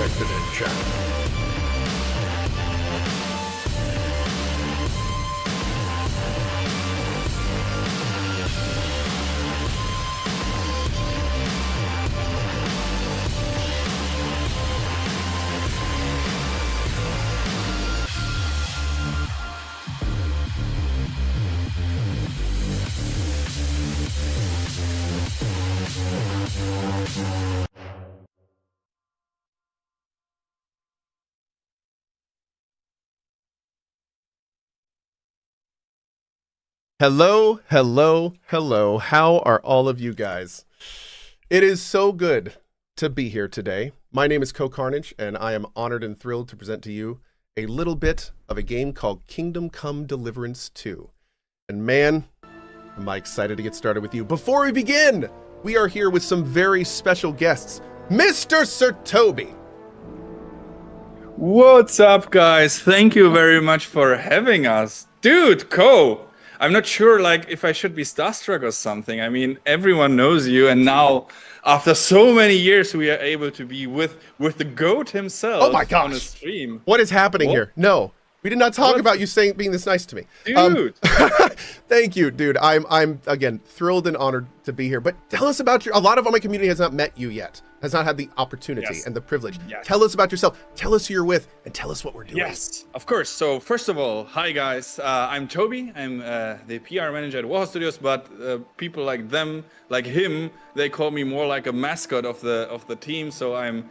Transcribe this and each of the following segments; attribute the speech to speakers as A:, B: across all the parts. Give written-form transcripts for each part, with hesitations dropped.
A: detected in chat.
B: Hello, hello, hello. How are all of you guys? It is so good to be here today. My name is CohhCarnage, and I am honored and thrilled to present to you a little bit of a game called Kingdom Come Deliverance 2. And man, am I excited to get started with you. Before we begin, we are here with some very special guests. Mr. Sir Toby.
C: What's up, guys? Thank you very much for having us. Dude, Cohh! I'm not sure like if I should be starstruck or something. I mean, everyone knows you, and now after so many years we are able to be with the GOAT himself.
B: Oh my gosh.
C: On a stream.
B: What is happening
C: What?
B: here? No, we did not talk about you being this nice to me.
C: Dude.
B: Thank you, dude. I'm again thrilled and honored to be here. But tell us about a lot of my community has not met you yet, has not had the opportunity and the privilege.
C: Yes.
B: Tell us about yourself. Tell us who you're with, and tell us what we're doing.
C: Yes, of course. So first of all, hi guys. I'm Toby. I'm the PR manager at WARHORSE Studios, but people like him, they call me more like a mascot of the team. So I'm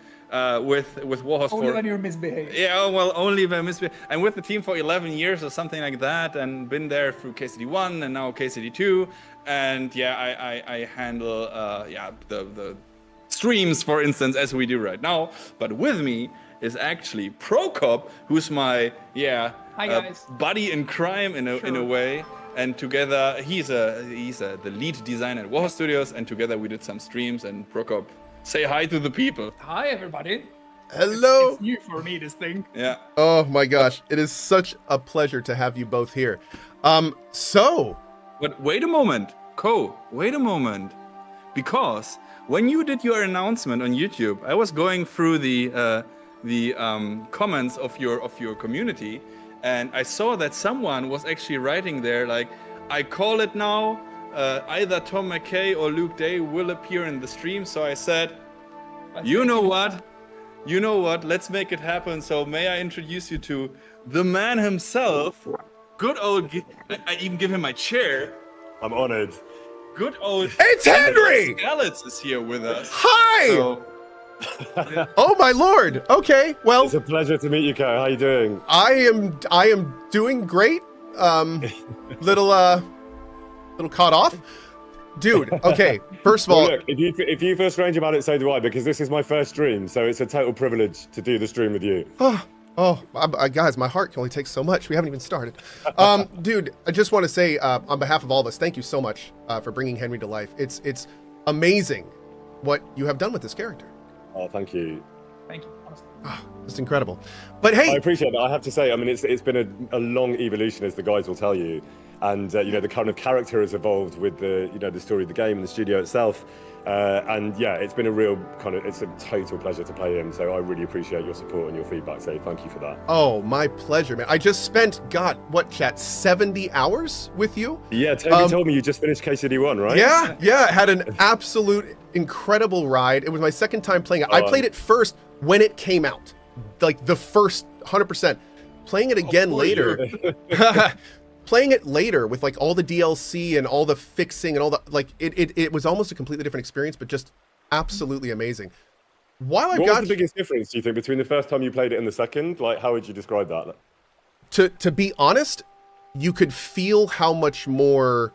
C: with WARHORSE
D: Only when you're misbehaving.
C: Yeah, well, only when misbehaving. I'm with the team for 11 years or something like that, and been there through KCD1 and now KCD2. And yeah, I handle the streams, for instance, as we do right now. But with me is actually Cohh, who's my
D: Hi, guys.
C: buddy in crime in a way. And together he's the lead designer at WARHORSE Studios, and together we did some streams. And Cohh, say hi to the people.
D: Hi, everybody.
B: Hello.
D: It's new for me, this thing.
C: Yeah.
B: Oh my gosh, it is such a pleasure to have you both here.
C: But wait a moment, Cohh, wait a moment. Because when you did your announcement on YouTube, I was going through the comments of your community, and I saw that someone was actually writing there like, I call it now, either Tom Mckay or Luke Day will appear in the stream. So I said, you know what, let's make it happen. So may I introduce you to the man himself, good old, I even give him my chair.
E: I'm honored.
C: Good old.
B: It's Henry!
C: Skalitz is here with us.
B: Hi.
C: So,
B: Oh my lord. Okay. Well,
E: It's a pleasure to meet you, Cohh. How you doing?
B: I am doing great. Little caught off. Dude, okay. First of all,
E: Well, look, if you feel strange about it, so do I, because this is my first stream, so it's a total privilege to do the stream with you.
B: guys, my heart can only take so much. We haven't even started. Dude, I just want to say, on behalf of all of us, thank you so much for bringing Henry to life. It's amazing what you have done with this character.
E: Oh, thank you.
D: Thank you, honestly.
B: It's incredible. But
E: I
B: hey,
E: appreciate that. I have to say, I mean, it's been a long evolution, as the guys will tell you, and the kind of character has evolved with the story of the game and the studio itself. And yeah, it's been a real it's a total pleasure to play him. So I really appreciate your support and your feedback. So thank you for that.
B: oh, my pleasure, man. I just spent, God, what, chat, 70 hours with you?
E: Yeah, Toby told me you just finished KCD1, right?
B: Yeah, had an absolute incredible ride. It was my second time playing it. I played it first when it came out, like the first 100%. Playing it again later, playing it later with like all the DLC and all the fixing and all the it was almost a completely different experience, but just absolutely amazing. While I've
E: What
B: got
E: was the biggest difference, do you think, between the first time you played it and the second? Like, how would you describe that?
B: to be honest, you could feel how much more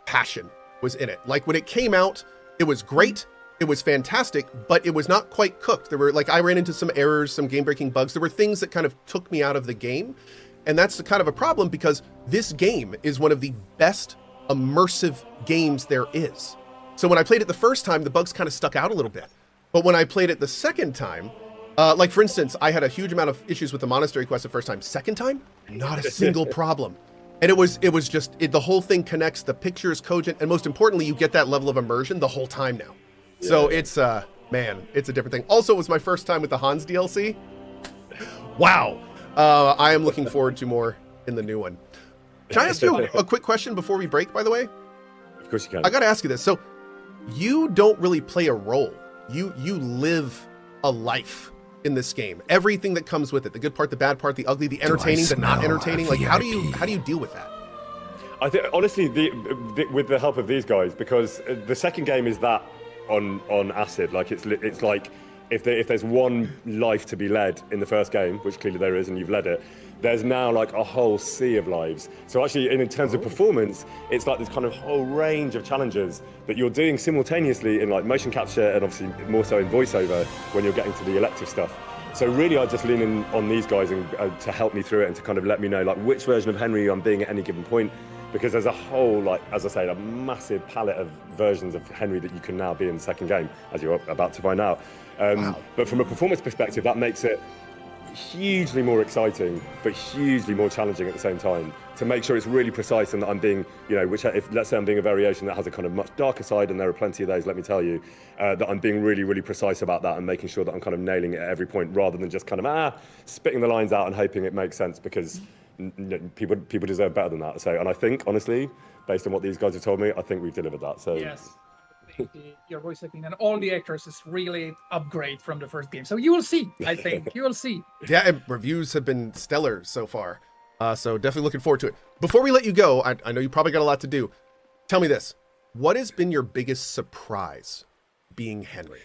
B: passion was in it. Like when it came out, it was great. It was fantastic, but it was not quite cooked. There were I ran into some errors, some game-breaking bugs. There were things that kind of took me out of the game. And that's kind of a problem because this game is one of the best immersive games there is. So when I played it the first time, the bugs kind of stuck out a little bit. But when I played it the second time, like for instance, I had a huge amount of issues with the monastery quest the first time. Second time, not a single problem. And it was just, the whole thing connects, the picture is cogent, and most importantly, you get that level of immersion the whole time now. So it's man, it's a different thing. Also, it was my first time with the Hans DLC. Wow. I am looking forward to more in the new one. Can I ask you a quick question before we break, by the way?
E: Of course you can.
B: I got to ask you this. So you don't really play a role. You live a life in this game. Everything that comes with it, the good part, the bad part, the ugly, the entertaining, the not entertaining. Like, how do you deal with that?
E: I think honestly, with the help of these guys, because the second game is that on acid. Like it's like if there's one life to be led in the first game, which clearly there is, and you've led it, there's now like a whole sea of lives. So actually, in terms of performance, it's like this kind of whole range of challenges that you're doing simultaneously in like motion capture and obviously more so in voiceover when you're getting to the elective stuff. So really, I just lean in on these guys and to help me through it and to kind of let me know like which version of Henry I'm being at any given point. Because there's a whole, like, as I say, a massive palette of versions of Henry that you can now be in the second game, as you're about to find out. Wow. But from a performance perspective, that makes it hugely more exciting, but hugely more challenging at the same time, to make sure it's really precise and that I'm being, you know, if let's say I'm being a variation that has a kind of much darker side, and there are plenty of those, let me tell you, that I'm being really, really precise about that and making sure that I'm kind of nailing it at every point, rather than just kind of spitting the lines out and hoping it makes sense, because people deserve better than that. So, and I think, honestly, based on what these guys have told me, I think we've delivered that. So
D: yes, your voice acting and all the actors is really upgrade from the first game. So you will see. I think you will see.
B: Yeah, and reviews have been stellar so far. So definitely looking forward to it. Before we let you go, I know you probably got a lot to do. Tell me this: what has been your biggest surprise being Henry?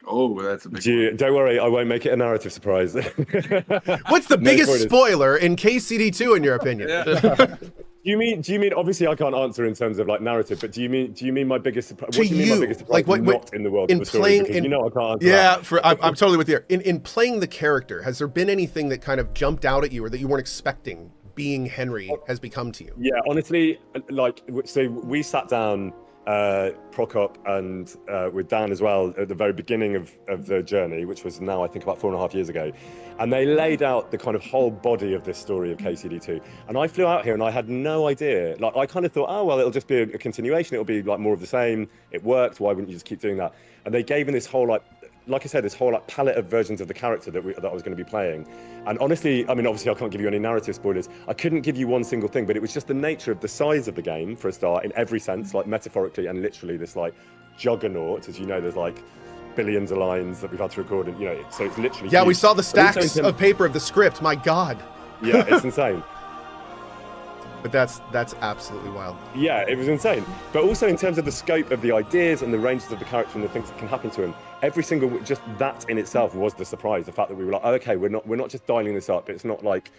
C: Oh, that's a big
E: don't worry, I won't make it a narrative surprise.
B: What's the biggest spoiler in KCD2 in your opinion?
E: Do you mean obviously I can't answer in terms of like narrative, but do you mean my biggest surprise? What do you mean my biggest surprise?
B: Like what
E: not in the world of the story? Because you know I can't answer that.
B: I'm totally with you. In playing the character, has there been anything that kind of jumped out at you or that you weren't expecting being Henry has become to you?
E: Yeah, honestly, like, so we sat down, Prokop and with Dan as well at the very beginning of the journey, which was now I think about 4.5 years ago, and they laid out the kind of whole body of this story of KCD2, and I flew out here and I had no idea. Like, I kind of thought, oh well, it'll just be a continuation, it'll be like more of the same, it worked, why wouldn't you just keep doing that? And they gave me this whole like I said, this whole palette of versions of the character that I was going to be playing. And honestly, I mean, obviously I can't give you any narrative spoilers. I couldn't give you one single thing, but it was just the nature of the size of the game, for a start, in every sense, like metaphorically and literally, this like juggernaut. As you know, there's like billions of lines that we've had to record, and you know, so it's literally huge.
B: We saw the stacks of paper of the script. My God.
E: Yeah, it's insane.
B: But that's absolutely wild.
E: Yeah, it was insane. But also in terms of the scope of the ideas and the ranges of the character and the things that can happen to him, every single, just that in itself was the surprise. The fact that we were like, oh, okay, we're not just dialing this up. It's not like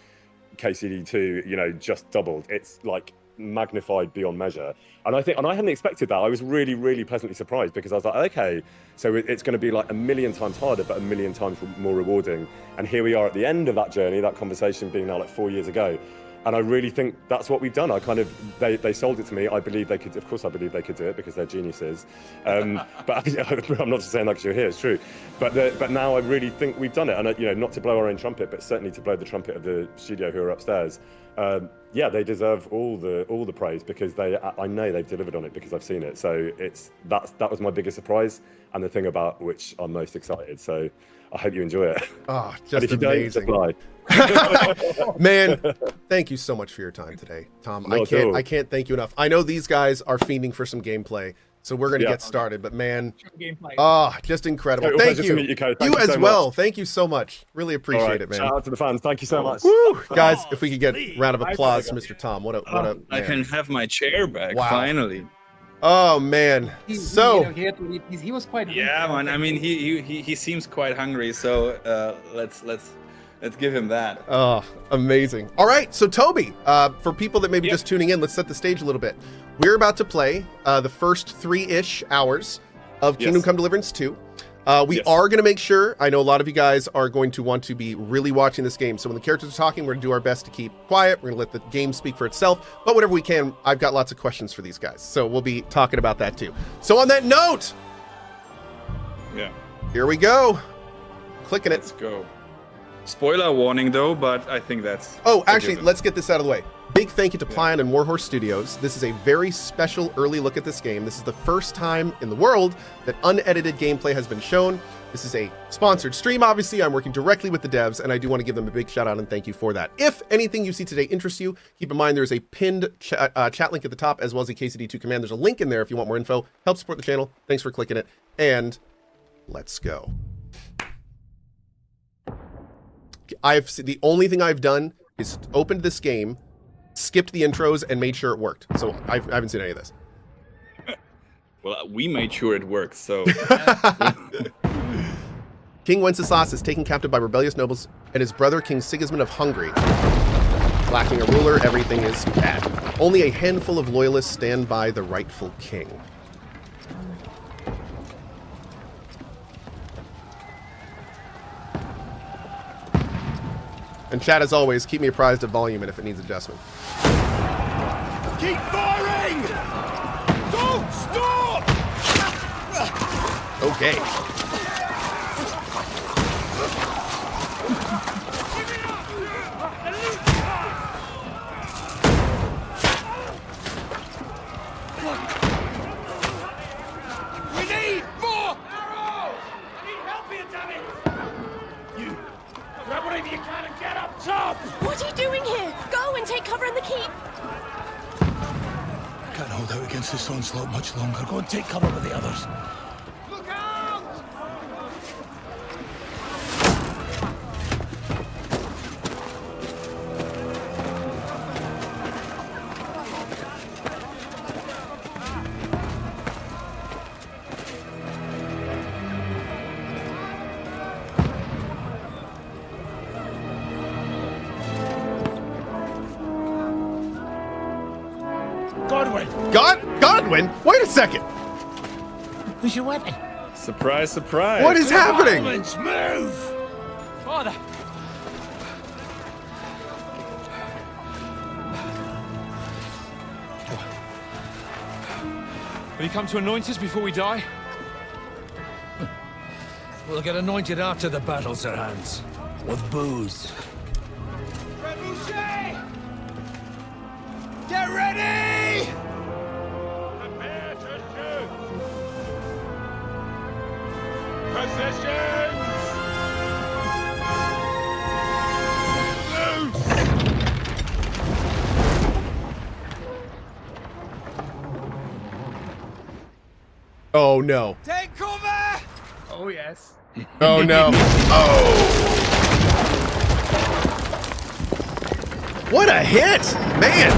E: KCD2, you know, just doubled. It's like magnified beyond measure. And I hadn't expected that. I was really, really pleasantly surprised, because I was like, okay, so it's going to be like 1,000,000 times harder, but 1,000,000 times more rewarding. And here we are at the end of that journey, that conversation being now like 4 years ago. And I really think that's what we've done. They sold it to me. I believe they could, of course I believe they could do it, because they're geniuses. But I'm not just saying that because you're here, it's true. But now I really think we've done it. And you know, not to blow our own trumpet, but certainly to blow the trumpet of the studio who are upstairs. Yeah, they deserve all the praise, because I know they've delivered on it, because I've seen it. So that was my biggest surprise, and the thing about which I'm most excited. So I hope you enjoy it.
B: Oh, just
E: if you
B: amazing.
E: Don't,
B: Man, thank you so much for your time today, Tom. I can't thank you enough. I know these guys are fiending for some gameplay, so we're gonna get started. But man, just incredible. Thank you. You as well. Thank you so much. Really appreciate it, man.
E: Shout out to the fans. Thank you so much.
B: Woo! Guys, if we could get a round of applause to Mr. Tom. What a
C: I can have my chair back finally.
B: Oh man,
D: he was quite hungry.
C: Yeah, man. I mean, he seems quite hungry. So let's give him that.
B: Oh, amazing. All right, so Toby, for people that may be just tuning in, let's set the stage a little bit. We're about to play the first 3-ish hours of Kingdom Come Deliverance 2. We are going to make sure, I know a lot of you guys are going to want to be really watching this game. So when the characters are talking, we're going to do our best to keep quiet. We're going to let the game speak for itself. But whatever we can, I've got lots of questions for these guys. So we'll be talking about that too. So on that note, here we go. Clicking it.
C: Let's go. Spoiler warning though, but I think that's...
B: Oh, actually, let's get this out of the way. Big thank you to PLAION and WARHORSE Studios. This is a very special early look at this game. This is the first time in the world that unedited gameplay has been shown. This is a sponsored stream, obviously. I'm working directly with the devs, and I do want to give them a big shout out and thank you for that. If anything you see today interests you, keep in mind there's a pinned chat link at the top, as well as a KCD2 command. There's a link in there if you want more info. Help support the channel. Thanks for clicking it, and let's go. The only thing I've done is opened this game, skipped the intros, and made sure it worked. So I haven't seen any of this.
C: Well, we made sure it works, so...
B: King Wenceslas is taken captive by rebellious nobles, and his brother, King Sigismund of Hungary. Lacking a ruler, everything is bad. Only a handful of loyalists stand by the rightful king. And chat, as always, keep me apprised of volume and if it needs adjustment.
A: Keep firing! Don't stop!
B: Okay.
A: We need more arrows! I need help here, damn it! You grab whatever you can and get up top!
F: What are you doing here? Go and take cover in the keep.
A: I can't hold out against this onslaught much longer. Go and take cover with the others. Look out!
B: Godwin? Wait a second.
A: Who's your weapon?
C: Surprise, surprise.
B: What is happening?
A: Romans, move!
G: Father! Will you come to anoint us before we die?
A: We'll get anointed after the battles are hands. With booze. Trebuchet! Get ready! Prepare to shoot! Positions! Loose!
B: Oh no.
A: Take cover!
D: Oh, yes.
B: Oh no. Oh! What a hit! Man!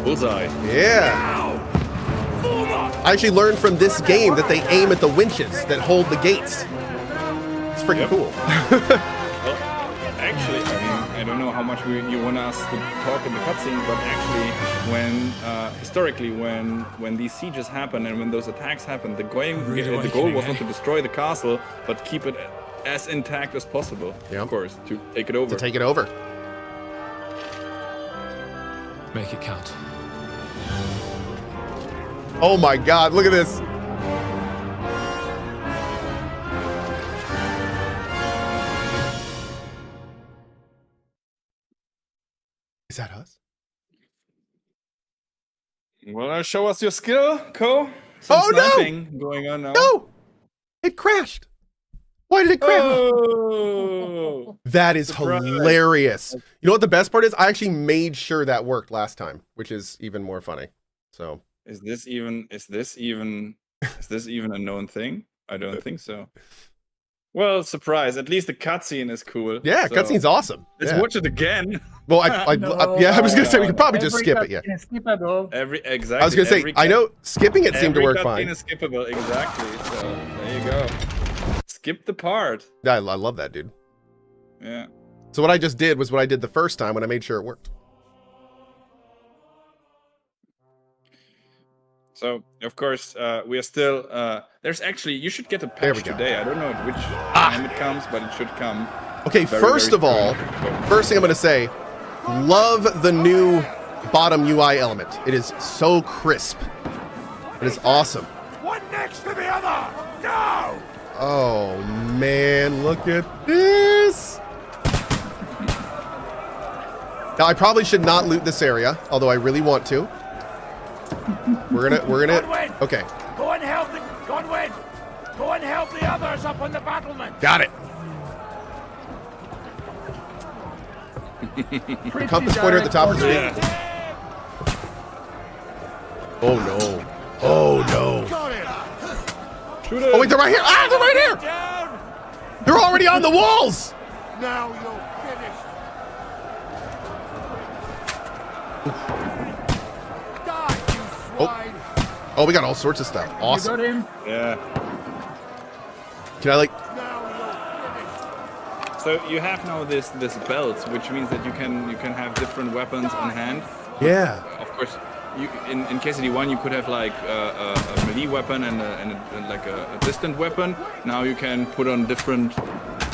C: Bullseye.
B: Yeah. I actually learned from this game that they aim at the winches that hold the gates. It's freaking cool.
C: Well, actually, I mean, I don't know how much you want us to talk in the cutscenes, but actually, when historically, when these sieges happen and when those attacks happen, the goal was not to destroy the castle, but keep it as intact as possible.
B: Yep.
C: Of course, to take it over.
B: To take it over.
G: Make it count.
B: Oh my God, look at this. Is that us?
C: Well, show us your skill, Cohh. Some
B: Oh, no!
C: sniping going on now.
B: No! It crashed. Why did it crash?
C: Oh!
B: That is
C: Surprise.
B: hilarious. You know what the best part is? I actually made sure that worked last time, which is even more funny. So
C: Is this even a known thing? I don't think so. Well, surprise. At least the cutscene is cool.
B: yeah,
C: so
B: cutscene's awesome.
C: Let's
B: Yeah.
C: watch it again.
B: Well, yeah, I was gonna say we could probably just
D: Every
B: skip it. Yeah,
D: cutscene is skippable.
C: Exactly.
B: I was gonna say I know skipping it seemed to work
C: Every
B: fine.
C: cutscene is skippable. Exactly. So there you go. Skip the part.
B: Yeah, I love that, dude.
C: Yeah.
B: So what I just did was what I did the first time when I made sure it worked.
C: So of course we are still. There's actually you should get a
B: There we
C: patch
B: go.
C: today. I don't know at which time it comes, but it should come.
B: Okay,
C: Very,
B: first
C: very
B: of all,
C: soon.
B: first thing I'm gonna say, love the new bottom UI element. It is so crisp. It is awesome.
A: One next to the other! Go!
B: Oh man, look at this. Now I probably should not loot this area, although I really want to. We're gonna. Okay.
A: Go and help the Godwin. Go and help the others up on the battlement.
B: Got it.
D: Pretty
B: Compass pointer at the top of the screen.
C: Yeah.
B: Oh no. Oh no.
A: Got it.
C: Shoot
B: Oh wait, they're right here. Ah, they're right here.
A: Down.
B: They're already on the walls.
A: Now you're finished. Die, you swine.
B: Oh, we got all sorts of stuff.
D: You
B: Awesome.
D: got him.
C: Yeah.
B: Can I like?
A: Now you're finished.
C: So you have now this belt, which means that you can have different weapons on hand.
B: Yeah.
C: Of course, you in KCD1 you could have like a melee weapon and like a distant weapon. Now you can put on different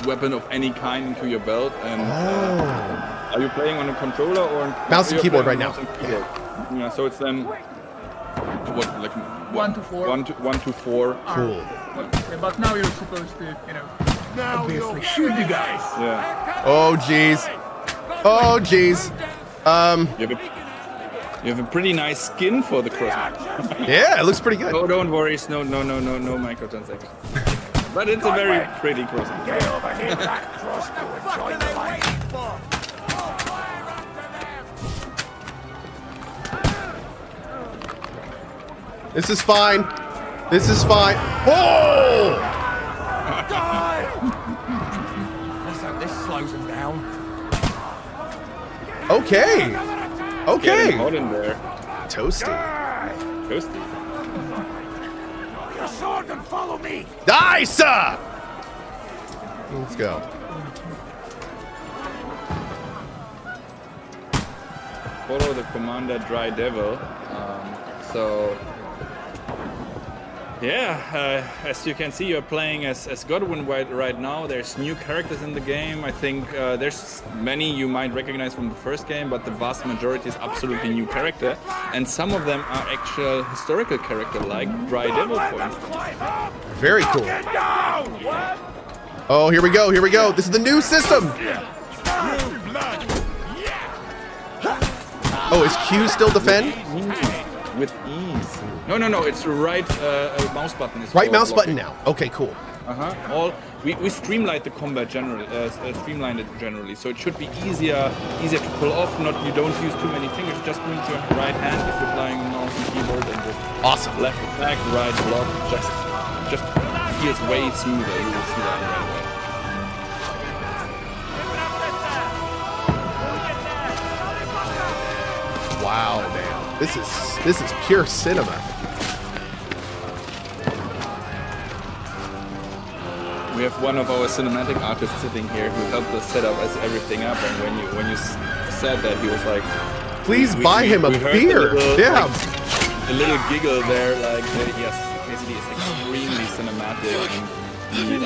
C: weapon of any kind into your belt. And are you playing on a controller or
B: Mouse and
C: you're
B: keyboard
C: playing
B: right
C: mouse
B: now.
C: and keyboard? Yeah. So it's then what like
D: 1 to 4.
C: 1 to 4.
B: Cool.
D: Okay, but now you're supposed to, you know,
A: Now
D: obviously
A: you're
D: shoot the guys.
C: Yeah.
B: Oh jeez. Oh jeez.
C: You have a pretty nice skin for the crossbow.
B: Yeah, it looks pretty good.
C: Oh, don't worry. No microtransactions. But it's a very pretty crossbow.
A: Get over here, Black Trosky, and join the line.
B: This is fine. This is fine. Oh!
A: This slows them down.
B: Okay.
C: Get
B: Okay.
C: him hot in there.
B: Toasty.
C: Toasty.
A: Your sword and follow me.
B: Nice! Let's go.
C: Follow the commander Dry Devil. As you can see, you're playing as Godwin right now. There's new characters in the game. I think there's many you might recognize from the first game, but the vast majority is absolutely new character. And some of them are actual historical character, like Dry Devil, for instance.
B: Very cool. Oh, here we go. Here we go. This is the new system. Oh, is Q still defend?
C: With ease. No. It's the right mouse button. Is
B: Right
C: for
B: mouse
C: blocking.
B: button now. Okay, cool.
C: We streamlined the combat generally, streamlined it generally, so it should be easier to pull off. You don't use too many fingers. Just use your right hand if you're playing mouse and keyboard, and just
B: Awesome.
C: left attack, right block. Just feels way smoother. You will see that right away.
B: Wow, man. This is pure cinema.
C: We have one of our cinematic artists sitting here who helped us set up everything up, and when you said that, he was like,
B: Please buy him a
C: we heard
B: beer. Yeah.
C: a little giggle there, like yes, KCD is extremely cinematic, and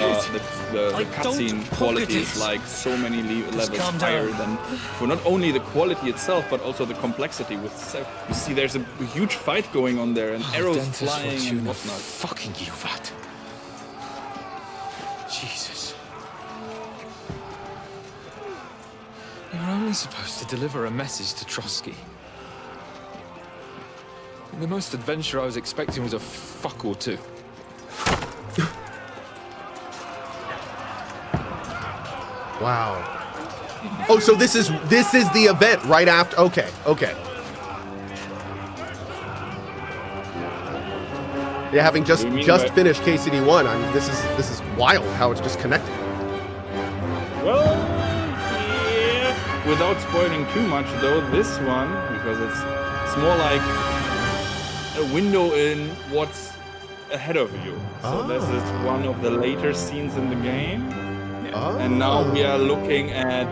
C: the cutscene quality is like so many levels higher than for not only the quality itself, but also the complexity. You see, there's a huge fight going on there, and arrows flying and whatnot.
G: Fucking you, Vat. Jesus. You're only supposed to deliver a message to Trosky. The most adventure I was expecting was a fuck or two.
B: Wow. Oh, so this is the event right after. Okay. Yeah, having just finished KCD1, I mean, this is wild how it's just connected.
C: Well, yeah. Without spoiling too much, though, this one, because it's more like a window in what's ahead of you. So this is one of the later scenes in the game. And now we are looking at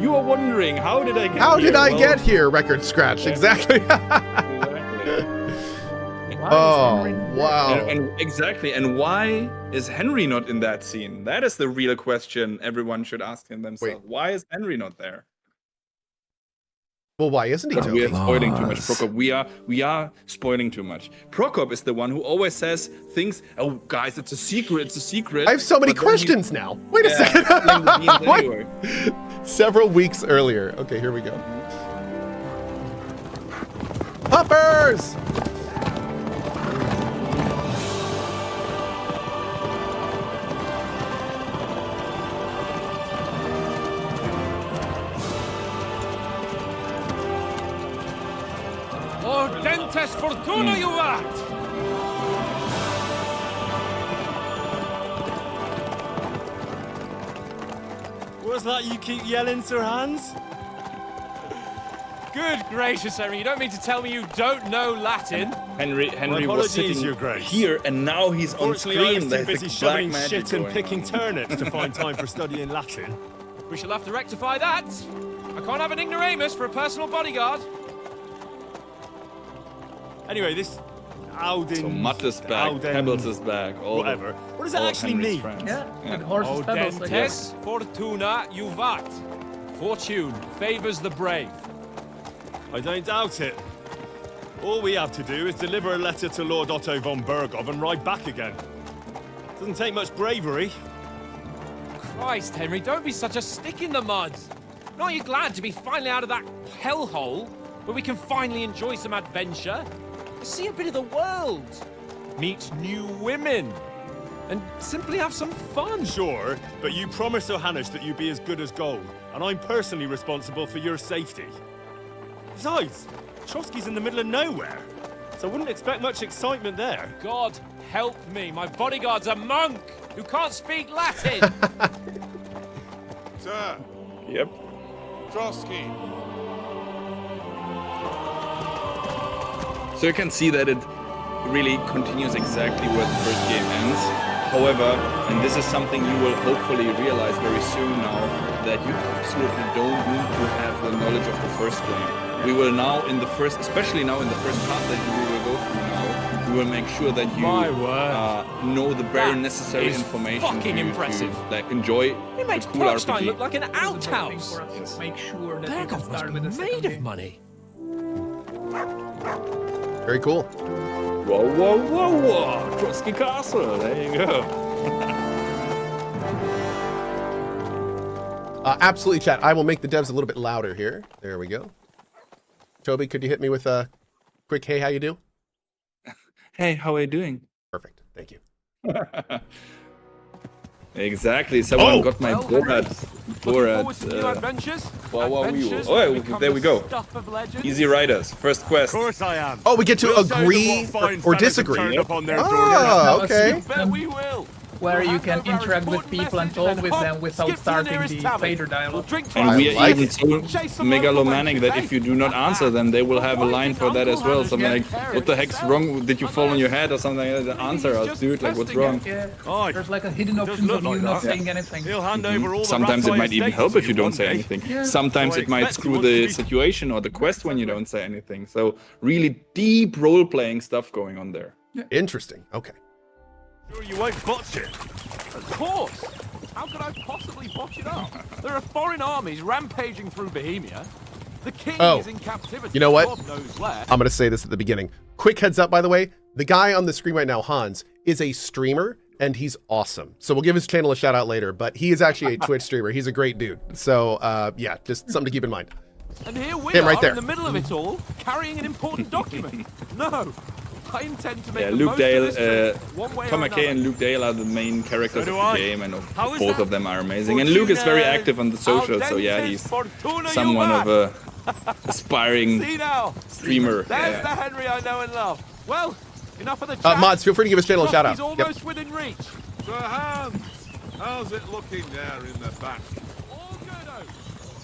C: you are wondering, how did I get here?
B: How did I get here? Record scratch. Exactly. Oh, wow.
C: And exactly. And why is Henry not in that scene? That is the real question everyone should ask themselves.
B: Wait.
C: Why is Henry not there?
B: Well, why isn't he?
C: Because we are spoiling too much, Prokop. We are spoiling too much. Prokop is the one who always says things. Oh, guys, it's a secret. It's a secret.
B: I have so many questions now. Wait a second.
C: Anyway.
B: Several weeks earlier. Okay, here we go. Hoppers!
A: Dentes fortuna juvat!
H: What's that you keep yelling, Sir Hans?
A: Good gracious, Henry, you don't mean to tell me you don't know Latin?
C: Henry was
H: apologies,
C: sitting
H: Your Grace.
C: here, and now he's on
H: Fortunately, I was
C: screen.
H: too
C: There's
H: busy
C: like
H: shoving
C: black magic
H: shit and
C: going
H: picking
C: on.
H: turnips to find time for studying Latin.
A: We shall have to rectify that. I can't have an ignoramus for a personal bodyguard.
H: Anyway, this Audin...
C: So Mutt is back,
H: Auden-
C: Pebbles is back, all
H: Whatever. What does that
C: all
H: actually
C: Henry's
H: mean?
C: friends.
D: Yeah, like horses pebbles, I guess.
A: Dentes fortuna juvat. Fortune favors the brave.
H: I don't doubt it. All we have to do is deliver a letter to Lord Otto von Bergov and ride back again. Doesn't take much bravery.
A: Christ, Henry, don't be such a stick in the mud. Aren't you glad to be finally out of that hellhole where we can finally enjoy some adventure? See a bit of the world, meet new women, and simply have some fun.
H: Sure, but you promised Johannes that you'd be as good as gold, and I'm personally responsible for your safety. Besides, Trosky's in the middle of nowhere, so I wouldn't expect much excitement there.
A: God help me, my bodyguard's a monk who can't speak Latin.
I: Sir,
C: Yep.
I: Trosky.
C: So you can see that it really continues exactly where the first game ends. However, and this is something you will hopefully realize very soon now, that you absolutely don't need to have the knowledge of the first game. We will now in the first, especially now in the first part that we will go through now, we will make sure that you
A: My word.
C: know the very
A: That
C: necessary
A: is
C: information
A: fucking
C: to
A: impressive.
C: like enjoy
A: It makes
C: the cool
A: Brockstein
C: RPG.
A: look like an
D: This is a big thing
A: outhouse.
D: for us to make sure that we can
A: Bergov
D: start with the
A: must be
D: second
A: made of
D: game.
A: money.
B: Very cool.
C: Whoa, whoa, whoa, whoa! Trosky Castle, there you go.
B: Absolutely, chat. I will make the devs a little bit louder here. There we go. Toby, could you hit me with a quick hey, how you do?
C: Hey, how are you doing?
B: Perfect. Thank you.
C: Exactly. Someone got my
A: Well,
C: Borat.
A: Forward to new adventures.
C: Wow, wow,
A: Adventures
C: oh,
A: that
C: yeah,
A: become
C: there we
A: the
C: go.
A: stuff of legends.
C: Easy Riders. First quest.
H: Of course I am.
B: Oh, we get to
H: We'll show them
B: agree
H: what fine
B: or
H: fellas have
B: disagree.
H: turned up on their
B: Ah,
D: Now,
B: okay.
A: Bet we will.
D: where
A: We'll
D: you
A: hand
D: can
A: over our
D: interact with
A: important
D: people and
A: message
D: talk with
A: hop,
D: them without
A: skip to the
D: starting
A: nearest
D: the
A: tavern.
D: Vader
A: We'll
D: dialogue.
A: drink
C: And
B: I
C: we are
B: like
C: even
B: it.
C: so
A: Chase some
C: megalomaniac
A: local
C: that if you do not answer them, they will have a line for that as well. Something like, what the heck's wrong? Did you fall on your head or something like that? Answer us, dude. Like, what's wrong?
D: Yeah,
H: Aye.
D: there's like a hidden
H: Does
D: option
H: look
D: of you
H: like
D: not
H: that.
D: saying anything.
H: He'll hand over all the
C: Sometimes it
H: Raphael
C: might even
H: estates
C: help
H: to
C: if you
H: you
C: don't
H: one
C: say
H: day.
C: anything.
D: Yeah.
C: Sometimes
H: So I
C: it might
H: expect
C: screw
H: you want to
C: the
H: be-
C: situation or the quest when you don't say anything. So really deep role-playing stuff going on there.
B: Interesting. Okay.
H: Sure you won't botch it.
A: Of course. How could I possibly botch it up? There are foreign armies rampaging through Bohemia. The king
B: Oh,
A: is in captivity.
B: you know what?
A: God knows where.
B: I'm going to say this at the beginning. Quick heads up, by the way. The guy on the screen right now, Hans, is a streamer, and he's awesome. So we'll give his channel a shout out later, but he is actually a Twitch streamer. He's a great dude. So, yeah, just something to keep in mind.
A: And here we
B: Him
A: are
B: right there.
A: in the middle of it all, carrying an important document. No, I intend to make
C: Yeah,
A: the
C: Luke
A: most
C: Dale,
A: of this trip, one way or
C: Tom Mckay
A: another.
C: and Luke Dale are the main characters
H: So
C: of
H: do
C: the
H: I.
C: game, and
H: How is
C: both
H: that?
C: of them are amazing. And Luke is very
H: Fortuna
C: active on the socials, so yeah,
A: Audentes
C: he's
A: fortuna
C: somewhat of
A: juvat.
C: a aspiring
A: See now,
C: streamer.
A: there's the
C: Yeah.
A: Henry I know and love. Well, enough of the chat.
B: Mods, feel free to give his channel a shout out.
A: He's almost within reach.
I: Sir Hans, how's it looking there in the back?
A: All good, oh.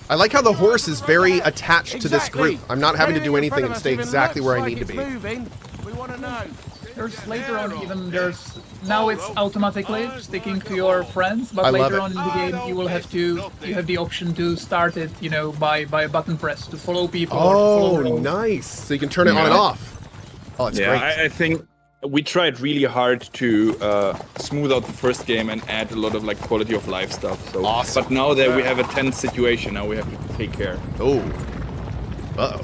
B: I like how the horse is very attached to this
A: Exactly.
B: group. I'm not having to do
A: Anything in
B: anything
A: front of
B: and
A: us
B: stay
A: even
B: exactly
A: looks
B: where I
A: like
B: need to
A: it's
B: be.
A: moving. We want to know.
D: There's later on even now it's automatically sticking to your friends, but
B: I love
D: later
B: it.
D: on in the game you will have the option to start it, you know, by a button press to follow people or to
B: Oh,
D: follow roles.
B: nice. So you can turn it on and
C: Yeah.
B: off. Oh, it's
C: Yeah,
B: great.
C: I think we tried really hard to smooth out the first game and add a lot of like quality of life stuff. So,
B: Awesome.
C: But now that we have a tense situation, now we have to take care.
B: Oh. Uh-oh.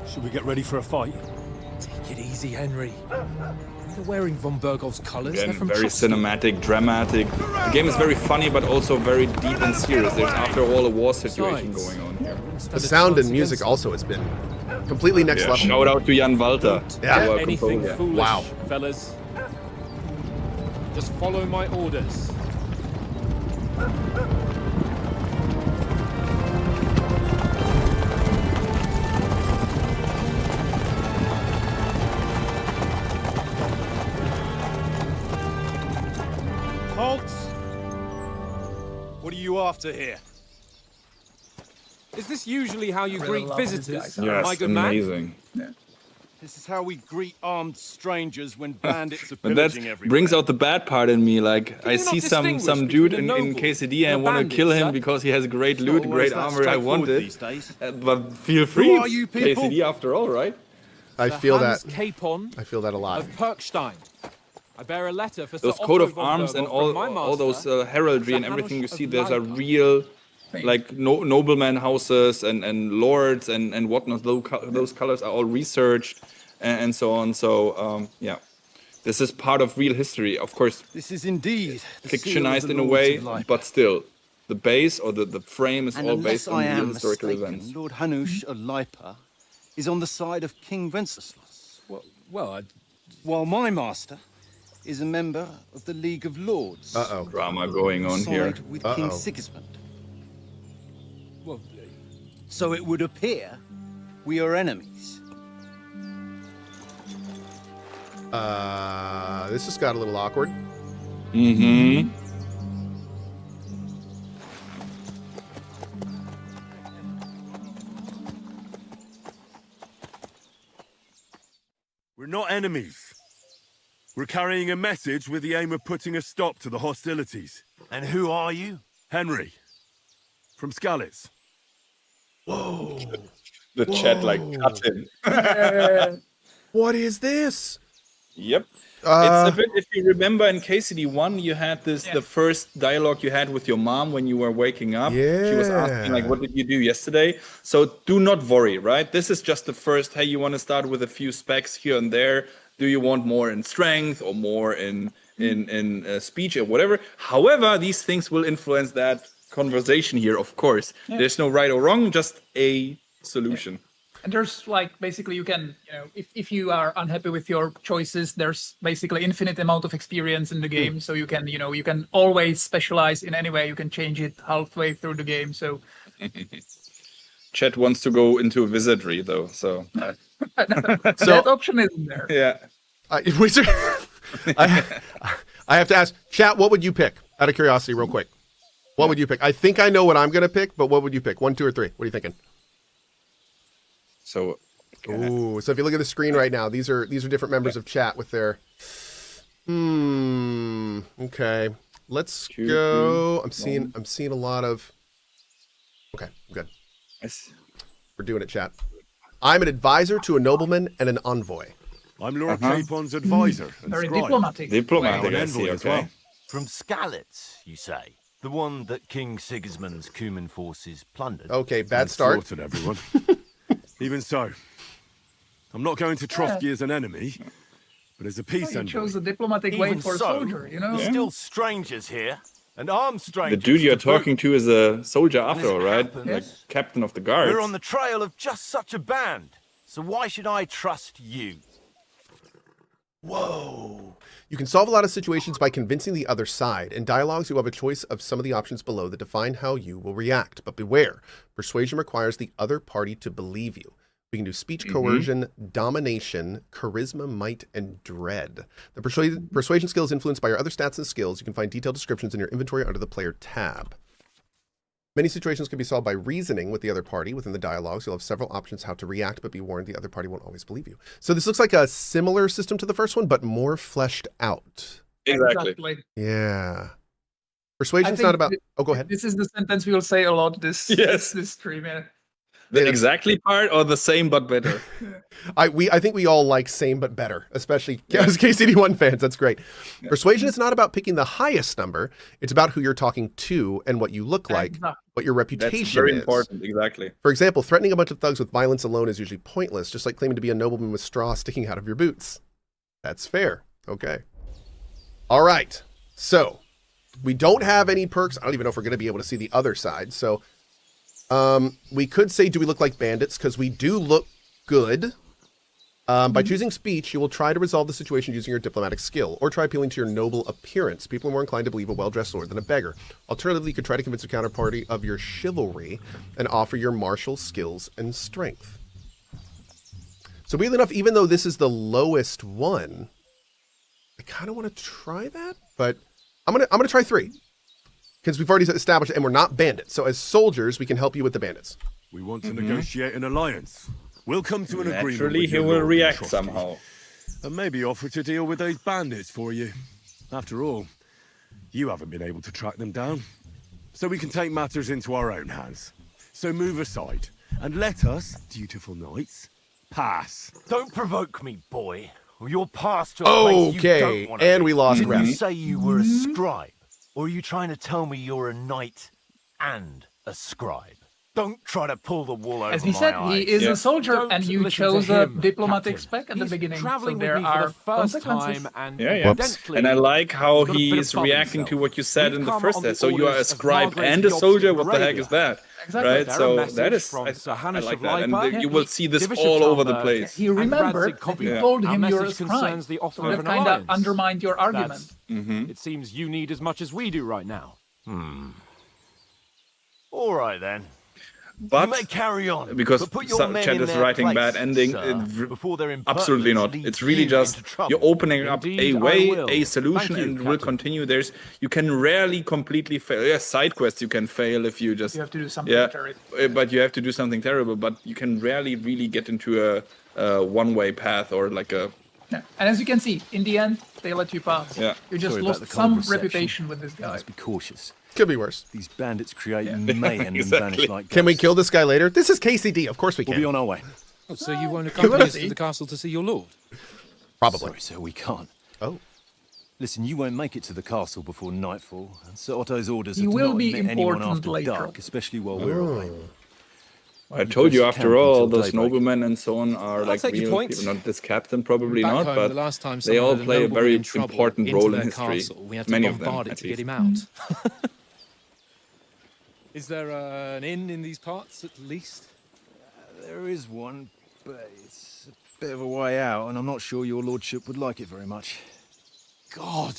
H: Should we get ready for a fight?
A: Take it easy, Henry. They're wearing von Bergov's colours.
C: Again,
A: They're from
C: very
A: Trosky.
C: cinematic, dramatic. The game is very funny, but also very deep and serious. There's, after all, a war situation
A: Besides,
C: going on here.
B: The sound and music also has been completely next level.
C: Shout out to Jan Walter.
B: Yeah.
C: our
A: Anything
C: composer.
A: foolish,
B: Wow.
A: fellas. Just follow my orders.
H: Halt! What are you after here?
A: Is this usually how you
D: Really
A: greet
D: love these
A: visitors,
D: guys.
C: Yes,
A: my good man?
C: amazing.
H: This is how we greet armed strangers when bandits are
C: But that
H: pillaging everywhere.
C: brings out the bad part in me. Like, I
A: you
C: see
A: not
C: some
A: distinguish
C: dude
A: between a
C: in
A: noble
C: quesadilla and
A: and a
C: want to
A: bandit,
C: kill him
A: sir?
C: because he has great
H: Not
C: loot,
H: always
C: great
H: that
C: armor. I
H: straightforward
C: want it.
H: these days.
C: But feel free.
H: are you people?
C: quesadilla after all, right?
B: I feel that.
A: Hans Capon
B: I feel that a lot.
A: of Perkstein. I bear a letter for
C: Those
A: Sir
C: coat
A: Otto
C: of
A: von
C: arms
A: Berghoff
C: and
A: from my
C: all those
A: master,
C: heraldry
A: Sir
C: and everything you
A: Hanush
C: see.
A: of
C: There's a
A: Leipa.
C: real, like, nobleman houses and lords and whatnot. Those colors are all researched and so on. So yeah, this is part of real history. Of course,
H: This is indeed the seal of
C: fictionized
H: the
C: in a
H: Lords
C: way,
H: of Leipa.
C: but still, the base or the frame is
H: And
C: all
H: unless
C: based on
H: I
C: real
H: am
C: historical
H: mistaken,
C: events.
H: Lord Hanush of Leipa is on the side of King Wenceslas,
A: Well,
H: while my master is a member of the League of Lords.
B: Uh-oh.
C: Drama going on
H: side
C: here.
H: with
B: Uh-oh.
H: King Sigismund.
A: well,
H: So it would appear we are enemies.
B: This just got a little awkward.
C: Mm-hmm.
I: We're not enemies. We're carrying a message with the aim of putting a stop to the hostilities.
J: And who are you?
I: Henry, from Skalitz.
B: Whoa.
C: The chat like cut him.
B: What is this?
C: Yep. It's a bit, if you remember in KCD1, you had this, the first dialogue you had with your mom when you were waking up. She was asking, like, what did you do yesterday? So do not worry, right? This is just the first, hey, you want to start with a few specs here and there. Do you want more in strength or more in speech or whatever? However, these things will influence that conversation here, of course. There's no right or wrong, just a solution.
D: And there's like basically you can, if you are unhappy with your choices, there's basically infinite amount of experience in the game. So you can, you can always specialize in any way. You can change it halfway through the game. So
C: Chat wants to go into wizardry though, so
D: that option isn't there.
C: yeah.
B: Wizard. I have to ask, chat, what would you pick? Out of curiosity, real quick. What would you pick? I think I know what I'm going to pick, but what would you pick? 1, 2, or 3? What are you thinking?
C: So
B: Ooh, so if you look at the screen right now, these are different members of chat with their. Okay, let's go. I'm seeing a lot of. Okay, good. We're doing it, chat. I'm an advisor to a nobleman and an envoy.
I: I'm Lord Capon's advisor and
D: Very
I: scribe.
D: diplomatic.
C: Diplomatic,
I: An
C: I see,
I: envoy as
C: okay.
I: well.
J: From Skalitz, you say? The one that King Sigismund's Cuman forces plundered?
B: Okay, bad
I: And
B: start.
I: slaughtered everyone. Even so, I'm not going to Trosky as an enemy, but as a peace
D: You
I: envoy.
D: chose a diplomatic way
J: Even
D: for a
J: so,
D: soldier,
J: we're still strangers here. And armed
C: The
J: strangers.
C: dude you're
J: to boot.
C: talking to is a soldier after
J: As
C: all,
J: it
C: right?
J: happens,
C: Like captain of the guards.
J: We're on the trail of just such a band. So why should I trust you?
B: Whoa. You can solve a lot of situations by convincing the other side. In dialogues, you have a choice of some of the options below that define how you will react. But beware, persuasion requires the other party to believe you. We can do speech, coercion, domination, charisma, might, and dread. The persuasion skill is influenced by your other stats and skills. You can find detailed descriptions in your inventory under the player tab. Many situations can be solved by reasoning with the other party. Within the dialogues, you'll have several options how to react, but be warned the other party won't always believe you. So this looks like a similar system to the first one, but more fleshed out.
C: Exactly.
B: Yeah. Persuasion's
D: think
B: not about... Oh, go ahead.
D: This is the sentence we will say a lot this stream. Yeah.
C: The exactly part or the same but better?
B: I think we all like same but better, especially as KCD1 fans. That's great. Persuasion is not about picking the highest number. It's about who you're talking to and what you look like, what your reputation
C: That's very
B: is.
C: important, exactly.
B: For example, threatening a bunch of thugs with violence alone is usually pointless, just like claiming to be a nobleman with straw sticking out of your boots. That's fair. Okay. All right. So we don't have any perks. I don't even know if we're going to be able to see the other side. So we could say, do we look like bandits? Because we do look good. By choosing speech, you will try to resolve the situation using your diplomatic skill, or try appealing to your noble appearance. People are more inclined to believe a well-dressed lord than a beggar. Alternatively, you could try to convince a counterparty of your chivalry and offer your martial skills and strength. So weirdly enough, even though this is the lowest one, I kind of want to try that, but I'm gonna try 3. Because we've already established, and we're not bandits. So as soldiers, we can help you with the bandits.
I: We want to negotiate an alliance. We'll come to an agreement.
C: Naturally,
I: with
C: he
I: your
C: will
I: lord
C: react
I: Trosky,
C: somehow.
I: and maybe offer to deal with those bandits for you. After all, you haven't been able to track them down. So we can take matters into our own hands. So move aside, and let us, dutiful knights, pass.
J: Don't provoke me, boy. Or you'll pass to a place you don't want to
B: and
J: be.
B: we lost
J: Didn't
B: rep.
J: you say you were a scribe? Or are you trying to tell me you're a knight and a scribe? Don't try to pull the wool over
D: As he
J: my
D: said,
J: eyes.
D: he is a soldier,
A: Don't
D: and you
A: listen
D: chose
A: to
D: a
A: him,
D: diplomatic
A: Captain.
D: spec at the
A: He's
D: beginning, so
A: traveling
D: there
A: with me for
D: are
A: the first
D: consequences.
A: time, and
C: Yeah.
A: evidently
C: And I like how
A: he's got a bit
C: he
A: of
C: is
A: fun
C: reacting
A: himself.
C: to what you said
A: We've
C: in the
A: come
C: first
A: on the
C: test. So you are a
A: orders of
C: scribe
A: Margaret
C: and a
A: the
C: soldier.
A: Oxford
C: What the heck
A: Arabia.
C: is that?
D: Exactly.
C: Right?
A: Bearer
C: So
A: message
C: that is,
A: from Sir
C: I
A: Hanish
C: like
A: of
C: that. And
A: Leipa,
C: you will see this
A: Bishop
C: all over the
A: Talberg,
C: place.
D: He
A: and
D: remembered
A: Radzig
D: that you
A: Kobylt.
D: told
A: Our
D: him you're a
A: message
D: scribe.
A: concerns the offer
D: So
A: of
D: that
A: an
D: kind of
A: alliance.
D: undermined your argument.
A: It seems you need as much as we do right now.
J: All right, then.
C: But
J: you may carry on,
C: because
J: but put your
C: some
J: men
C: chat
J: in
C: is
J: their
C: writing
J: place,
C: bad ending,
J: sir, before their
C: absolutely
J: impertinence
C: not.
J: leads
C: It's really
J: you
C: just
J: into trouble.
C: you're opening up
A: Indeed,
C: a
A: I
C: way,
A: will.
C: a solution,
A: Thank you,
C: and will
A: Captain.
C: continue. You can rarely completely fail. Yeah, side quests you can fail if you just
D: You have to do something terrible.
C: but you have to do something terrible. But you can rarely really get into a one-way path or like a
D: Yeah. And as you can see, in the end, they let you pass.
C: Yeah.
D: You just
K: Sorry about
D: lost
K: the cold
D: some
K: reception.
D: reputation with this guy.
K: Let's be cautious.
B: Could be worse.
K: These bandits create mayhem
C: Exactly.
K: and vanish like
B: Can we
K: ghosts.
B: kill this guy later? This is KCD. Of course we
K: We'll
B: can.
K: be on our way.
G: Oh, so you won't accompany us to the castle to see your lord?
B: Probably.
K: Sorry, sir, we can't.
B: Oh.
K: Listen, you won't make it to the castle before nightfall, and Sir Otto's orders
D: He
K: are to
D: will
K: not
D: be
K: admit anyone
D: important
K: after
D: later.
K: dark, especially while we're away.
C: I told you
K: best
C: after
K: camp
C: all,
K: until
C: those
K: daybreak.
C: noblemen and so on are like
G: take your
C: real
G: point.
C: people. Not this captain, probably
G: Back
C: not,
G: home,
C: but
G: the last time
C: they all
G: someone had
C: play a
G: nobleman
C: very
G: in trouble
C: important
G: into
C: role in
G: their
C: history.
G: castle, we had to
C: Many of them,
G: bombard it
C: at
G: to get
C: least.
G: him out. Is there an inn in these parts, at least?
K: There is one, but it's a bit of a way out, and I'm not sure your lordship would like it very much.
G: God!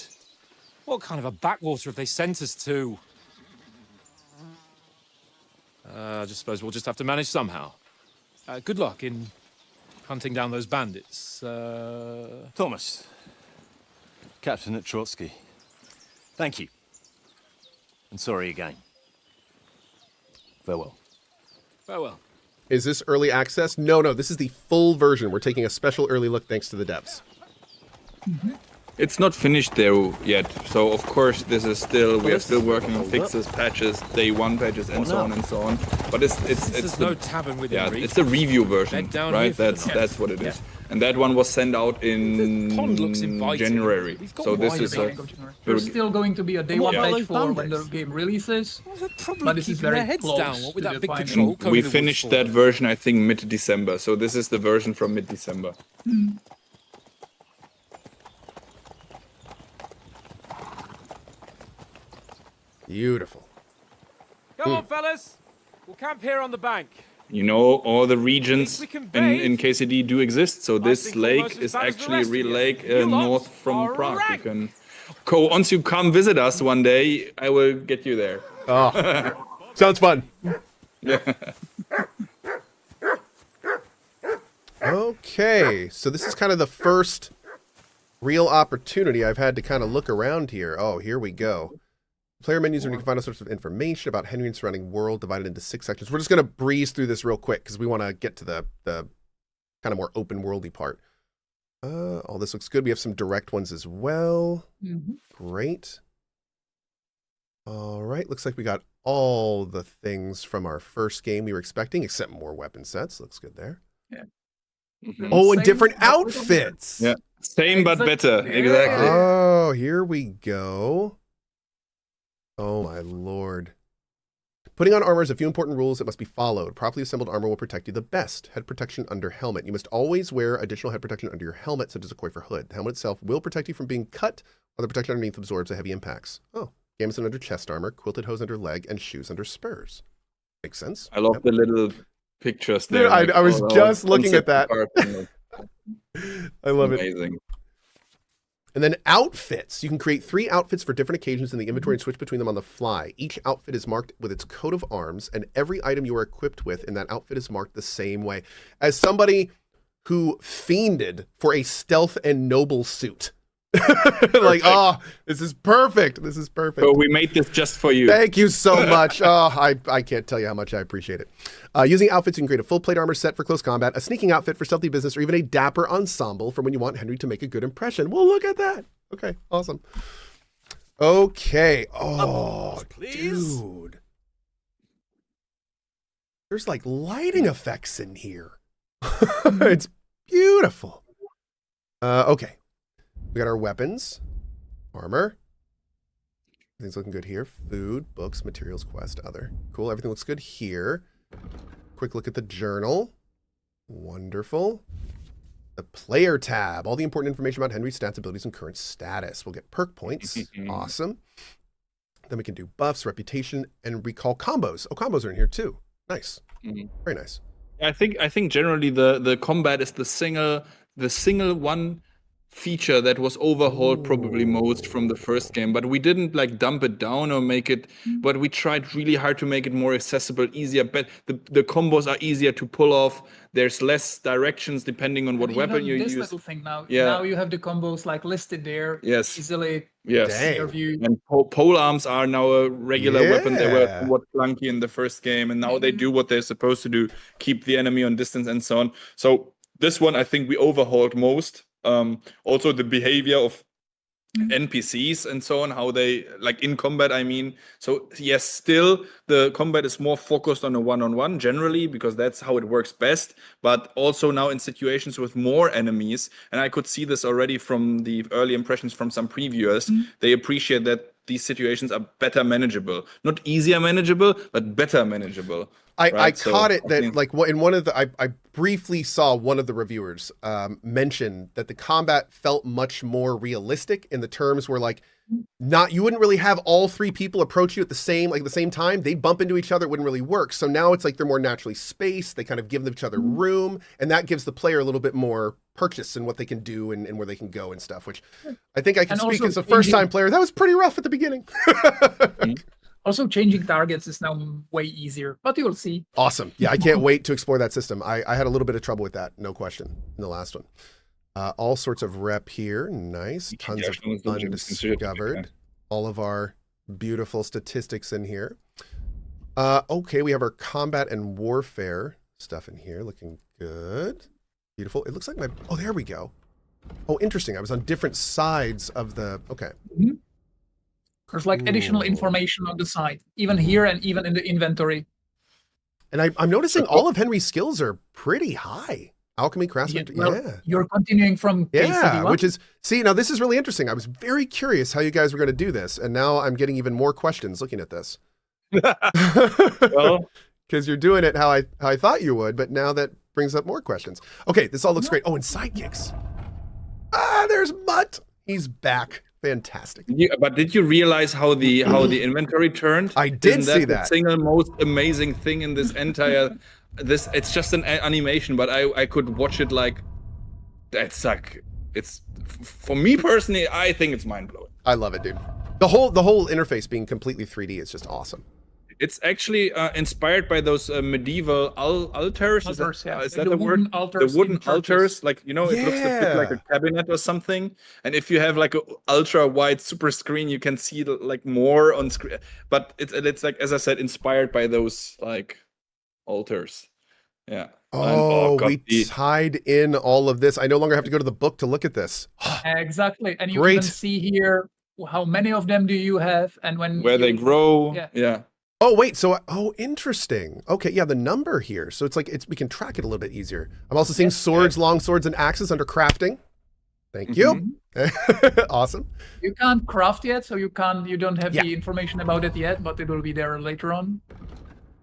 G: What kind of a backwater have they sent us to? I just suppose we'll just have to manage somehow. Good luck in hunting down those bandits.
K: Thomas, Captain at Trosky, thank you. And sorry again. Farewell.
G: Farewell.
B: Is this early access? No, this is the full version. We're taking a special early look thanks to the devs.
C: It's not finished there yet, so of course this is still we are still working on fixes, patches, day one patches, and so on and so on. But it's
G: There's no tavern within reach.
C: it's the review version,
G: Bed down
C: right?
G: here for the
C: That's what it is, and that one was sent out in
G: pond looks inviting.
C: January.
G: We've got
C: So this
G: wine
C: is
G: in
C: a
G: it.
D: There's still going to be a day
G: And what
D: one
G: about
D: patch
G: those
D: for when the
G: bandits?
D: game releases.
G: Probably
D: But this is
G: keeping their
D: very
G: heads
D: close
G: down. What with
D: to
G: that
D: the
G: big
D: final.
G: patrol coming
C: we
G: in the
C: finished
G: woods for
C: that
G: them?
C: version I think mid-December. So this is the version from mid-December.
B: Beautiful.
A: Come on, fellas. We'll camp here on the bank.
C: You know, all the regions
A: we can
C: in
A: bathe?
C: KCD do exist. So this
A: think almost
C: lake
A: as
C: is
A: bad as the
C: actually a
A: rest of
C: real
A: you.
C: lake
A: You lot
C: north from
A: are
C: Prague. You
A: rank.
C: can, once you come visit us one day, I will get you there.
B: Oh, sounds fun. Okay, so this is kind of the first real opportunity I've had to kind of look around here. Oh, here we go. Player menus where you can find all sorts of information about Henry and surrounding world divided into 6 sections. We're just going to breeze through this real quick because we want to get to the kind of more open worldy part. All this looks good. We have some direct ones as well. Great. All right, looks like we got all the things from our first game we were expecting, except more weapon sets. Looks good there.
D: Yeah.
B: Oh, and
D: Same
B: different
D: but with a
B: outfits.
C: Yeah, same but better. Exactly.
B: Oh, here we go. Oh my lord. Putting on armor has a few important rules that must be followed. Properly assembled armor will protect you the best. Head protection under helmet. You must always wear additional head protection under your helmet, such as a coifer hood. The helmet itself will protect you from being cut, while the protection underneath absorbs the heavy impacts. Oh, gambeson under chest armor, quilted hose under leg, and shoes under spurs. Makes sense.
C: I love the little pictures there.
B: Dude, I was just looking at that. I love it.
C: Amazing.
B: And then outfits. You can create 3 outfits for different occasions in the inventory and switch between them on the fly. Each outfit is marked with its coat of arms, and every item you are equipped with in that outfit is marked the same way. As somebody who fiended for a stealth and noble suit, like, oh, this is perfect. This is perfect.
C: So we made this just for you.
B: Thank you so much. Oh, I can't tell you how much I appreciate it. Using outfits, you can create a full plate armor set for close combat, a sneaking outfit for stealthy business, or even a dapper ensemble for when you want Henry to make a good impression. Well, look at that. Okay, awesome. Okay. Oh, dude. There's like lighting effects in here. It's beautiful. Okay. We got our weapons, armor. Everything's looking good here. Food, books, materials, quest, other. Cool. Everything looks good here. Quick look at the journal. Wonderful. The player tab. All the important information about Henry's stats, abilities, and current status. We'll get perk points. Awesome. Then we can do buffs, reputation, and recall combos. Oh, combos are in here too. Nice. Very nice.
C: I think generally the combat is the single one feature that was overhauled probably most from the first game, but we didn't like dump it down or make it, but we tried really hard to make it more accessible, easier, but the combos are easier to pull off. There's less directions depending on what weapon you use.
D: Little thing now. Now you have the combos like listed there.
C: Yes.
D: Easily.
C: Yes.
D: View.
C: And pole arms are now a regular weapon. They were somewhat clunky in the first game, and now they do what they're supposed to do, keep the enemy on distance and so on. So this one, I think we overhauled most. Also the behavior of NPCs and so on, how they like in combat, I mean. So yes, still the combat is more focused on a one-on-one generally, because that's how it works best, but also now in situations with more enemies, and I could see this already from the early impressions from some previewers, they appreciate that these situations are better manageable. Not easier manageable, but better manageable.
B: I caught it that like in one of the I briefly saw one of the reviewers mention that the combat felt much more realistic in the terms where like you wouldn't really have all 3 people approach you at the same time. They'd bump into each other, it wouldn't really work. So now it's like they're more naturally spaced, they kind of give each other room, and that gives the player a little bit more purchase in what they can do and where they can go and stuff, which I think I can speak as a first-time player. That was pretty rough at the beginning.
D: Also, changing targets is now way easier, but you'll see.
B: Awesome. Yeah, I can't wait to explore that system. I had a little bit of trouble with that, no question, in the last one. All sorts of rep here. Nice. Tons of undiscovered. All of our beautiful statistics in here. Okay, we have our combat and warfare stuff in here. Looking good. Beautiful. It looks like oh, there we go. Oh, interesting. I was on different sides of the, okay.
D: There's like additional information on the side, even here and even in the inventory.
B: And I'm noticing all of Henry's skills are pretty high. Alchemy, craftsmanship,
D: You're continuing from
B: which is, see, now this is really interesting. I was very curious how you guys were going to do this, and now I'm getting even more questions looking at this. Well, because you're doing it how I thought you would, but now that brings up more questions. Okay, this all looks great. Oh, and sidekicks. Ah, there's Mutt. He's back. Fantastic.
C: But did you realize how the inventory turned?
B: I did see that.
C: The single most amazing thing in this entire it's just an animation, but I could watch it like that's like it's for me personally, I think it's mind blowing.
B: I love it, dude. The whole interface being completely 3D is just awesome.
C: It's actually inspired by those medieval altars. Is that the word? The wooden altars, like, you know, it looks a bit like a cabinet or something. And if you have like an ultra wide super screen, you can see like more on screen. But it's like, as I said, inspired by those like altars. Yeah.
B: Oh, we tied in all of this. I no longer have to go to the book to look at this.
D: Exactly, and you can see here how many of them do you have, and where
C: they grow. Yeah.
B: Oh, wait, so, interesting. Okay, yeah, the number here. So it's like, we can track it a little bit easier. I'm also seeing swords, long swords, and axes under crafting. Thank you. Awesome.
D: You can't craft yet, so you don't have the information about it yet, but it will be there later on.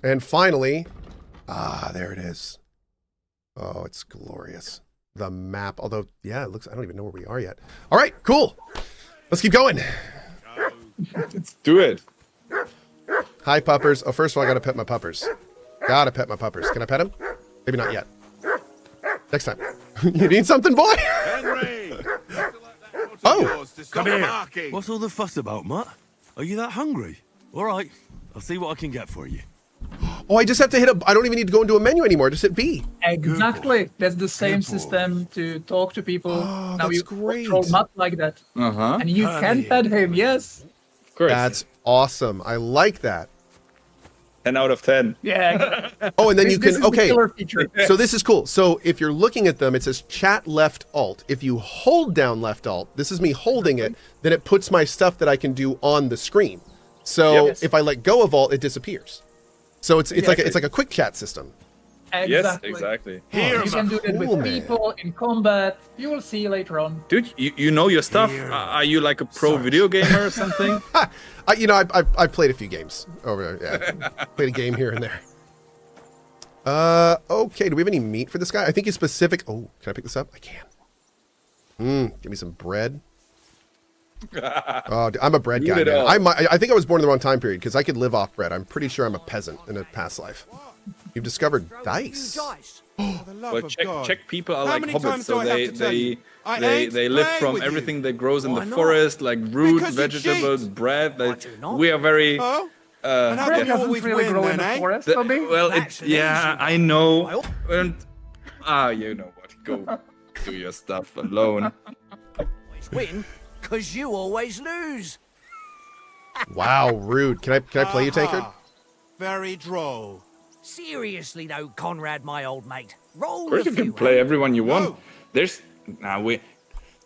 B: And finally, there it is. Oh, it's glorious. The map, although, yeah, it looks, I don't even know where we are yet. All right, cool. Let's keep going.
C: Let's do it.
B: Hi, puppers. Oh, first of all, I gotta pet my puppers. Gotta pet my puppers. Can I pet him? Maybe not yet. Next time. You need something, boy?
I: Henry!
B: Oh!
I: Come here. What's all the fuss about, Mutt? Are you that hungry? All right, I'll see what I can get for you.
B: Oh, I just have to hit I don't even need to go into a menu anymore. Just hit V.
D: Exactly. That's the same system to talk to people.
B: Oh,
D: now
B: that's
D: you
B: great.
D: control Mutt like that.
C: Uh-huh.
D: And you can pet him, yes.
C: Of course.
B: That's awesome. I like that.
C: 10 out of 10.
D: Yeah.
B: Oh, and then you
D: This
B: can,
D: is the
B: okay.
D: killer feature.
B: So this is cool. So if you're looking at them, it says chat left alt. If you hold down left alt, this is me holding it, then it puts my stuff that I can do on the screen. So if I let go of alt, it disappears. So it's like a quick chat system.
D: Exactly.
C: Yes, exactly.
D: You can do that with people in combat. You will see later on.
C: Dude, you know your stuff. Are you like a pro video gamer or something?
B: I played a few games over there. Yeah, played a game here and there. Okay. Do we have any meat for this guy? I think he's specific. Oh, can I pick this up? I can. Give me some bread. Oh, I'm a bread guy. Man. I think I was born in the wrong time period because I could live off bread. I'm pretty sure I'm a peasant in a past life. You've discovered dice.
C: Well, check people are like hobbits, so they live from everything that grows in the forest, like roots, vegetables, bread. We are very.
D: Bread doesn't really grow in the forest, Bobby.
C: Well, yeah, I know. And you know what? Go do your stuff alone.
J: Win, cause you always lose.
B: Wow, rude. Can I play you, Tankard?
J: Very droll. Seriously though, Conrad, my old mate. Roll
C: Of course you can play everyone you want. There's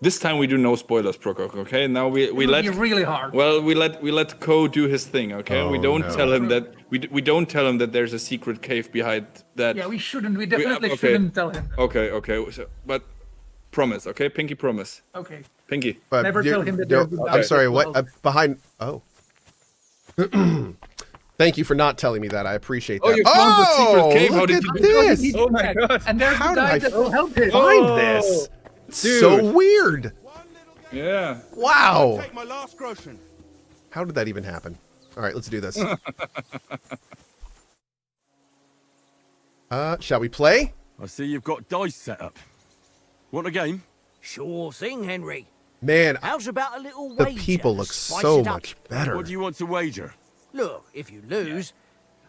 C: this time we do no spoilers, Prokok, okay? Now we let
D: really hard.
C: Well, we let Cohh do his thing, okay?
B: Oh,
C: we don't tell him that we don't tell him that there's a secret cave behind that.
D: Yeah, we shouldn't. We definitely shouldn't tell him.
C: Okay. So, but promise, okay? Pinky promise.
D: Okay.
C: Pinky.
B: But
D: never tell him that
B: no,
D: there's
B: I'm sorry. What behind? Oh. Thank you for not telling me that. I appreciate that.
C: Oh, you found the secret cave. How
B: Look
C: did
B: at
C: you do
B: this?
C: Oh my god.
D: And there's
B: How
D: the guy
B: did I
D: that will help him.
B: find this?
C: Dude.
B: So weird.
C: Yeah.
B: Wow.
I: Take my last groschen.
B: How did that even happen? All right, let's do this. Shall we play?
I: I see you've got dice set up. Want a game?
J: Sure thing, Henry.
B: Man,
J: How's about a little
B: the
J: wager?
B: people look
J: Spice
B: so
J: it up.
B: much better.
I: What do you want to wager?
J: Look, if you lose,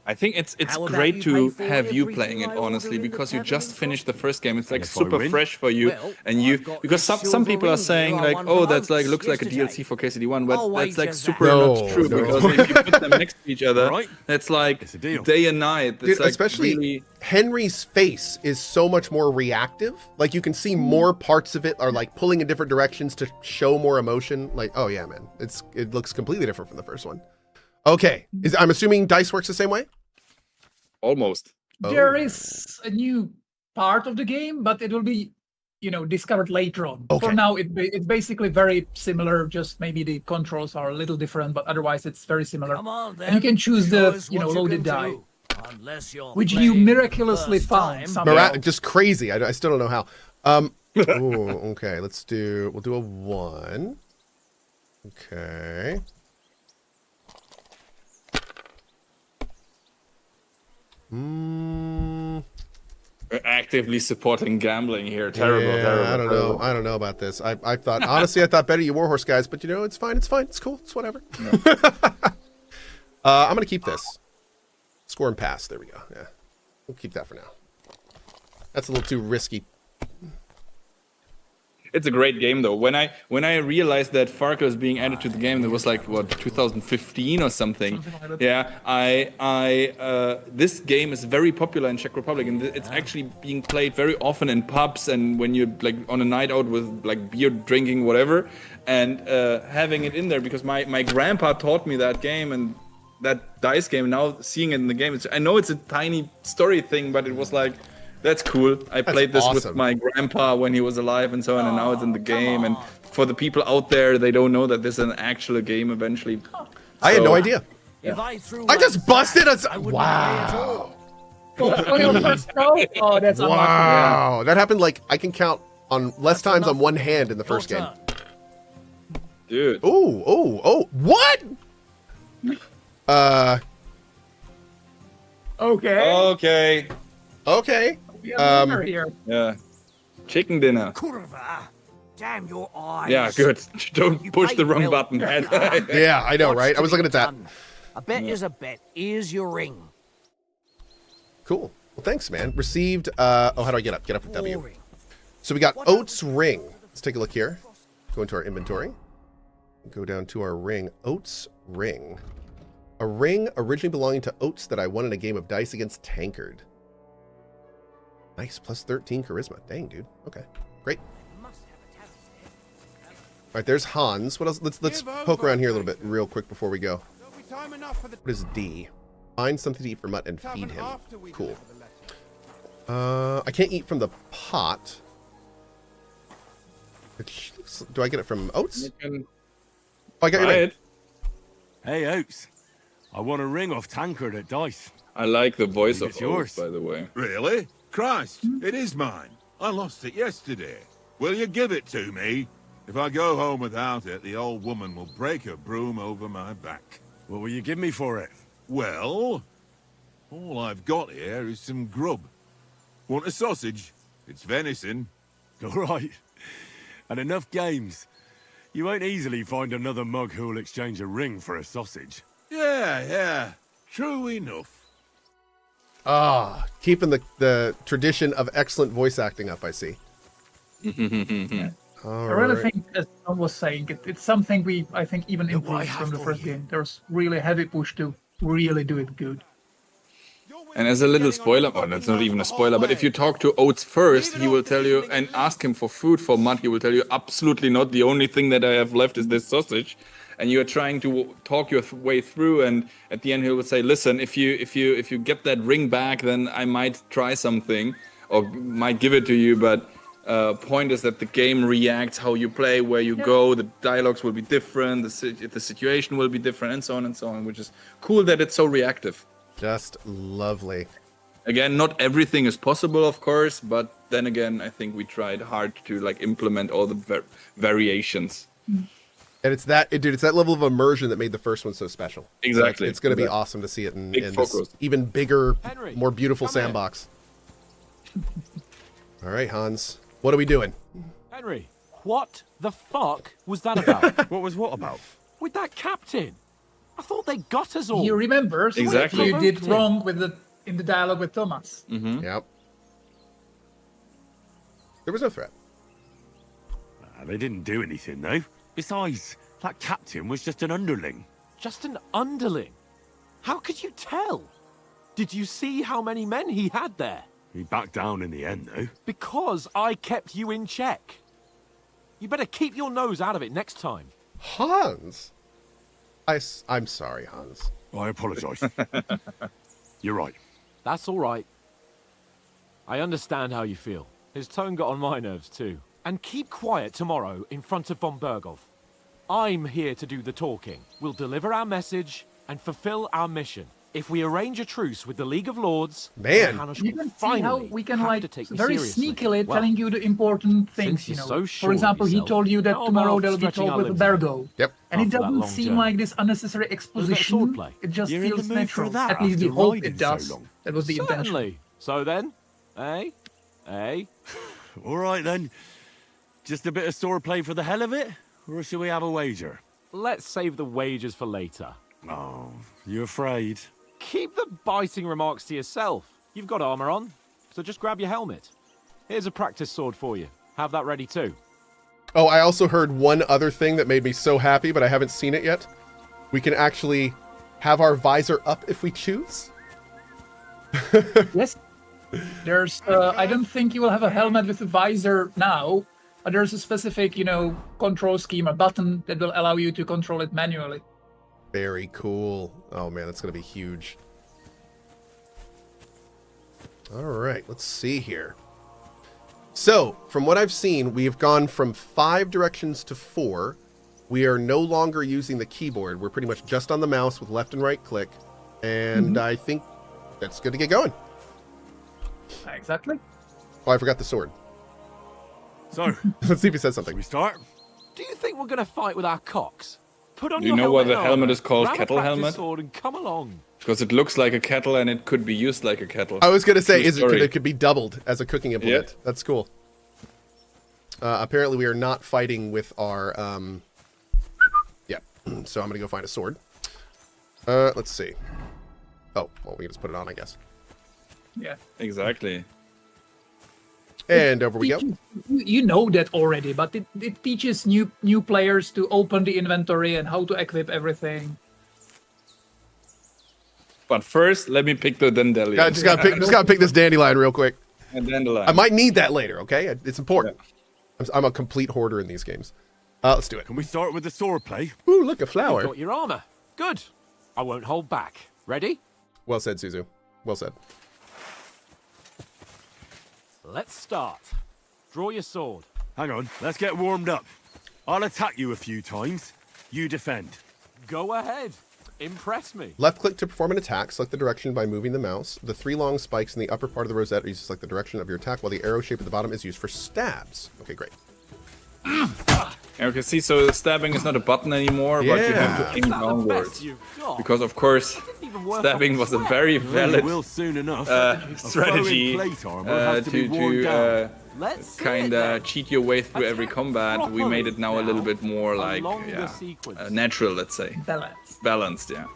C: I think it's
J: How about
C: great
J: you
C: to
J: pay for
C: have you
J: everything
C: playing it
J: I
C: honestly
J: order in the
C: because you
J: tavern
C: just
J: and
C: finished the first game. It's like
I: if I
C: super
I: win?
C: fresh for you,
J: Well,
C: and you
J: I've got
C: because
J: this
C: some people are
J: silver
C: saying
J: ring
C: like,
J: I won
C: oh,
J: from
C: that's like
J: Oaks
C: looks like a
J: yesterday.
C: DLC for KCD1, but
J: I'll
C: that's like
J: wager
C: super
J: that.
C: not true
B: No.
C: because if you put them next to each other,
I: Right.
C: it's like
I: It's a deal.
C: day and night. It's
B: Dude,
C: like
B: especially
C: really,
B: Henry's face is so much more reactive. Like you can see more parts of it are like pulling in different directions to show more emotion. Like, oh yeah, man, it looks completely different from the first one. Okay, I'm assuming dice works the same way.
C: almost.
D: There is a new part of the game, but it will be, discovered later on.
B: Okay.
D: For now, it's basically very similar. Just maybe the controls are a little different, but otherwise it's very similar.
J: come on then.
D: And you can choose
J: Show
D: the,
J: us what you
D: loaded
J: can
D: die,
J: do. Unless you're
D: which you
J: playing
D: miraculously
J: first
D: found
J: time.
D: somehow.
B: Just crazy. I still don't know how. Ooh, okay, we'll do a 1. Okay.
C: We're actively supporting gambling here. Terrible.
B: I don't know about this. I thought honestly, I thought better you Warhorse guys, but it's fine. It's cool. It's whatever.
C: No.
B: I'm gonna keep this. Score and pass. There we go. Yeah, we'll keep that for now. That's a little too risky.
C: It's a great game though. When I realized that Farco is being added to the game, that was like what 2015 or something. Yeah, this game is very popular in Czech Republic, and it's actually being played very often in pubs and when you're like on a night out with like beer drinking whatever, and having it in there because my grandpa taught me that game and that dice game. Now seeing it in the game, I know it's a tiny story thing, but it was like. That's cool. I played this with my grandpa when he was alive and so on, and now it's in the game. And for the people out there, they don't know that this is an actual game eventually.
B: I had no idea.
J: If I threw
B: I just busted us.
J: I wouldn't play at all.
D: On your first throw? Oh, that's unlucky.
B: Wow. That happened like I can count on less times on one hand in the first game.
C: Dude.
B: Oh. What?
D: Okay.
C: Okay.
D: We have dinner here.
C: Yeah. Chicken dinner.
J: Kurva, damn your eyes.
C: Yeah, good. Don't
J: You
C: push the
J: played
C: wrong
J: well.
C: button.
B: Yeah, I know,
J: What's
B: right? I
J: to
B: was
J: be
B: looking at that.
J: done? A bet is a bet. Here's your ring.
B: Cool. Well, thanks, man. Received. How do I get up? Get up with W.
J: Boring.
B: So we got Oats ring. Let's take a look here. Go into our inventory. Go down to our ring. Oats ring. A ring originally belonging to Oats that I won in a game of dice against Tankard. Nice. Plus 13 charisma. Dang, dude. Okay. Great. All right, there's Hans. What else? Let's poke around here a little bit real quick before we go. What is D? Find something to eat for Mutt and feed him. Cool. I can't eat from the pot. Do I get it from Oats? Oh, I got your name.
I: Hey, Oats. I won a ring off Tankard at dice.
C: I like the voice of
I: It's yours.
C: Oates, by the way.
L: Really? Christ, it is mine. I lost it yesterday. Will you give it to me? If I go home without it, the old woman will break her broom over my back.
I: What will you give me for it?
L: Well, all I've got here is some grub. Want a sausage? It's venison.
I: All right. And enough games. You won't easily find another mug who'll exchange a ring for a sausage.
L: Yeah. True enough.
B: Ah, keeping the tradition of excellent voice acting up, I see.
D: I really think, as Tom was saying, it's something I think even improved from the first game. There's really a heavy push to really do it good.
C: And as a little spoiler, oh, that's not even a spoiler, but if you talk to Oates first, he will tell you, and ask him for food for Mutt, he will tell you, absolutely not. The only thing that I have left is this sausage. And you are trying to talk your way through, and at the end he will say, listen, if you get that ring back, then I might try something, or might give it to you, but point is that the game reacts how you play, where you go, the dialogues will be different, the situation will be different, and so on, which is cool that it's so reactive.
B: Just lovely.
C: Again, not everything is possible, of course, but then again, I think we tried hard to like implement all the variations.
B: And it's that, dude, it's that level of immersion that made the first one so special.
C: Exactly.
B: It's going to be awesome to see it in
C: focus.
B: this even bigger,
G: Henry,
B: more beautiful sandbox. All right, Hans. What are we doing?
M: Henry, what the fuck was that about?
I: What about?
M: With that captain. I thought they got us all.
D: He remembers
C: Exactly.
D: what you did wrong in the dialogue with Thomas.
C: Mm-hmm.
B: Yep. There was no threat.
I: They didn't do anything, though. Besides, that captain was just an underling.
M: Just an underling? How could you tell? Did you see how many men he had there?
I: He backed down in the end, though.
M: Because I kept you in check. You better keep your nose out of it next time.
B: Hans? I'm sorry, Hans.
I: I apologise. You're right.
M: That's all right. I understand how you feel. His tone got on my nerves too. And keep quiet tomorrow in front of von Berghoff. I'm here to do the talking. We'll deliver our message and fulfill our mission. If we arrange a truce with the League of Lords,
B: man,
D: you can see how we can like very sneakily
M: well,
D: telling you the important things. You know,
M: so
D: for example, he told you that tomorrow there'll be talk with Bergo.
B: Yep.
D: And it doesn't seem like this unnecessary exposition. It just feels natural. At least we hope it does. That was the intention.
M: Certainly. So then, eh?
I: All right then. Just a bit of swordplay for the hell of it? Or should we have a wager?
M: Let's save the wagers for later.
I: Oh, you afraid?
M: Keep the biting remarks to yourself. You've got armor on, so just grab your helmet. Here's a practice sword for you. Have that ready too.
B: Oh, I also heard one other thing that made me so happy, but I haven't seen it yet. We can actually have our visor up if we choose.
D: Yes. There's, I don't think you will have a helmet with a visor now, but there's a specific, control scheme, a button that will allow you to control it manually.
B: Very cool. Oh man, that's going to be huge. All right, let's see here. So, from what I've seen, we have gone from 5 directions to 4. We are no longer using the keyboard. We're pretty much just on the mouse with left and right click. And I think that's good to get going.
D: Exactly.
B: Oh, I forgot the sword.
I: So,
B: let's see if he says something.
I: We start?
M: Do you think we're going to fight with our cocks? Put on
C: Do you
M: your
C: know why the
M: and
C: helmet
M: armor,
C: is called
M: grab a
C: kettle
M: practice
C: helmet?
M: sword and come along.
C: Because it looks like a kettle and it could be used like a kettle.
B: I was going to say,
C: True
B: it could be doubled as a cooking implement.
C: Yep.
B: That's cool. Apparently, we are not fighting with our... Yeah, so I'm going to go find a sword. Let's see. Oh, well, we can just put it on, I guess.
D: Yeah.
C: Exactly.
B: And over we go.
D: You know that already, but it teaches new players to open the inventory and how to equip everything.
C: But first, let me pick the dandelion.
B: I just gotta pick this dandelion real quick.
C: A dandelion.
B: I might need that later, okay? It's important. Yeah. I'm a complete hoarder in these games. Let's do it.
I: Can we start with the sword play?
B: Ooh, look, a flower.
M: You've got your armor. Good. I won't hold back. Ready?
B: Well said, Suzu. Well said.
M: Let's start. Draw your sword.
I: Hang on, let's get warmed up. I'll attack you a few times. You defend.
M: Go ahead. Impress me.
B: Left click to perform an attack. Select the direction by moving the mouse. The 3 long spikes in the upper part of the rosette are used to select the direction of your attack, while the arrow shape at the bottom is used for stabs. Okay, great.
C: Okay, see, so stabbing is not a button anymore, but you have to aim downwards. Because, of course, stabbing was a very valid strategy to kind of cheat your way through every combat. We made it now a little bit more like, natural, let's say. Balanced, yeah.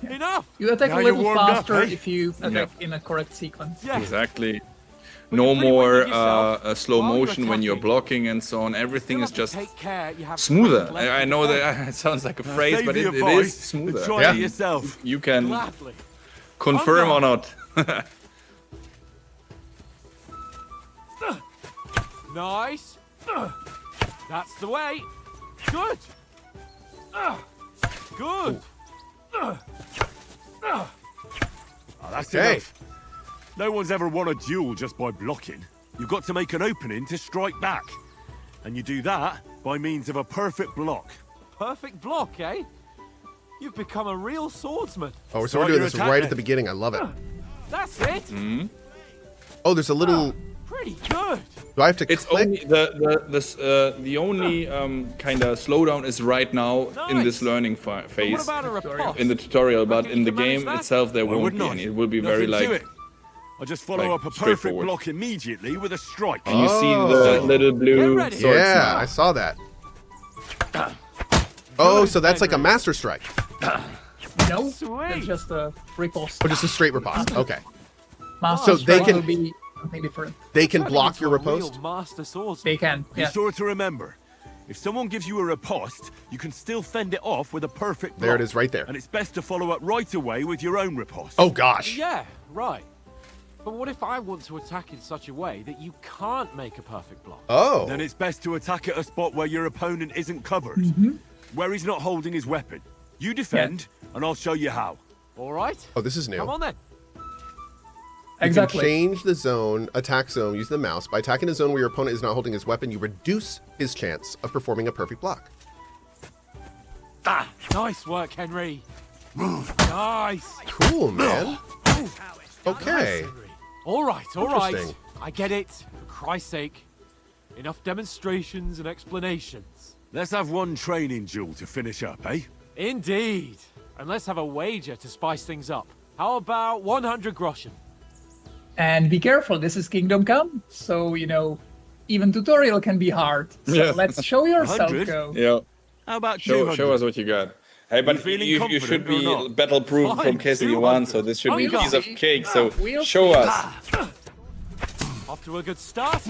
M: Enough!
D: You attack a little faster if you attack in a correct sequence.
C: Exactly. No more slow motion when you're blocking and so on. Everything is just smoother. I know that it sounds like a phrase, but it is smoother.
I: Try it yourself.
C: You can confirm or not.
M: Nice. That's the way. Good. Good.
I: Oh, that's enough. No one's ever won a duel just by blocking. You've got to make an opening to strike back. And you do that by means of a perfect block.
M: Perfect block, eh? You've become a real swordsman.
B: Oh, so we're doing this right at the beginning. I love it.
M: That's it.
B: Oh, there's a little...
M: Pretty good.
B: Do I have to
C: It's
B: click?
C: only the only kind of slowdown is right now in this learning phase in the tutorial, but in the game itself there won't be any. It will be very like.
I: I just follow up a perfect block immediately with a strike.
C: And you see the little blue swords.
B: Yeah, I saw that. Oh, so that's like a master strike.
D: No, it's just a riposte.
B: Or just a straight riposte. Okay.
D: Master
B: So they
D: strike
B: can
D: will be something different.
B: They can block your riposte.
D: They can.
I: Be sure to remember, if someone gives you a riposte, you can still fend it off with a perfect block.
B: There it is, right there.
I: And it's best to follow up right away with your own riposte.
B: Oh gosh.
M: Yeah, right. But what if I want to attack in such a way that you can't make a perfect block?
B: Oh.
I: Then it's best to attack at a spot where your opponent isn't covered, where he's not holding his weapon. You defend, and I'll show you how.
M: All right.
B: Oh, this is new.
M: Come on then.
B: You can change the zone, attack zone, using the mouse. By attacking a zone where your opponent is not holding his weapon, you reduce his chance of performing a perfect block.
M: Nice work, Henry. Nice.
B: Cool, man. Okay.
M: All right, all right.
B: Interesting.
M: I get it. For Christ's sake. Enough demonstrations and explanations.
I: Let's have one training duel to finish up, eh?
M: Indeed. And let's have a wager to spice things up. How about 100 groschen?
D: And be careful, this is Kingdom Come, so, you know, even tutorial can be hard. So let's show yourself,
I: 100?
D: Go.
C: Yeah.
I: How about
C: Show us what you got. Hey, but you should be battle-proof from case you won, so this should be a piece of cake. So show us.
M: Off to a good start.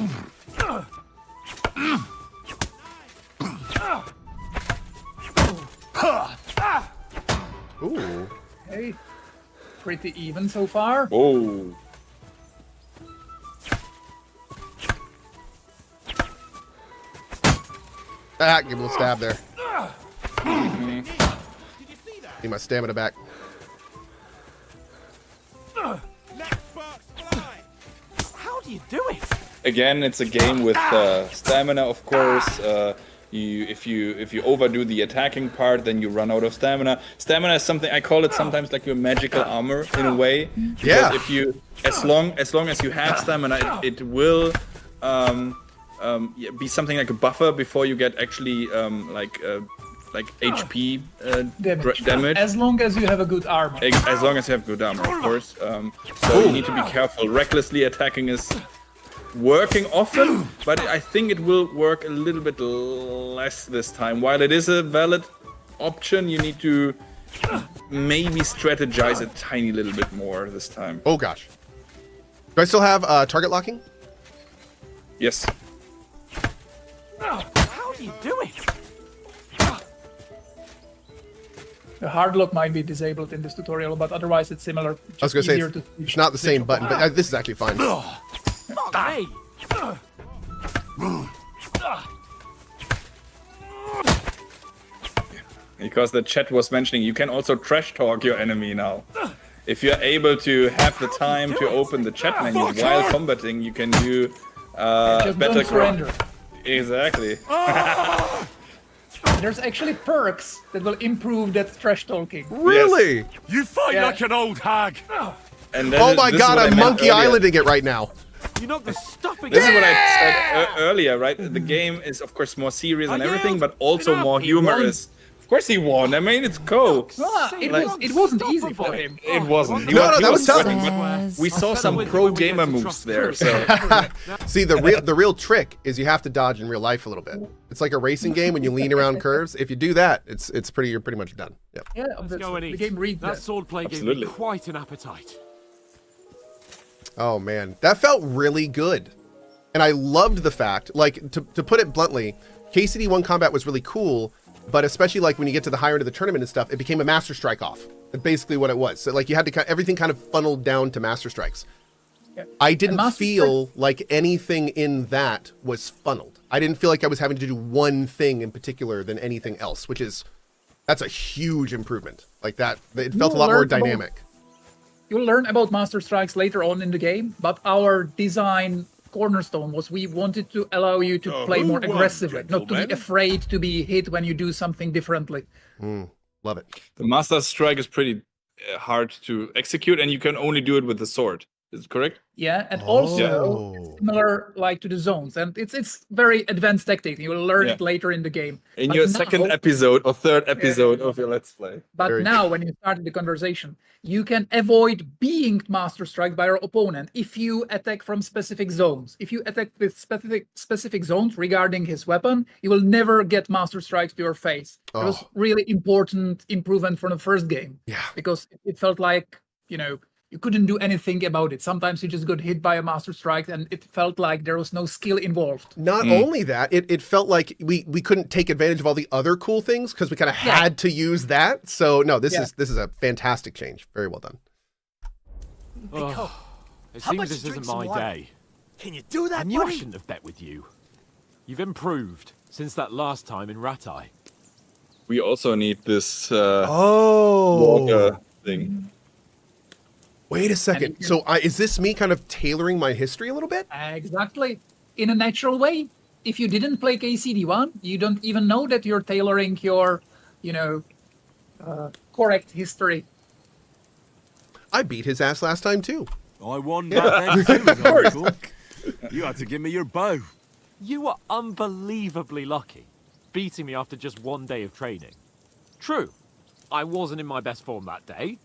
B: Ooh.
D: Hey, pretty even so far.
C: Oh.
B: Ah, give him a stab there. Need my stamina back.
M: How do you do it?
C: Again, it's a game with stamina, of course. If you overdo the attacking part, then you run out of stamina. Stamina is something I call it sometimes like your magical armor in a way.
B: Yeah.
C: Because if you, as long as you have stamina, it will be something like a buffer before you get actually like HP damage.
D: As long as you have a good armor.
C: As long as you have good armor, of course. So you need to be careful. Recklessly attacking is working often, but I think it will work a little bit less this time. While it is a valid option, you need to maybe strategize a tiny little bit more this time.
B: Oh gosh. Do I still have target locking?
C: Yes.
M: How do you do it?
D: The hard lock might be disabled in this tutorial, but otherwise it's similar.
B: I was going to say, it's not the same button, but this is actually fine.
M: Fuck me!
C: Because the chat was mentioning, you can also trash talk your enemy now. If you're able to have the time to open the chat menu while combating, you can do better
D: surrender.
C: Exactly.
D: There's actually perks that will improve that trash talking.
B: Really?
C: Yes.
I: You fight like an old hag.
C: And
B: Oh my god, I'm Monkey Islanding it right now.
M: You knocked the stuffing.
C: This is what I said earlier, right? The game is, of course, more serious and everything, but also more humorous. Of course he won. I mean, it's Cohh.
D: It wasn't easy for him.
C: It wasn't.
B: No, that was tough.
C: But we saw some pro gamer moves there. So
B: See, the real trick is you have to dodge in real life a little bit. It's like a racing game when you lean around curves. If you do that, you're pretty much done. Yep.
D: Yeah, the game reads
M: that swordplay gave me quite an appetite.
B: Oh man, that felt really good. And I loved the fact, like, to put it bluntly, KCD1 combat was really cool, but especially like when you get to the higher end of the tournament and stuff, it became a master strike off. That's basically what it was. So like you had to, everything kind of funneled down to master strikes. Yeah. I didn't feel like anything in that was funneled. I didn't feel like I was having to do one thing in particular than anything else, that's a huge improvement. Like that, it felt a lot more dynamic.
D: You'll learn about master strikes later on in the game, but our design cornerstone was we wanted to allow you to play more aggressively, not to be afraid to be hit when you do something differently.
B: Love it.
C: The master strike is pretty hard to execute, and you can only do it with the sword. Is it correct?
D: Yeah, and also similar like to the zones, and it's very advanced tactic. You will learn it later in the game.
C: In your second episode or third episode of your Let's Play.
D: But now, when you started the conversation, you can avoid being master struck by your opponent if you attack from specific zones. If you attack with specific zones regarding his weapon, you will never get master strikes to your face. It was really important improvement from the first game.
B: Yeah.
D: Because it felt like, you couldn't do anything about it. Sometimes you just got hit by a master strike and it felt like there was no skill involved.
B: Not only that, it felt like we couldn't take advantage of all the other cool things because we kind of had to use that. So no, this is a fantastic change. Very well done.
M: It seems this isn't my day.
J: Can you do that,
M: I knew I
J: buddy?
M: shouldn't have bet with you. You've improved since that last time in Ratai.
C: We also need this water thing.
B: Wait a second. So is this me kind of tailoring my history a little bit?
D: Exactly. In a natural way. If you didn't play KCD1, you don't even know that you're tailoring your, correct history.
B: I beat his ass last time too.
I: I won back then too, Uncle. You had to give me your bow.
M: You were unbelievably lucky, beating me after just one day of training. True, I wasn't in my best form that day.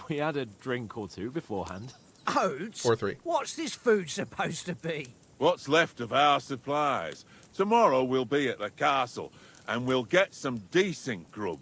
M: We had a drink or two beforehand.
J: Oats?
B: 4-3.
J: What's this food supposed to be?
L: What's left of our supplies. Tomorrow we'll be at the castle, and we'll get some decent grub.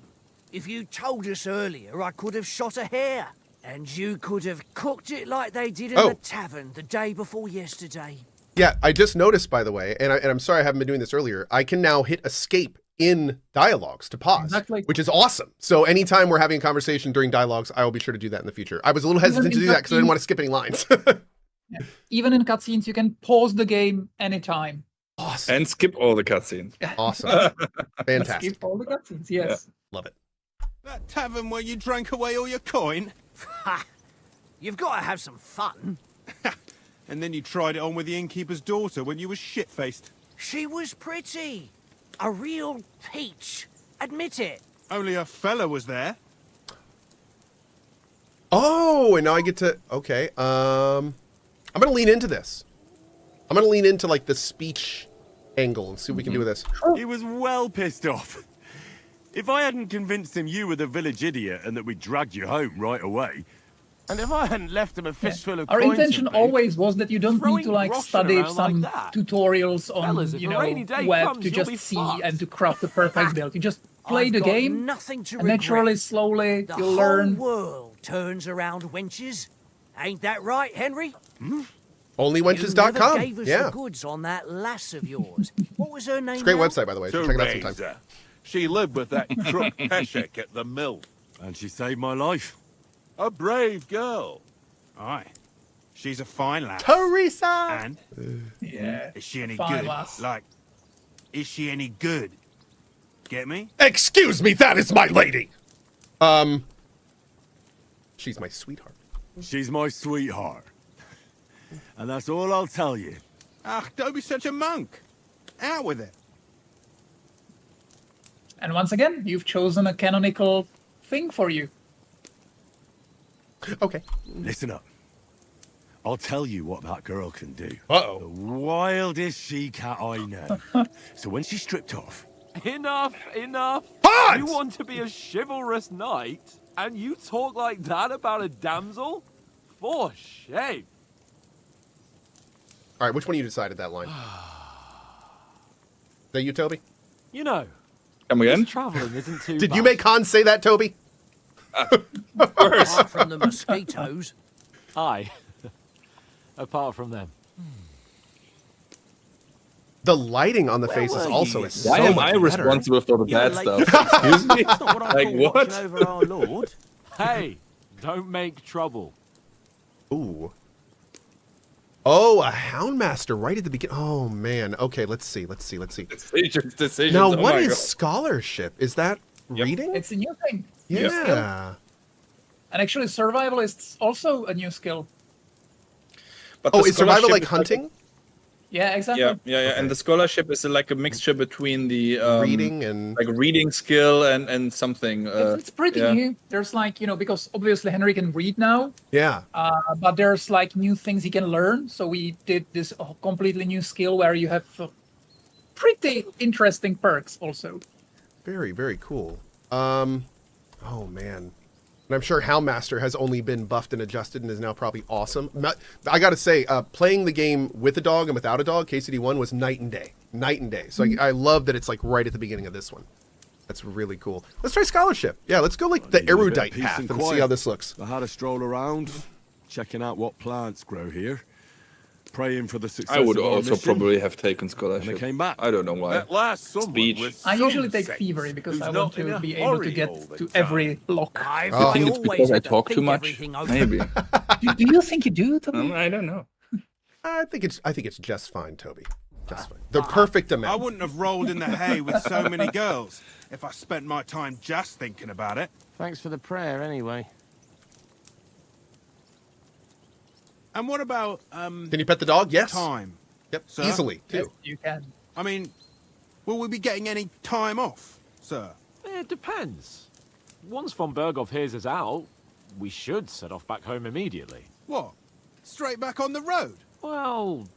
J: If you told us earlier, I could have shot a hare. And you could have cooked it like they did in the tavern the day before yesterday.
B: Yeah, I just noticed, by the way, and I'm sorry I haven't been doing this earlier, I can now hit escape in dialogues to pause, which is awesome. So anytime we're having a conversation during dialogues, I will be sure to do that in the future. I was a little hesitant to do that because I didn't want to skip any lines.
D: Even in cutscenes, you can pause the game anytime.
B: Awesome.
C: And skip all the cutscenes.
B: Awesome. Fantastic.
D: Skip all the cutscenes, yes.
B: Love it.
K: That tavern where you drank away all your coin?
J: Ha! You've got to have some fun.
N: And then you tried it on with the innkeeper's daughter when you were shit-faced.
J: She was pretty. A real peach. Admit it.
N: Only a fella was there.
B: Oh, and now I get to... Okay, I'm going to lean into this. I'm going to lean into, like, the speech angle and see what we can do with this.
I: He was well pissed off. If I hadn't convinced him you were the village idiot and that we dragged you home right away, and if I hadn't left him a fistful of
D: Our
I: coins
D: intention
I: of me,
D: always was that you don't need to like
M: groschen
D: study
M: around
D: some
M: like that.
D: tutorials on
M: Fellas, if a rainy day
D: web
M: comes,
D: to
M: you'll
D: just
M: be
D: see
M: fucked.
D: and to craft the perfect build. You just play
J: I've
D: the
J: got
D: game,
J: nothing to
D: and
J: regret.
D: naturally, slowly,
J: The
D: you'll
J: whole
D: learn.
J: world turns around wenches. Ain't that right, Henry?
B: Onlywenches.com.
J: You never gave us
B: Yeah.
J: the goods on that lass of yours. What was her name?
B: It's a great
J: now?
B: website, by the way. So check it out sometime.
L: Teresa. She lived with that crook Peshek at the mill.
I: and she saved my life.
L: A brave girl.
N: Aye. She's a fine lass.
B: Teresa!
N: And
D: Yeah.
N: is she any
D: Fine
N: good?
D: lass.
N: Like, is she any good? Get me?
B: Excuse me, that is my lady! She's my sweetheart.
I: She's my sweetheart. And that's all I'll tell you.
N: Ach, don't be such a monk. Out with it.
D: And once again, you've chosen a canonical thing for you.
B: Okay.
I: Listen up. I'll tell you what that girl can do.
B: Uh-oh.
I: The wildest she-cat I know. So when she's stripped off,
M: Enough, enough.
B: Hans!
M: You want to be a chivalrous knight, and you talk like that about a damsel? For shame.
B: All right, which one of you decided that line? Is that you, Toby?
C: You know.
M: Come again?
C: Traveling isn't too
B: Did you make Hans say that, Toby?
J: Apart from the mosquitoes.
C: Aye. Apart from them.
B: The lighting on the faces also is so
C: Why
B: much
C: am I
B: better.
C: responsible for the bad stuff? Excuse me? Like what?
J: Over our Lord.
C: Hey, don't make trouble.
B: Ooh. Oh, a Houndmaster right at the beginning. Oh, man. Okay, let's see.
C: Decisions.
B: Now,
C: oh
B: what
C: my
B: is
C: God.
B: scholarship? Is that reading?
D: It's a new thing.
B: Yeah.
D: And actually, survival is also a new skill.
C: But
B: Oh,
C: the
B: is survival
C: scholarship
B: like
C: is
B: hunting?
D: Yeah, exactly.
C: Yeah. And the scholarship is like a mixture between the
B: Reading and
C: like reading skill and something.
D: It's pretty new. There's like, because obviously Henry can read now,
B: Yeah.
D: but there's like new things he can learn. So we did this completely new skill where you have pretty interesting perks also.
B: Very, very cool. Oh, man. And I'm sure Houndmaster has only been buffed and adjusted and is now probably awesome. I got to say, playing the game with a dog and without a dog, KCD1 was night and day. Night and day. So I love that it's like right at the beginning of this one. That's really cool. Let's try scholarship. Yeah, let's go like the erudite path and see how this looks.
I: I had a stroll around, checking out what plants grow here, praying for the success
C: I would
I: of our
C: also
I: mission,
C: probably have taken scholarship.
I: and I came back.
C: I don't know why.
L: That last someone
C: Speech.
L: with
D: I usually
L: some
D: take
L: sense,
D: thievery because
L: who's
D: I want
L: not
D: to
L: in a
D: be able to
L: hurry
D: get
L: all the
D: to
L: time.
D: every lock.
J: I've
C: I think it's
J: always
C: because I
J: had to
C: talk too
J: think
C: much.
J: everything over.
C: Maybe.
D: Do you think you do, Toby?
C: I don't know.
B: I think it's just fine, Toby. Just fine. The perfect
N: I
B: amount.
N: wouldn't have rolled in the hay with so many girls if I spent my time just thinking about it.
O: Thanks for the prayer, anyway.
N: And what about
B: Can you pet the dog? Yes.
N: time?
B: Yep.
N: Sir?
B: Easily, too.
D: Yes, you can.
N: I mean, will we be getting any time off, sir?
M: It depends. Once von Berghoff hears us out, we should set off back home immediately.
N: What? Straight back on the road?
M: Well,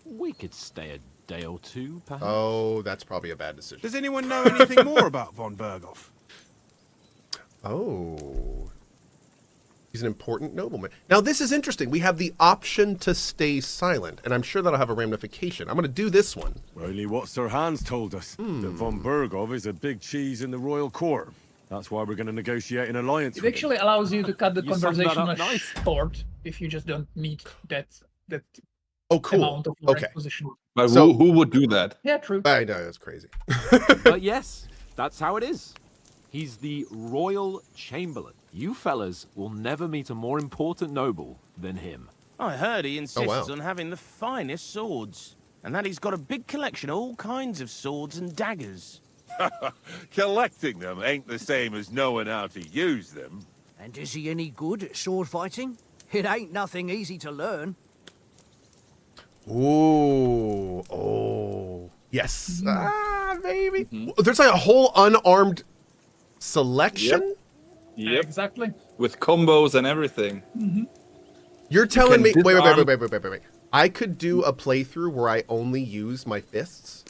M: we could stay a day or two, perhaps.
B: Oh, that's probably a bad decision.
N: Does anyone know anything more about von Berghoff?
B: Oh. He's an important nobleman. Now, this is interesting. We have the option to stay silent, and I'm sure that'll have a ramification. I'm going to do this one.
I: Only what Sir Hans told us, that von Berghoff is a big cheese in the royal court. That's why we're going to negotiate an alliance
D: It
I: with
D: actually allows you to cut the
M: You summed that
D: conversation
M: up nice.
D: short if you just don't need that
B: Oh, cool.
D: amount of your
B: Okay.
D: exposition.
C: But
B: So-
C: who would do that?
D: Yeah, true.
B: I know, that's crazy.
M: But yes, that's how it is. He's the royal chamberlain. You fellas will never meet a more important noble than him.
O: I heard he insists
B: wow.
O: on having the finest swords, and that he's got a big collection of all kinds of swords and daggers.
L: Collecting them ain't the same as knowing how to use them.
J: And is he any good at sword fighting? It ain't nothing easy to learn.
B: Ooh. Oh. Yes. Maybe. There's like a whole unarmed selection?
C: Yep.
D: Exactly.
C: With combos and everything.
B: You're telling me...
C: can
B: Wait. I could do a playthrough where I only use my fists?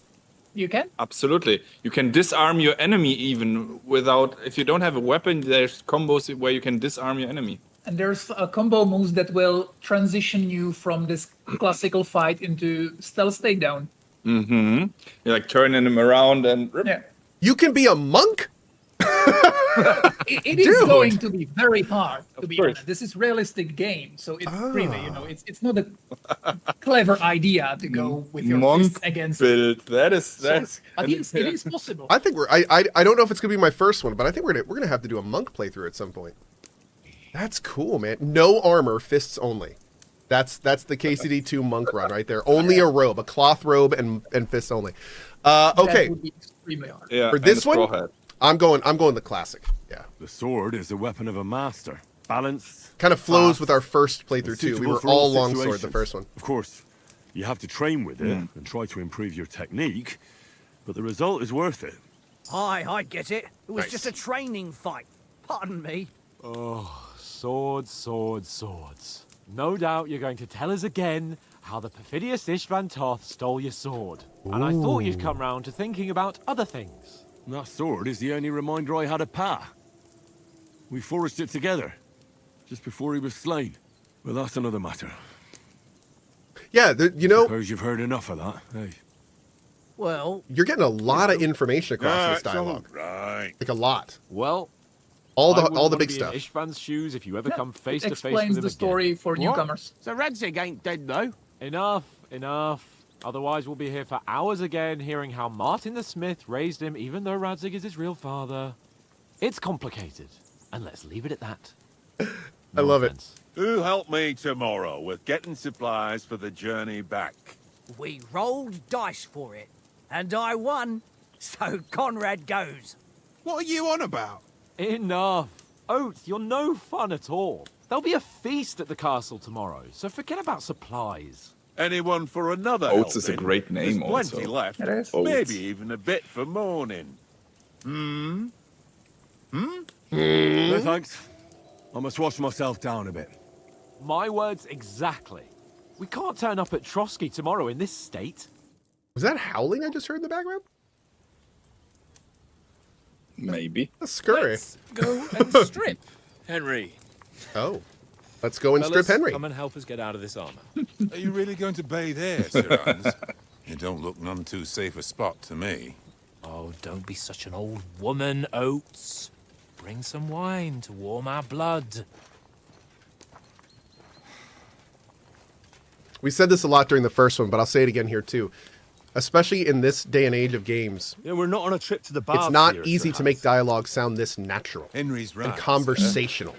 D: You can?
C: Absolutely. You can disarm your enemy even without... If you don't have a weapon, there's combos where you can disarm your enemy.
D: And there's combo moves that will transition you from this classical fight into stealth takedown.
C: Mm-hmm. You're like turning them around and...
D: Yeah.
B: You can be a monk?
D: It is going to be very hard, to be
C: course.
D: honest. This is realistic game, so it's really, it's not a clever idea to go with your fists against...
C: build. That's...
D: But it is possible.
B: I think I don't know if it's gonna be my first one, but I think we're gonna have to do a monk playthrough at some point. That's cool, man. No armor, fists only. That's the KCD2 monk run right there. Only a robe, a cloth robe, and fists only. Okay.
D: That would be extremely hard.
C: Yeah,
B: For this one, I'm going the classic. Yeah.
I: The sword is the weapon of a master. Balanced.
B: Kind of flows
I: fast,
B: with our first playthrough
I: and
B: too. We
I: suitable
B: were
I: for
B: all longsword
I: situations.
B: the first one.
I: Of course, you have to train with it and try to improve your technique, but the result is worth it.
J: I get it. It was just a training fight. Pardon me.
M: Oh, swords, swords, swords. No doubt you're going to tell us again how the perfidious Istvan Toth stole your sword. And I thought you'd come round to thinking about other things.
I: That sword is the only reminder I had of Pa. We forged it together, just before he was slain. But that's another matter.
B: Yeah, you know...
I: Suppose you've heard enough of that, hey?
J: Well...
B: You're getting a lot of information across this dialogue.
L: Right.
B: Like a lot.
M: Well...
B: All
M: I wouldn't
B: the
M: wanna
B: big
M: be
B: stuff.
M: in Istvan's shoes if you ever come face to face with
D: Explains
M: him
D: the story
M: again.
D: for newcomers.
O: So Radzig ain't dead, though?
M: Enough. Otherwise, we'll be here for hours again, hearing how Martin the Smith raised him, even though Radzig is his real father. It's complicated, and let's leave it at that.
B: I love it.
L: Who helped me tomorrow with getting supplies for the journey back?
J: We rolled dice for it, and I won. So Conrad goes.
N: What are you on about?
M: Enough. Oath, you're no fun at all. There'll be a feast at the castle tomorrow, so forget about supplies.
L: Anyone for another
C: Oates is a
L: helping?
C: great name
L: There's plenty
C: also.
L: left.
D: It is.
C: Oates.
L: Maybe even a bit for morning.
I: No thanks. I must wash myself down a bit.
M: My words exactly. We can't turn up at Trosky tomorrow in this state.
B: Was that howling I just heard in the background?
C: Maybe.
B: That's scurry.
G: Let's go and strip, Henry.
B: Oh. Let's go and strip
G: Fellas,
B: Henry.
G: Come and help us get out of this armor.
L: Are you really going to bathe here, Sir Hans? You don't look none too safe a spot to me.
G: Oh, don't be such an old woman, Oates. Bring some wine to warm our blood.
B: We said this a lot during the first one, but I'll say it again here too. Especially in this day and age of games,
K: Yeah, we're not on a trip to the bar.
B: it's not easy to make dialogue sound this natural
L: Henry's right.
B: and conversational.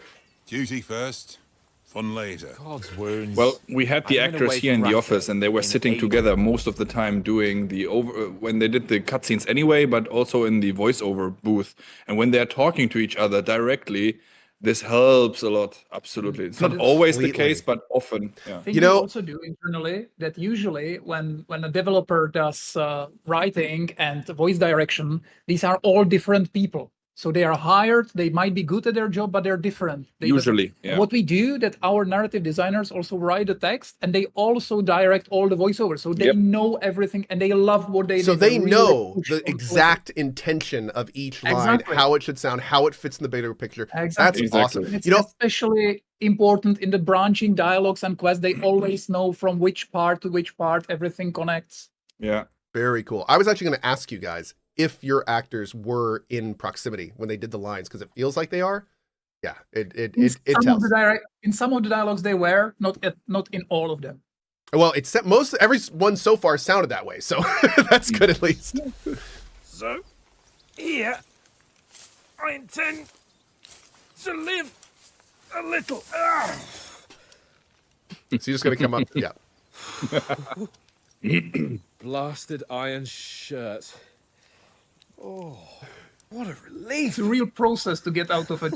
L: Duty first, fun later.
G: God's wounds.
C: Well, we had the
G: I've been
C: actors
G: away
C: here in
G: from
C: the
G: Radzig
C: office, and they were
G: in
C: sitting
G: ages.
C: together most of the time doing the when they did the cutscenes anyway, but also in the voiceover booth. And when they're talking to each other directly, this helps a lot. Absolutely, it's not always the
B: Completely.
C: case, but often. Yeah.
D: Thing
B: You know-
D: we also do internally that usually when a developer does writing and voice direction, these are all different people. So they are hired. They might be good at their job, but they're different.
C: Usually, yeah.
D: What we do that our narrative designers also write the text and they also direct all the voiceovers. So they
C: Yep.
D: know everything and they love what they
B: So
D: do.
B: they
D: really
B: know
D: push
B: the
D: on
B: exact intention of each line,
D: Exactly.
B: how it should sound, how it fits in the bigger picture.
D: Exactly.
B: That's
C: Exactly.
B: awesome.
D: It's
B: You know,
D: especially important in the branching dialogues and quests. They always know from which part to which part everything connects.
C: Yeah.
B: very cool. I was actually going to ask you guys if your actors were in proximity when they did the lines, because it feels like they are. Yeah, it tells.
D: In some of the dialogues they were, not in all of them.
B: Well, it's everyone so far sounded that way, so that's good at least.
A: So, here, I intend to live a little.
B: So you're just gonna come up, yeah.
G: Blasted iron shirt. Oh, what a relief!
D: It's a real process to get out of a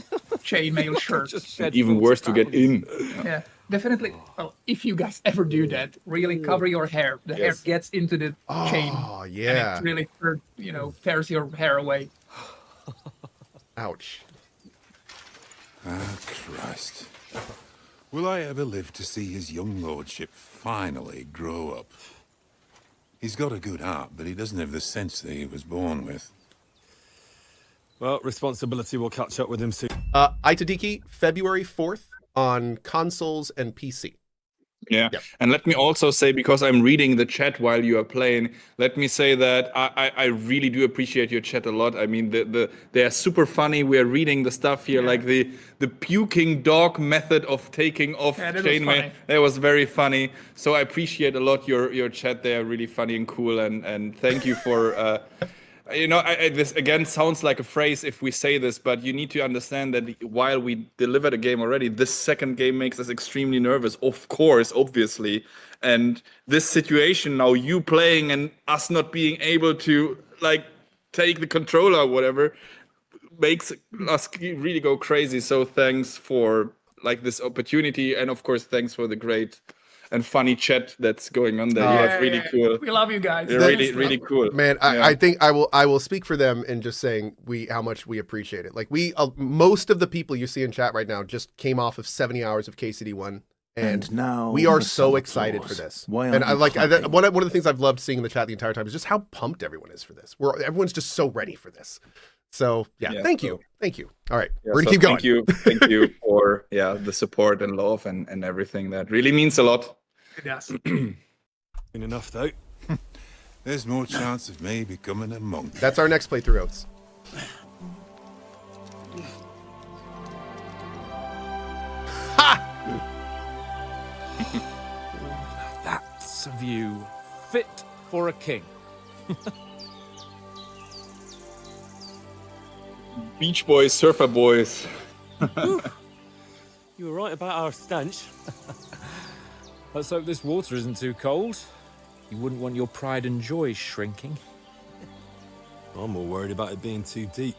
D: chainmail shirt.
C: Even worse to get in.
D: Yeah. definitely. Well, if you guys ever do that, really cover your hair. The hair gets into the chain.
B: Oh, yeah.
D: And it really, tears your hair away.
B: Ouch.
L: Ah, Christ. Will I ever live to see his young lordship finally grow up? He's got a good heart, but he doesn't have the sense that he was born with.
K: Well, responsibility will catch up with him soon.
B: Itadiki, February 4th on consoles and PC.
C: Yeah. And let me also say, because I'm reading the chat while you are playing, let me say that I really do appreciate your chat a lot. I mean, they are super funny. We are reading the stuff here, like the puking dog method of taking off chainmail. That was very funny. So I appreciate a lot your chat. They are really funny and cool. And thank you for... this again sounds like a phrase if we say this, but you need to understand that while we delivered a game already, this second game makes us extremely nervous, of course, obviously. And this situation now, you playing and us not being able to take the controller or whatever, makes us really go crazy. So thanks for this opportunity, and of course thanks for the great and funny chat that's going on there. Yeah, really cool.
D: We love you guys.
C: You're really cool.
B: Man, I think I will speak for them in just saying how much we appreciate it. Like most of the people you see in chat right now just came off of 70 hours of KCD1, and
K: now
B: we are so excited for this. And one of the things I've loved seeing in the chat the entire time is just how pumped everyone is for this. Everyone's just so ready for this. So thank you. All right, we're gonna keep going.
C: Thank you for the support and love and everything. That really means a lot.
D: Yes.
K: In enough though.
L: There's more chance of me becoming a monk.
B: That's our next playthrough, Oates.
G: That's a view fit for a king.
C: Beach boys, surfer boys.
M: You were right about our stench.
G: Let's hope this water isn't too cold. You wouldn't want your pride and joy shrinking.
K: I'm more worried about it being too deep.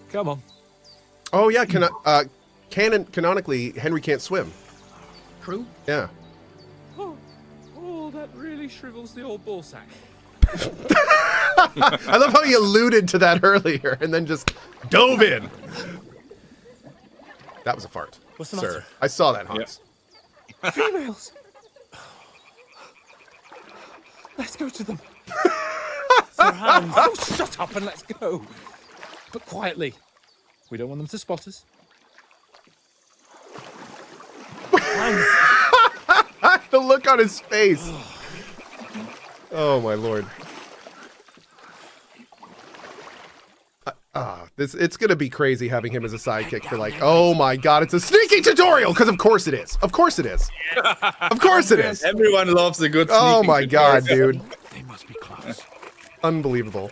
G: Come on.
B: Oh yeah, canonically, Henry can't swim.
D: True.
B: Yeah.
G: Oh, that really shrivels the old ballsack.
B: I love how you alluded to that earlier and then just dove in. That was a fart.
K: What's the
B: sir?
K: matter?
B: I saw that, Hans.
M: Females. Let's go to them.
G: Sir Hans. Oh, shut up and let's go. But quietly. We don't want them to spot us.
B: The look on his face. Oh my lord. It's gonna be crazy having him as a sidekick for oh my god, it's a sneaking tutorial, because of course it is. Of course it is. Of course it is.
C: Everyone loves a good sneaking
B: Oh my god,
C: tutorial.
B: dude.
M: They must be close.
B: Unbelievable.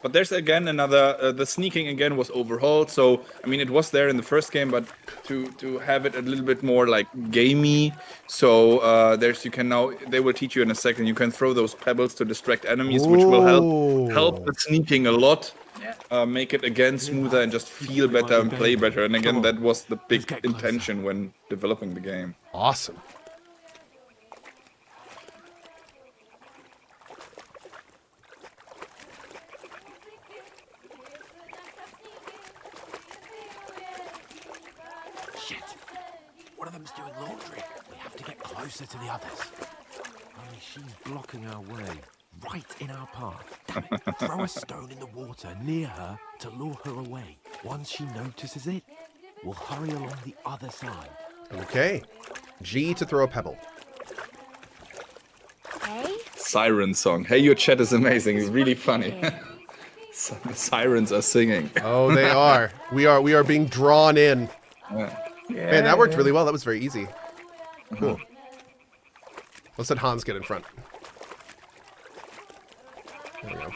C: But there's again another, the sneaking again was overhauled. So, I mean, it was there in the first game, but to have it a little bit more gamey. So you can now, they will teach you in a second, you can throw those pebbles to distract enemies, which will help the sneaking a lot. Make it again smoother and just feel better and play better. And again, that was the big intention when developing the game.
B: Awesome.
M: Shit. One of them's doing laundry. We have to get closer to the others. Only she's blocking our way. Right in our path. Damn it. Throw a stone in the water near her to lure her away. Once she notices it, we'll hurry along the other side.
B: Okay. G to throw a pebble.
F: Hey?
C: Siren song. Hey, your chat is amazing. It's really funny. The sirens are singing.
B: Oh, they are. We are being drawn in.
C: Yeah.
B: Man, that worked really well. That was very easy. Cool. Let's let Hans get in front. There we go.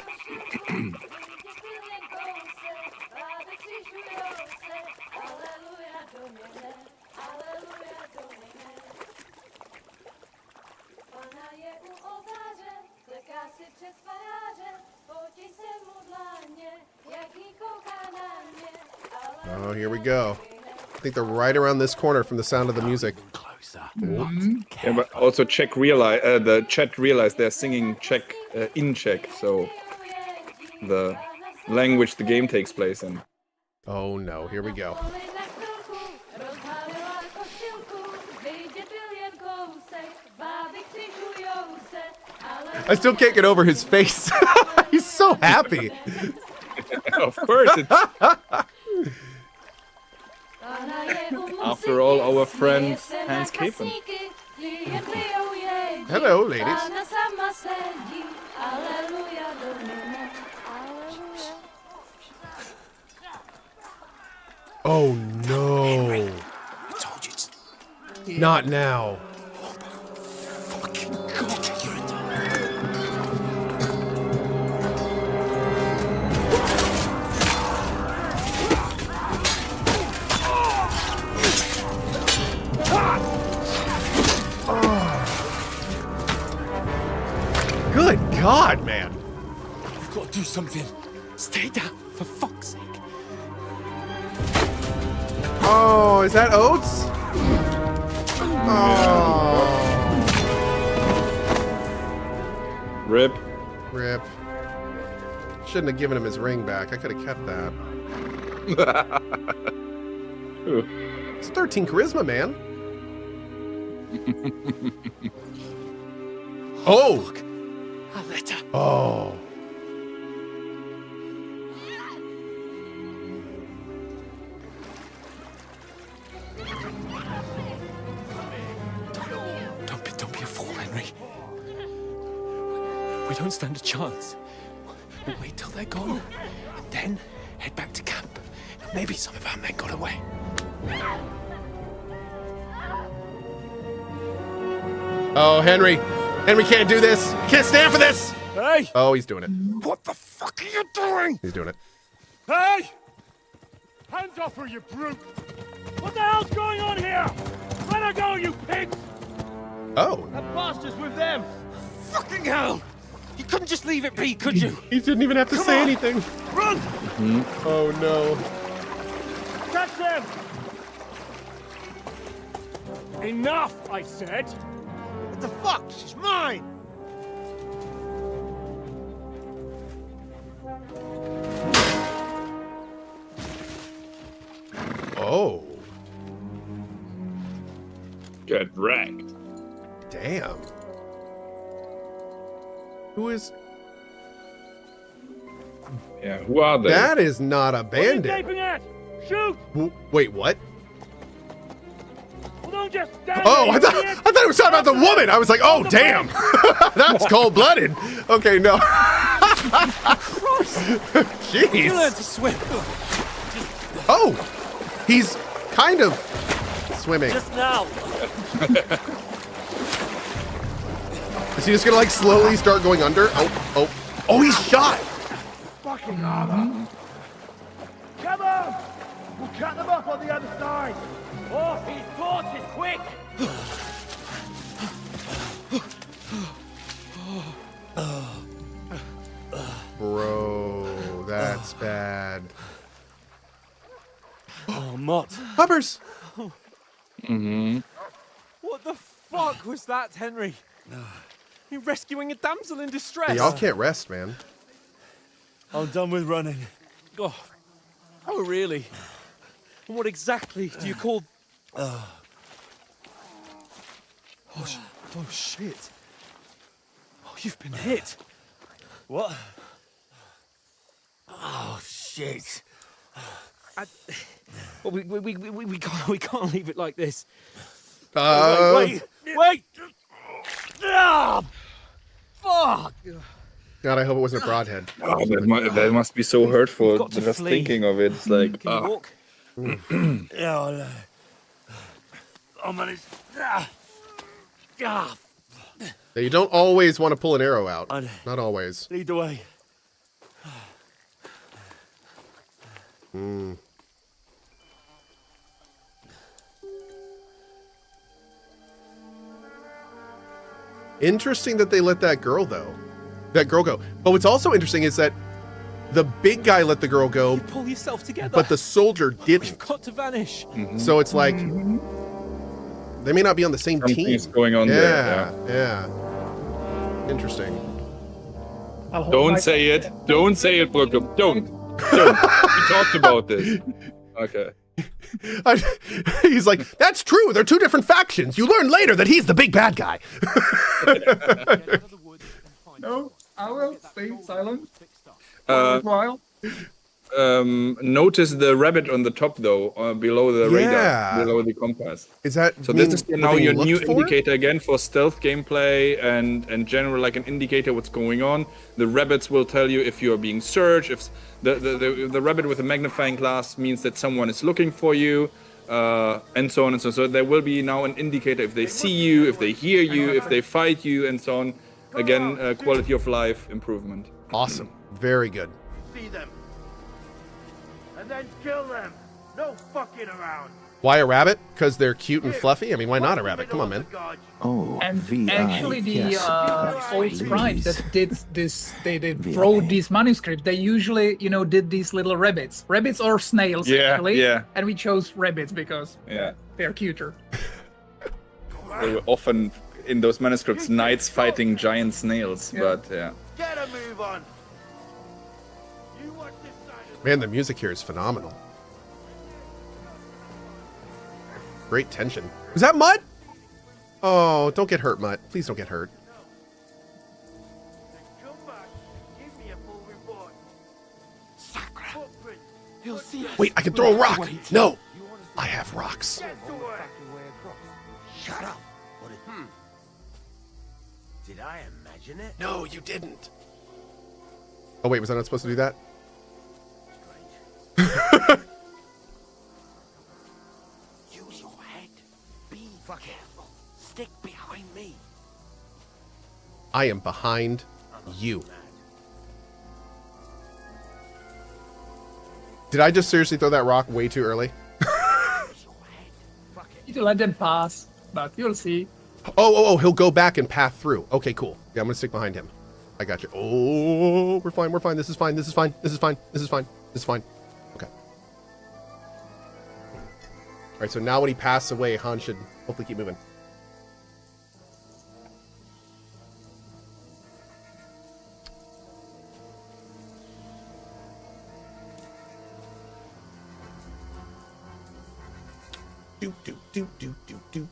B: Oh, here we go. think they're right around this corner from the sound of the music.
C: Yeah, but also the chat realized they're singing Czech in Czech, so the language the game takes place in.
B: Oh no, here we go. I still can't get over his face. He's so happy.
C: Of course, it's after all our friend Hans Capen.
B: Hello, ladies. Oh no.
J: I told you.
B: Not now.
J: Fucking God, you're a
B: Good God, man.
J: You've got to do something. Stay down, for fuck's sake.
B: Oh, is that Oates? Oh.
C: Rip.
B: Rip. Shouldn't have given him his ring back. I could have kept that. It's 13 charisma, man. Oh.
J: Fuck. A letter.
B: Oh.
J: Don't be a fool, Henry. We don't stand a chance. We'll wait till they're gone, and then head back to camp. Maybe some of our men got away.
B: Oh, Henry. Henry can't do this. Can't stand for this.
J: Hey!
B: Oh, he's doing it.
J: What the fuck are you doing?
B: He's doing it.
H: Hey! Hands off her, you brute! What the hell's going on here? Let her go, you pigs!
B: Oh.
H: That bastard's with them!
J: Fucking hell! You couldn't just leave it be, could you?
B: He didn't even have to say anything.
H: Run!
B: Oh, no.
H: Catch them! Enough, I said! What the fuck? She's mine!
B: Oh.
C: Get wrecked.
B: Damn. Who is...
C: Yeah, who are they?
B: That is not a bandit.
H: What are you gaping at? Shoot!
B: Wait, what?
H: Well, don't just stand
B: Oh,
H: there,
B: I thought it was talking about the woman. I was like, oh, damn. That's cold-blooded. Okay, no. Jeez.
J: You learn to swim.
B: Oh, he's kind of swimming.
J: Just now.
B: Is he just gonna like slowly start going under? Oh, he's shot.
H: Fucking armor! Come on! We'll cut them up on the other side! Off his torches, quick!
B: Bro, that's bad.
J: Oh, Mott.
B: Hubbers.
M: What the fuck was that, Henry? You're rescuing a damsel in distress.
B: Hey, y'all can't rest, man.
J: I'm done with running.
M: Oh, really? And what exactly do you call...
J: Oh, shit.
M: Oh, you've been hit.
J: What? Oh, shit.
M: Well, we can't leave it like this.
J: Wait! Ah! Fuck!
B: God, I hope it wasn't a broadhead.
C: Oh, that must be so hurtful.
M: got to
C: Just
M: flee.
C: thinking of it, it's like,
M: Can you walk?
J: Yeah, I'll manage. Ah!
B: Yeah, you don't always want to pull an arrow out. Not always.
J: Lead the way.
B: Interesting that they let that girl go. But what's also interesting is that the big guy let the girl go,
G: Pull yourself together.
B: but the soldier didn't.
G: We've got to vanish.
B: So it's like they may not be on the same
C: Something's
B: team.
C: going on there.
B: Yeah. Interesting.
C: Don't say it. Don't say it, Brooklyn. Don't. We talked about this. Okay.
B: He's like, that's true. They're two different factions. You learn later that he's the big bad guy.
D: No, I will stay silent.
C: While. Notice the rabbit on the top though, below the radar, below the compass.
B: Is that
C: so? This is now your new indicator again for stealth gameplay and general, like an indicator what's going on. The rabbits will tell you if you are being searched. If the rabbit with a magnifying glass means that someone is looking for you, and so on and so on. So there will be now an indicator if they see you, if they hear you, if they fight you, and so on. Again, quality of life improvement.
B: Awesome. Very good.
P: See them. And then kill them. No fucking around.
B: Why a rabbit? Because they're cute and fluffy? I mean, why not a rabbit? Come on, man.
D: Oh, and actually the old scribes that did this, they wrote these manuscripts, they usually, did these little rabbits or snails, actually.
C: Yeah.
D: And we chose rabbits because they're cuter.
C: They were often in those manuscripts knights fighting giant snails, but yeah.
P: Get a move on.
B: Man, the music here is phenomenal. Great tension. Was that Mutt? Oh, don't get hurt, Mutt. Please don't get hurt. Wait, I can throw a rock. No, I have rocks.
J: Shut up. Did I imagine it?
B: No, you didn't. Oh, wait, was I not supposed to do that?
J: Use your head. Be careful. Stick behind me.
B: I am behind you. Did I just seriously throw that rock way too early?
D: You to let them pass, but you'll see.
B: Oh, he'll go back and path through. Okay, cool. Yeah, I'm gonna stick behind him. I got you. Oh, we're fine. This is fine. This is fine. Okay. All right, so now when he passes away, Han should hopefully keep moving.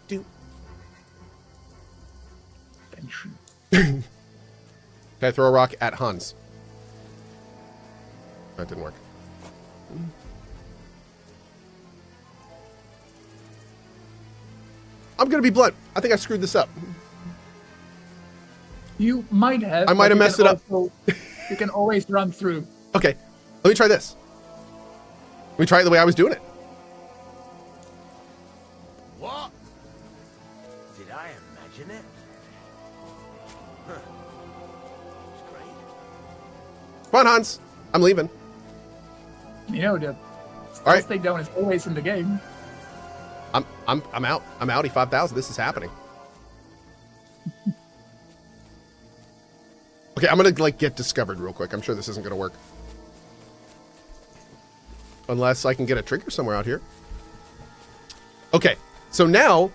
B: Do. Can I throw a rock at Hans? That didn't work. I'm gonna be blunt. I think I screwed this up.
D: You might have.
B: I might have messed it up.
D: You can always run through.
B: Okay, let me try this. Let me try it the way I was doing it.
J: What? Did I imagine it? Huh. It's great.
B: Come on, Hans. I'm leaving.
D: The stealth takedown is always in the game.
B: I'm out. I'm outie 5,000. This is happening. Okay, I'm gonna get discovered real quick. I'm sure this isn't gonna work. Unless I can get a trigger somewhere out here. Okay, so now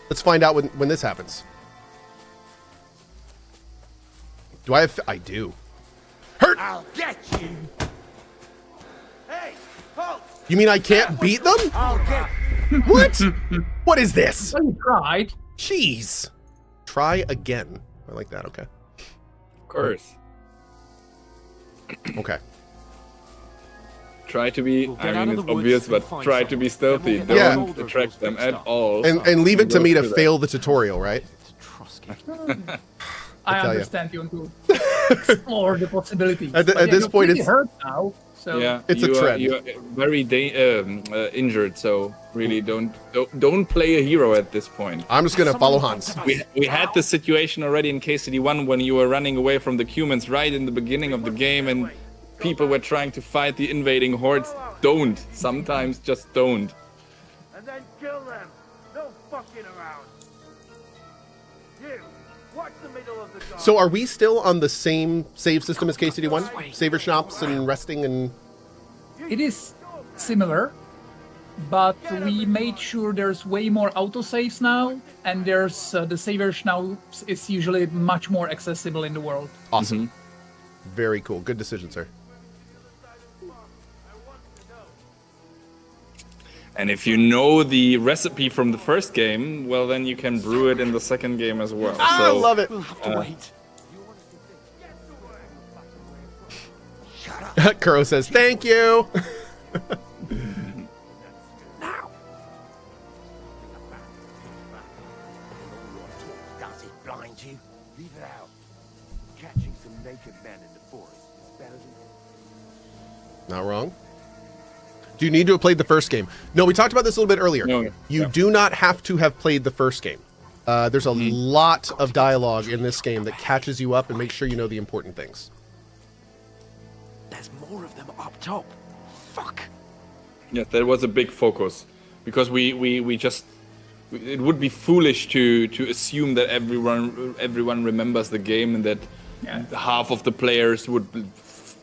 B: let's find out when this happens. Do I have... I do. Hurt!
J: I'll get you! Hey, halt!
B: You mean I can't beat them?
J: I'll get
B: What? What is this?
D: Well, you tried.
B: Jeez. Try again. I like that, okay.
C: Of course.
B: Okay.
C: Try to be, I mean, it's obvious, but try to be stealthy.
B: Yeah.
C: Don't attract them at all.
B: And leave it to me to fail the tutorial, right?
D: I understand you want to explore the possibilities.
B: At this point, it's
D: hurt now. So
C: yeah,
B: it's a trend.
C: You're very injured, so really don't play a hero at this point.
B: I'm just gonna follow Hans.
C: We had this situation already in KCD1 when you were running away from the humans right in the beginning of the game, and people were trying to fight the invading hordes. Don't. Sometimes just don't.
P: And then kill them. No fucking around. You. Watch the middle of the garden.
B: So are we still on the same save system as KCD1? Saver shops and resting and...
D: It is similar, but we made sure there's way more autosaves now, and there's the savers now is usually much more accessible in the world.
B: Awesome. Very cool. Good decision, sir.
C: And if you know the recipe from the first game, well, then you can brew it in the second game as well.
B: I love it.
M: We'll have to wait.
B: Kuro says, thank you.
J: Now. Does it blind you? Leave it out. Catching some naked men in the forest is better than...
B: Not wrong. Do you need to have played the first game? No, we talked about this a little bit earlier.
C: No.
B: You do not have to have played the first game. There's a lot of dialogue in this game that catches you up and makes sure you know the important things.
M: There's more of them up top. Fuck.
C: Yeah, that was a big focus, because we just it would be foolish to assume that everyone remembers the game and that half of the players would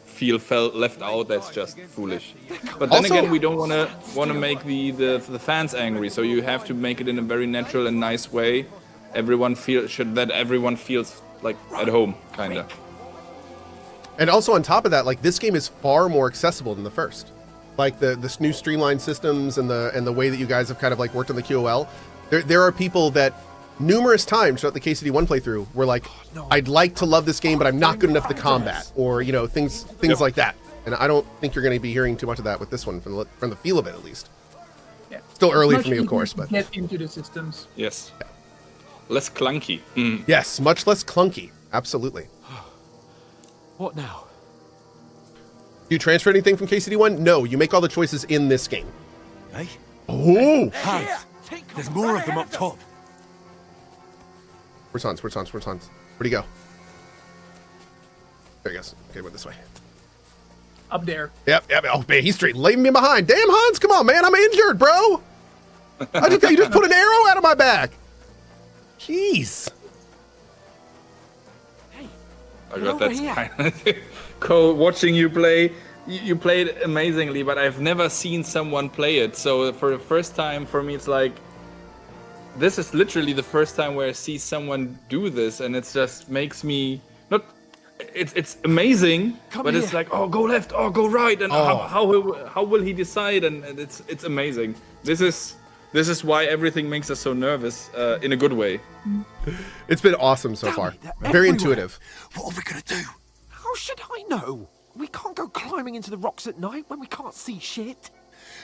C: feel left out. That's just foolish. But then
B: Also-
C: again, we don't want to make the fans angry, so you have to make it in a very natural and nice way. Everyone feels like at home, kinda.
B: And also on top of that, like, this game is far more accessible than the first. Like this new streamlined systems and the way that you guys have kind of like worked on the QOL. There are people that numerous times throughout the KCD1 playthrough were like, I'd like to love this game, but I'm not good enough at the combat, or things like that. And I don't think you're going to be hearing too much of that with this one from the feel of it, at least.
D: Yeah.
B: Still early
D: Much
B: for me, of
D: easier
B: course,
D: to
B: but
D: get into the systems.
C: Yes. Less clunky. Mm.
B: Yes, much less clunky. Absolutely.
M: What now?
B: Do you transfer anything from KCD1? No, you make all the choices in this game.
I: Hey?
B: Oh!
I: Hans, there's more of them up top.
B: Where's Hans? Where'd he go? There he goes. Okay, went this way.
D: Up there.
B: Yep. Oh, man, he's straight leaving me behind. Damn, Hans, come on, man. I'm injured, bro. You just put an arrow out of my back. Jeez.
C: Oh god, that's kind. Cohh, watching you play, you played amazingly, but I've never seen someone play it. So for the first time, for me, it's like, this is literally the first time where I see someone do this, and it just makes me not. It's amazing, but it's like, oh, go left, oh, go right, and how will he decide? And it's amazing. This is why everything makes us so nervous in a good way.
B: It's been awesome so far. Very intuitive.
M: What are we gonna do? How should I know? We can't go climbing into the rocks at night when we can't see shit.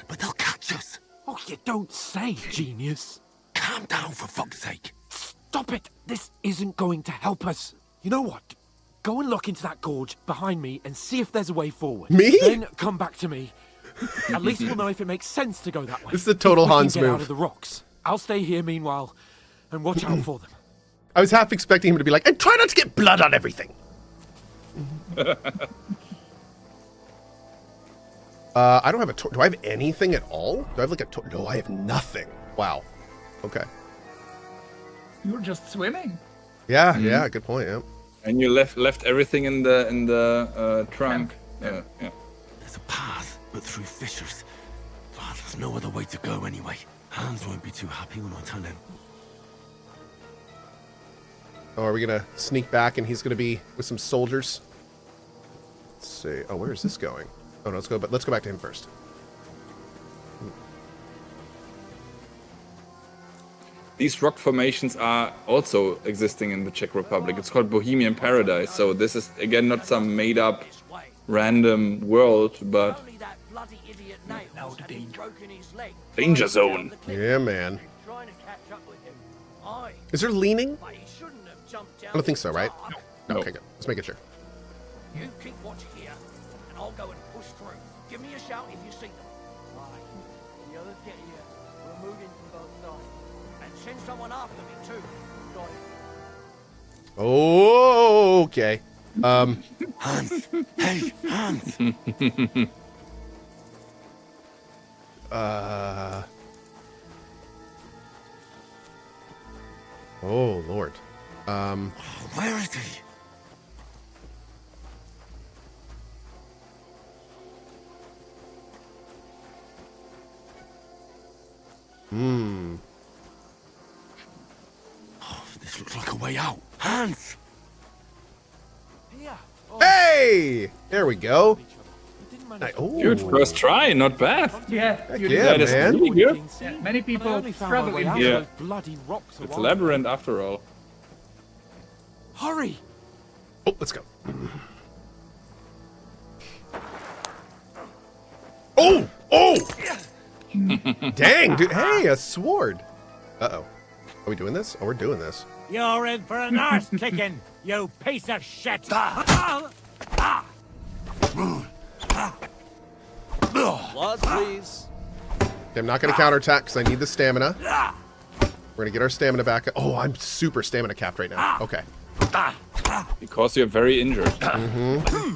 I: But they'll catch us.
M: Oh, you don't say, genius.
I: Calm down, for fuck's sake.
M: Stop it. This isn't going to help us. You know what? Go and look into that gorge behind me and see if there's a way forward.
B: Me?
M: Then come back to me. At least we'll know if it makes sense to go that way.
B: This is a total
M: If we can
B: Hans
M: get
B: move.
M: out of the rocks. I'll stay here meanwhile and watch out for them.
B: I was half expecting him to be like, and try not to get blood on everything. I don't have a do I have anything at all? Do I have like a no, I have nothing. Wow. Okay.
D: You were just swimming.
B: Yeah, yeah, good point, yeah.
C: And you left everything in the trunk. Yeah.
I: There's a path, but through fissures. Oh, there's no other way to go anyway. Hans won't be too happy when I tell him.
B: Oh, are we gonna sneak back and he's gonna be with some soldiers? Let's see. Oh, where is this going? Oh no, let's go back to him first.
C: These rock formations are also existing in the Czech Republic. It's called Bohemian Paradise. So this is again not some made-up random world, but danger zone.
B: Yeah, man. Is there leaning? I don't think so, right? No. Okay, good. Let's make it sure.
J: You keep watch here, and I'll go and push through. Give me a shout if you see them. Right. The others get here. We'll move in from both sides. And send someone after me, too. Got it.
B: Oh, okay.
I: Hans! Hey, Hans!
B: Oh, Lord.
I: Where is he? Oh, this looks like a way out. Hans!
B: Hey! There we go.
C: Good first try, not bad.
D: Yeah, you did.
B: Yeah,
C: That is
B: man.
C: really good.
D: Yeah, many people struggle in
C: Yeah.
D: here.
M: Bloody rocks.
C: It's Labyrinth after all.
M: Hurry!
B: Oh, let's go. Oh! Oh! Dang, dude. Hey, a sword. Uh-oh. Are we doing this? Oh, we're doing this.
J: You're in for an arse kicking, you piece of shit!
Q: Laws, please.
B: Okay, I'm not going to counterattack because I need the stamina. We're going to get our stamina back. Oh, I'm super stamina capped right now. Okay.
C: Because you're very injured.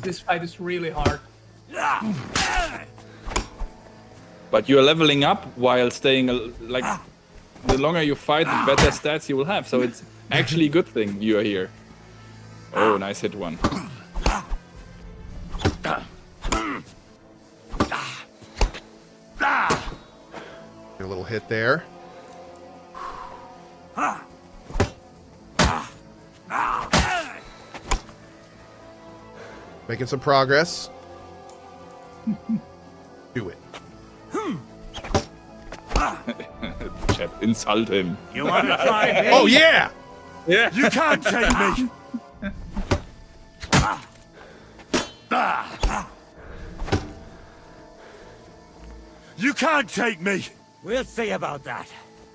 D: This fight is really hard.
C: But you're leveling up while staying, like, the longer you fight, the better stats you will have. So it's actually a good thing you are here. Oh, nice hit one.
B: Get a little hit there. Making some progress. Do it.
C: Chat, insult him.
J: You want to try me?
B: Oh, yeah!
C: Yeah.
I: You can't take me! You can't take me!
J: We'll see about that.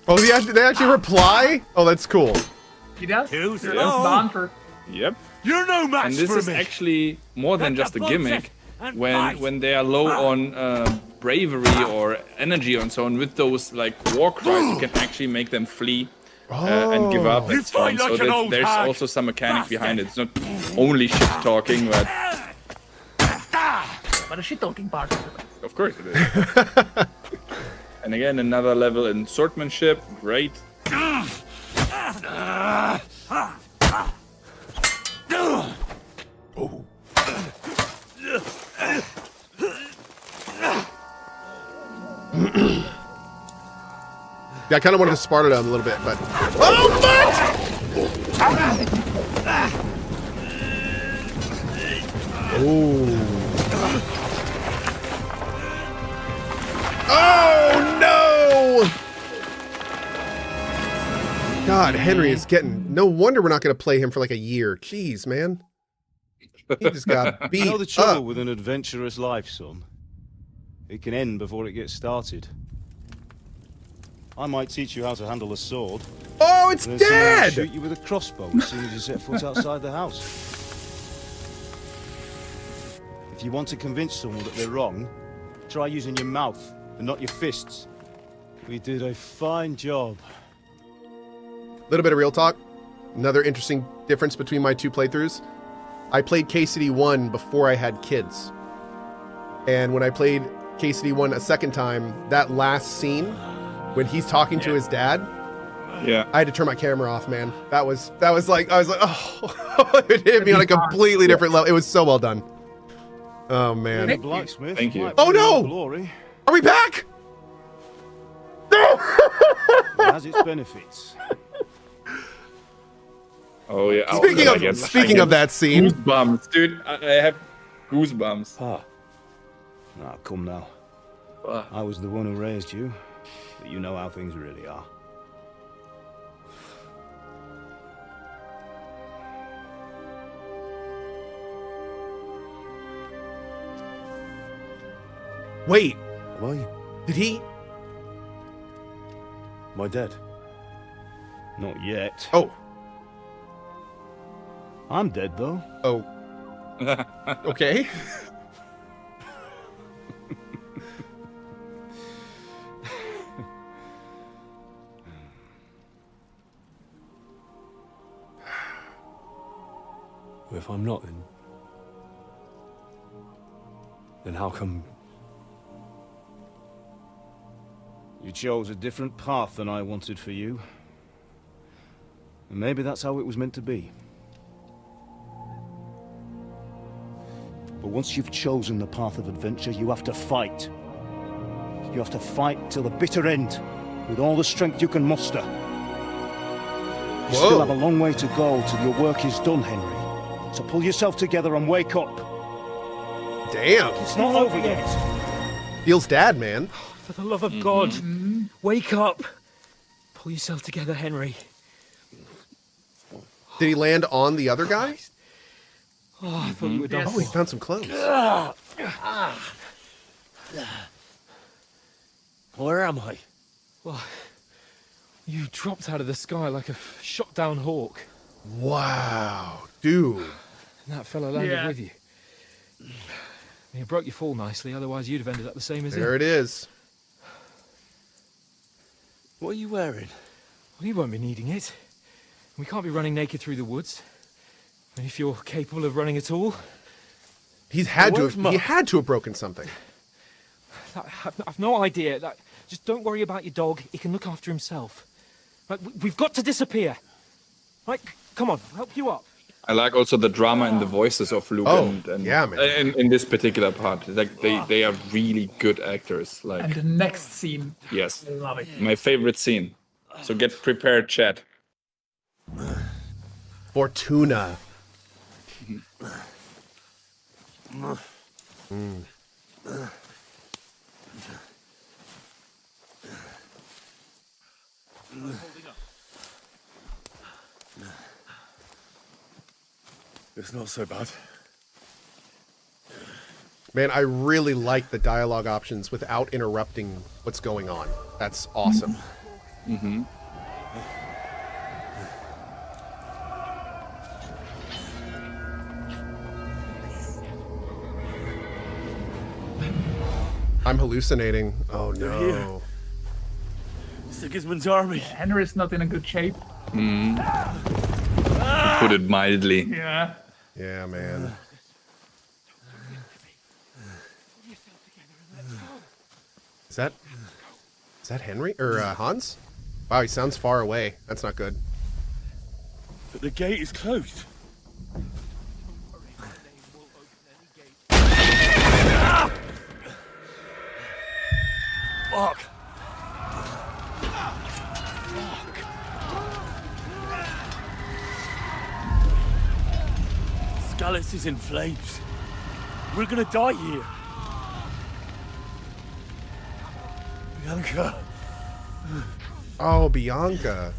B: Oh, they actually reply? Oh, that's cool.
D: He does?
J: Too
D: That's
J: slow.
D: banter.
C: Yep.
I: You're no match
C: And this
I: for
C: is
I: me!
C: actually more than
J: Let
C: just
J: the
C: a gimmick.
J: bullshit and
C: When
J: fight.
C: they are low on bravery or energy and so on, with those like war cries, you can actually make them flee and give up.
I: You
C: And so on.
I: fight like
C: So
I: an old
C: there's
I: hag.
C: also some mechanic behind it. It's not only shit talking, but
D: But a shit talking part.
C: of course it is. And again, another level in swordsmanship. Great.
B: Oh. Yeah, I kind of wanted to Sparta him a little bit, but... Oh, Oh, no! God, Henry is getting... No wonder we're not going to play him for like a year. Jeez, man. He just got beat
R: You know the trouble
B: up.
R: with an adventurous life, son? It can end before it gets started. I might teach you how to handle a sword.
B: Oh, it's
R: and then someone will
B: Dad!
R: shoot you with a crossbow as soon as you set foot outside the house. If you want to convince someone that they're wrong, try using your mouth and not your fists. We did a fine job.
B: Little bit of real talk. Another interesting difference between my two playthroughs. I played KCD 1 before I had kids. And when I played KCD 1 a second time, that last scene, when he's talking to his dad,
C: Yeah.
B: I had to turn my camera off, man. That was like, I was like, oh, it hit me on a completely different level. It was so well done. Oh, man.
R: The blacksmith.
C: Thank you.
R: might
B: Oh,
R: bring
B: no!
R: Glory.
B: Are we back? No!
R: It has its benefits.
C: Oh yeah.
B: Speaking of that scene.
C: Goosebumps, dude. I have goosebumps.
R: Ah, come now. I was the one who raised you, but you know how things really are.
B: Wait,
R: Am I?
B: did he?
R: Am I dead? Not yet.
B: Oh.
R: I'm dead, though.
B: Oh. Okay.
R: If I'm not, then how come... You chose a different path than I wanted for you. And maybe that's how it was meant to be. But once you've chosen the path of adventure, you have to fight. You have to fight till the bitter end, with all the strength you can muster. You still have a long way to go till your work is done, Henry. So pull yourself together and wake up.
B: Damn.
R: It's not over yet.
B: Feels dad, man.
S: For the love of God, wake up. Pull yourself together, Henry.
B: Did he land on the other guy?
S: Oh, I thought you were done.
B: Oh, he found some clothes.
O: Where am I?
G: Well, you dropped out of the sky like a shot-down hawk.
B: Wow, dude.
G: And that fella landed with you. You broke your fall nicely, otherwise you'd have ended up the same as him.
B: There it is.
O: What are you wearing?
G: Well, you won't be needing it. We can't be running naked through the woods. And if you're capable of running at all...
B: He had to have broken something.
G: I've no idea. Just don't worry about your dog. He can look after himself. Right, we've got to disappear. Right, come on, I'll help you up.
C: I like also the drama in the voices of Luke and
B: yeah, man.
C: In this particular part. Like they are really good actors. Like,
D: And the next scene.
C: yes,
D: I love it.
C: my favorite scene. So get prepared, chat.
B: Fortuna.
I: It's not so bad.
B: Man, I really like the dialogue options without interrupting what's going on. That's awesome.
C: Mm-hmm.
B: I'm hallucinating. Oh no.
J: Sigismund's army.
D: Henry's not in a good shape.
C: To put it mildly.
D: Yeah.
B: Yeah, man. Is that Henry or Hans? Wow, he sounds far away. That's not good.
J: But the gate is closed. Fuck. Scallis is in flames. We're gonna die here. Bianca.
B: Oh, Bianca.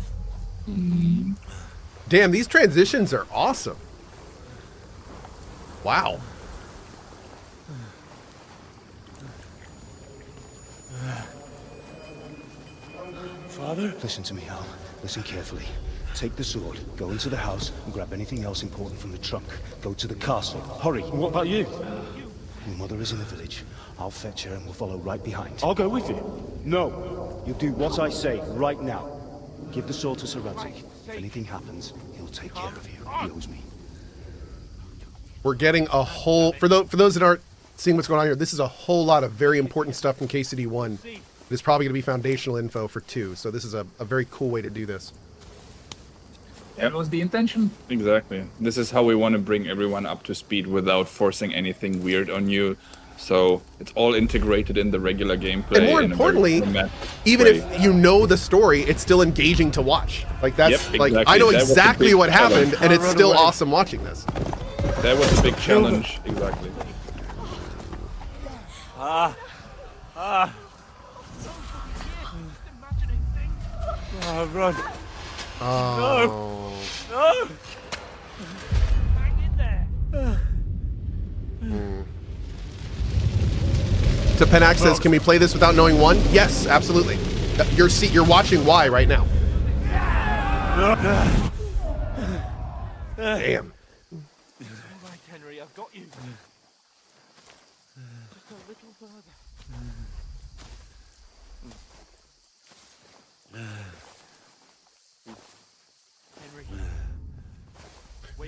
B: Damn, these transitions are awesome. Wow.
R: Father? Listen to me, Al. Listen carefully. Take the sword, go into the house, and grab anything else important from the trunk. Go to the castle. Hurry.
J: What about you?
R: Your mother is in the village. I'll fetch her and we'll follow right behind.
J: I'll go with you.
R: No. You do what I say right now. Give the sword to Sir Radzik. If anything happens, he'll take care of you. He owes me.
B: We're getting a whole... For those that aren't seeing what's going on here, this is a whole lot of very important stuff from KCD 1. It's probably going to be foundational info for 2, so this is a very cool way to do this.
D: That was the intention.
C: Exactly. This is how we want to bring everyone up to speed without forcing anything weird on you. So it's all integrated in the regular gameplay.
B: And more importantly, even if you know the story, it's still engaging to watch. Like that's
C: exactly.
B: like I know
C: That was
B: exactly
C: the big
B: what happened,
C: challenge.
B: and it's still awesome watching this.
C: That was a big challenge. Exactly.
J: Run.
B: Oh.
J: No.
B: So Penax says, "Can we play this without knowing 1?" Yes, absolutely. You're watching Y right now. Damn.
S: All right, Henry, I've got you. Just a little further.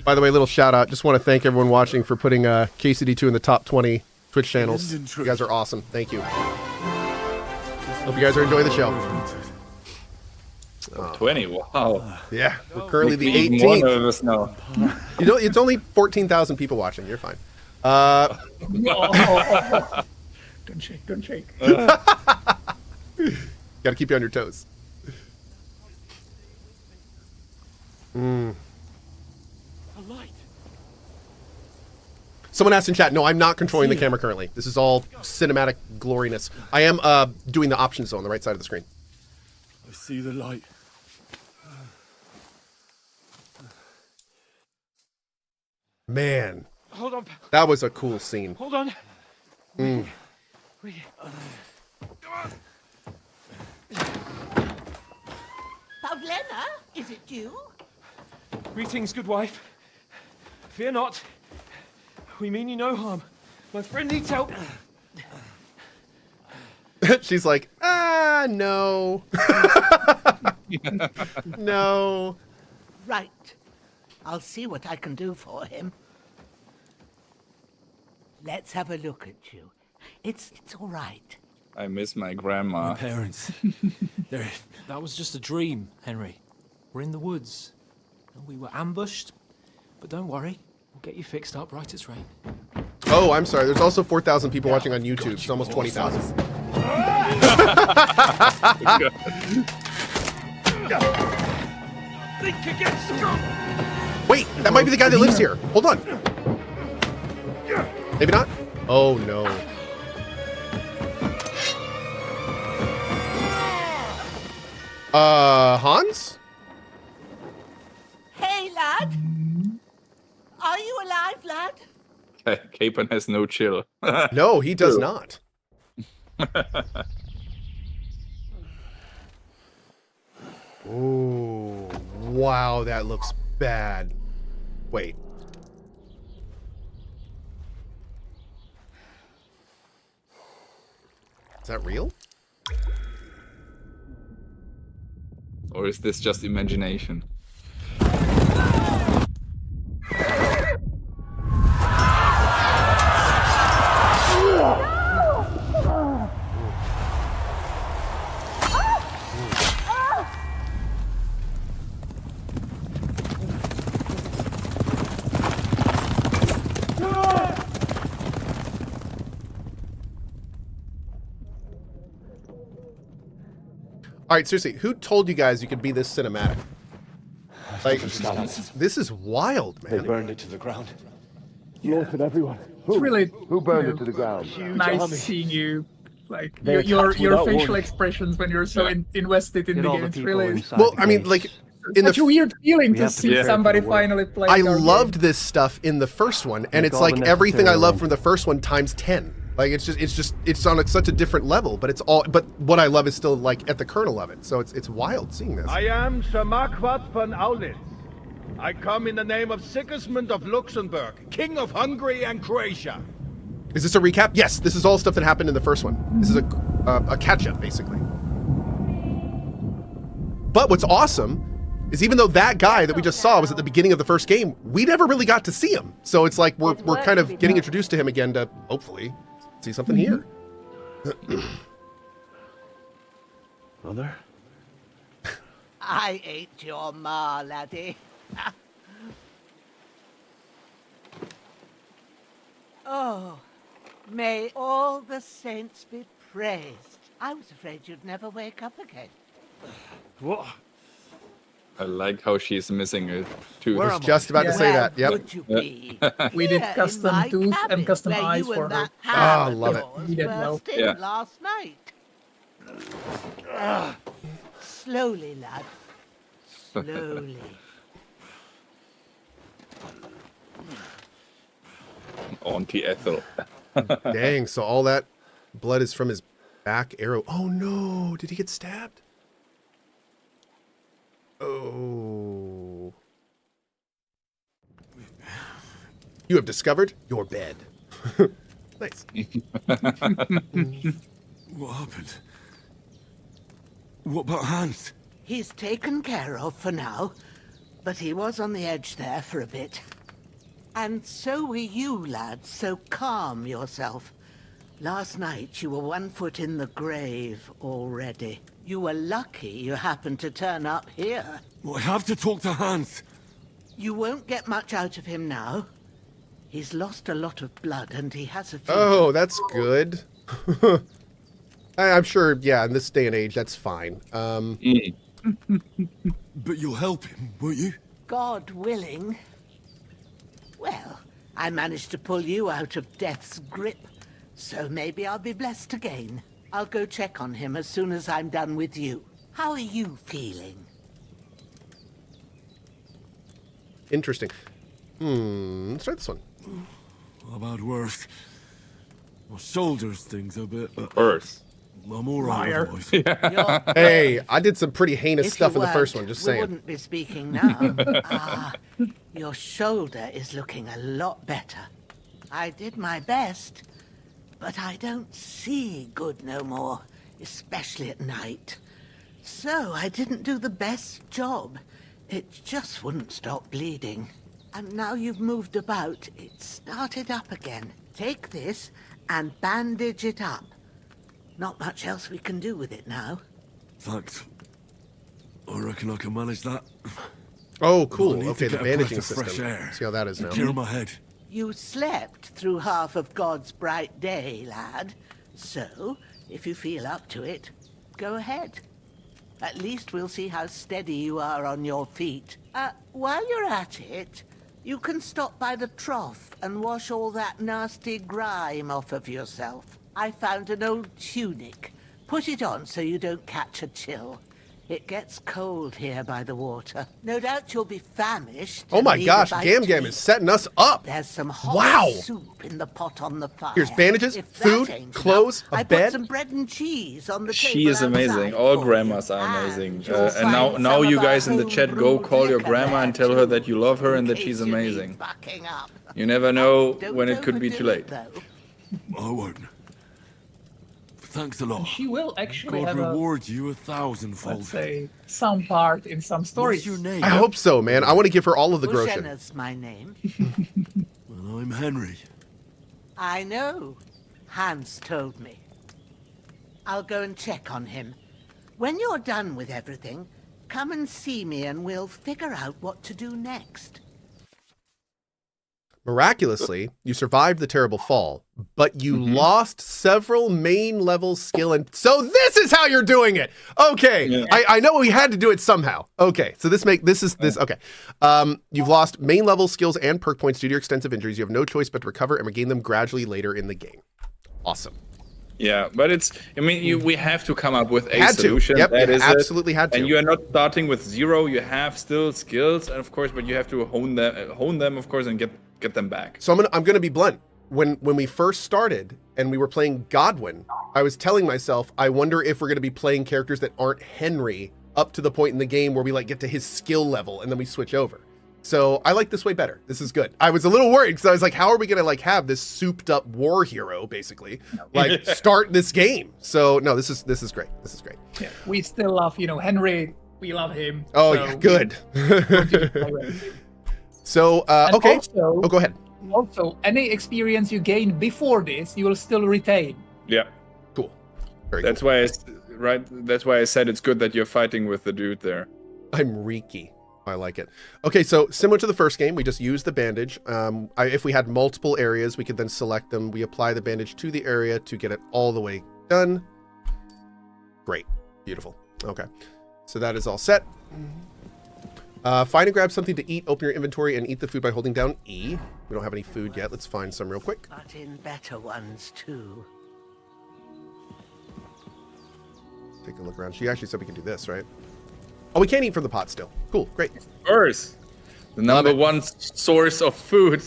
B: By the way, little shout out. Just want to thank everyone watching for putting KCD2 in the top 20 Twitch channels. You guys are awesome. Thank you. Hope you guys are enjoying the show.
C: Top 20, wow.
B: Yeah, we're currently
C: Makes
B: the
C: me even more
B: 18th.
C: nervous now.
B: You know, it's only 14,000 people watching. You're fine.
D: Don't shake, don't shake.
B: Got to keep you on your toes.
G: A light.
B: Someone asked in chat, no, I'm not controlling the camera currently. This is all cinematic gloriness. I am doing the options on the right side of the screen.
I: I see the light.
B: Man,
G: Hold on.
B: that was a cool scene.
G: Hold on.
B: Mm.
J: Pavlena, is it you?
G: Greetings, good wife. Fear not. We mean you no harm. My friend needs help.
B: She's like, no. No.
J: Right. I'll see what I can do for him. Let's have a look at you. It's all right.
C: I miss my grandma.
S: My parents. That was just a dream, Henry. We're in the woods. We were ambushed, but don't worry. We'll get you fixed up right as rain.
B: Oh, I'm sorry. There's also 4,000 people watching on YouTube. It's almost 20,000.
G: Think against strong.
B: Wait, that might be the guy that lives here. Hold on. Maybe not? Oh, no. Hans?
J: Hey, lad. Are you alive, lad?
C: Capon has no chill.
B: No, he does not. Oh, wow, that looks bad. Wait. Is that real?
C: Or is this just imagination?
B: All right, seriously, who told you guys you could be this cinematic? Like, this is wild, man.
R: They burned it to the ground. Slaughtered everyone.
D: It's really
R: Who burned it to the ground?
D: nice seeing you, like
R: They
D: your
R: attacked without
D: facial
R: warning.
D: expressions when you're so invested in
R: Get
D: the
R: all
D: game.
R: the
D: It's
R: people
D: really
R: inside
B: Well,
R: the
B: I mean,
R: cage.
B: like, in
D: such a weird feeling to
R: have to
D: see
R: be
D: somebody
R: careful to
D: finally play.
B: I loved this stuff in the first one, and it's
R: all
B: like
R: the
B: everything I
R: necessary
B: love
R: ones.
B: from the first one times 10. Like it's on such a different level, but it's all. But what I love is still like at the kernel of it. So it's wild seeing this.
P: I am Sir Marquardt von Aulitz. I come in the name of Sigismund of Luxembourg, King of Hungary and Croatia.
B: Is this a recap? Yes, this is all stuff that happened in the first one. This is a catch up basically. But what's awesome is even though that guy that we just saw was at the beginning of the first game, we never really got to see him. So it's like we're kind of getting introduced to him again to hopefully see something here.
R: Mother?
J: I ate your ma, laddie. Oh, may all the saints be praised. I was afraid you'd never wake up again.
C: What? I like how she's missing a tooth.
B: I was just about to say that. Yep.
J: Would you be?
D: We did
J: Here in
D: custom
J: my
D: tooth
J: cabin,
D: and custom
J: where
D: eyes
J: you
D: for
J: and
D: her.
J: that
B: Oh,
J: ham
B: love it.
J: of
D: You did
J: yours
D: well.
J: burst in
C: Yeah.
J: last night. Slowly, lad. Slowly.
C: Auntie Ethel.
B: Dang, so all that blood is from his back arrow. Oh no, did he get stabbed? Oh. You have discovered your bed. Nice.
I: What happened? What about Hans?
J: He's taken care of for now, but he was on the edge there for a bit. And so were you, lad, so calm yourself. Last night you were 1 foot in the grave already.
T: You were lucky you happened to turn up here.
I: Well, I have to talk to Hans.
T: You won't get much out of him now. He's lost a lot of blood and he has a fever.
B: Oh, that's good. I'm sure, yeah, in this day and age, that's fine.
I: But you'll help him, won't you?
T: God willing. Well, I managed to pull you out of death's grip, so maybe I'll be blessed again. I'll go check on him as soon as I'm done with you. How are you feeling?
B: Interesting. Let's try this one.
I: How about worse? My shoulders thing's a bit...
C: Worse.
I: I'm all right otherwise.
B: Hey, I did some pretty heinous
T: If
B: stuff
T: you
B: in the first
T: weren't,
B: one, just
T: we
B: saying.
T: wouldn't be speaking now. Your shoulder is looking a lot better. I did my best, but I don't see good no more, especially at night. So I didn't do the best job. It just wouldn't stop bleeding. And now you've moved about, it started up again. Take this and bandage it up. Not much else we can do with it now.
I: Thanks. I reckon I can manage that.
B: Oh,
I: But I
B: cool.
I: need to
B: Okay, the
I: get a breath
B: bandaging
I: of fresh
B: system.
I: air.
B: See how that is
I: to
B: now.
I: clear my head.
T: You slept through half of God's bright day, lad. So, if you feel up to it, go ahead. At least we'll see how steady you are on your feet. While you're at it, you can stop by the trough and wash all that nasty grime off of yourself. I found an old tunic. Put it on so you don't catch a chill. It gets cold here by the water. No doubt you'll be famished.
B: Oh
T: and
B: my
T: need a
B: gosh,
T: bite
B: Gam
T: to
B: Gam
T: eat.
B: is setting us up.
T: There's some hot
B: Wow.
T: soup in the pot on the fire.
B: Here's bandages,
T: If that
B: food,
T: ain't
B: clothes,
T: enough,
B: a
T: I
B: bed.
T: put some bread and cheese on the
C: She
T: table
C: is amazing.
T: outside
C: All
T: for
C: grandmas
T: you.
C: are amazing.
T: you'll
C: And now,
T: find
C: now
T: some
C: you
T: of our
C: guys in the chat, go
T: homebrewed
C: call your
T: liquor
C: grandma
T: there
C: and tell her
T: too,
C: that you love her and that
T: in
C: she's
T: case you need
C: amazing.
T: bucking up.
C: You never know
T: Don't
C: when it could be too
T: overdo
C: late.
T: it, though.
I: I won't. Thanks a lot.
D: She will actually
I: God
D: have a,
I: reward you 1,000-fold.
D: let's say, some part in some stories.
I: What's your name?
B: I hope so, man. I want to give her all of the Groshen.
T: Ushena's my name.
I: Well, I'm Henry.
T: I know. Hans told me. I'll go and check on him. When you're done with everything, come and see me and we'll figure out what to do next.
B: Miraculously, you survived the terrible fall, but you lost several main level skill and so this is how you're doing it. Okay.
C: Yeah.
B: I know we had to do it somehow. Okay. So this okay. You've lost main level skills and perk points due to your extensive injuries. You have no choice but to recover and regain them gradually later in the game. Awesome.
C: Yeah, but it's, I mean, we have to come up with a
B: Had to.
C: solution.
B: Yep,
C: that
B: you
C: is
B: absolutely
C: it.
B: had to.
C: And you are not starting with 0. You have still skills, and of course, but you have to hone them, of course, and get them back.
B: So I'm gonna be blunt. When we first started and we were playing Godwin, I was telling myself, I wonder if we're gonna be playing characters that aren't Henry up to the point in the game where we like get to his skill level and then we switch over. So I like this way better. This is good. I was a little worried because I was like, how are we gonna like have this souped up war hero basically like start this game? So no, this is great. This is great.
D: Yeah, we still love, Henry. We love him.
B: Oh
D: so
B: yeah, good. So
D: And
B: okay.
D: also-
B: Go ahead.
D: Also, any experience you gain before this, you will still retain.
C: Yeah.
B: Cool. Very
C: That's why That's why I said it's good that you're fighting with the dude there.
B: I'm Reiki. I like it. Okay, so similar to the first game, we just use the bandage. If we had multiple areas, we could then select them. We apply the bandage to the area to get it all the way done. Great. Beautiful. Okay. So that is all set. Find and grab something to eat. Open your inventory and eat the food by holding down E. We don't have any food yet. Let's find some real quick.
T: But in better ones, too.
B: Take a look around. She actually said we can do this, right? Oh, we can't eat from the pot still. Cool. Great.
C: Of course. The number one source of food.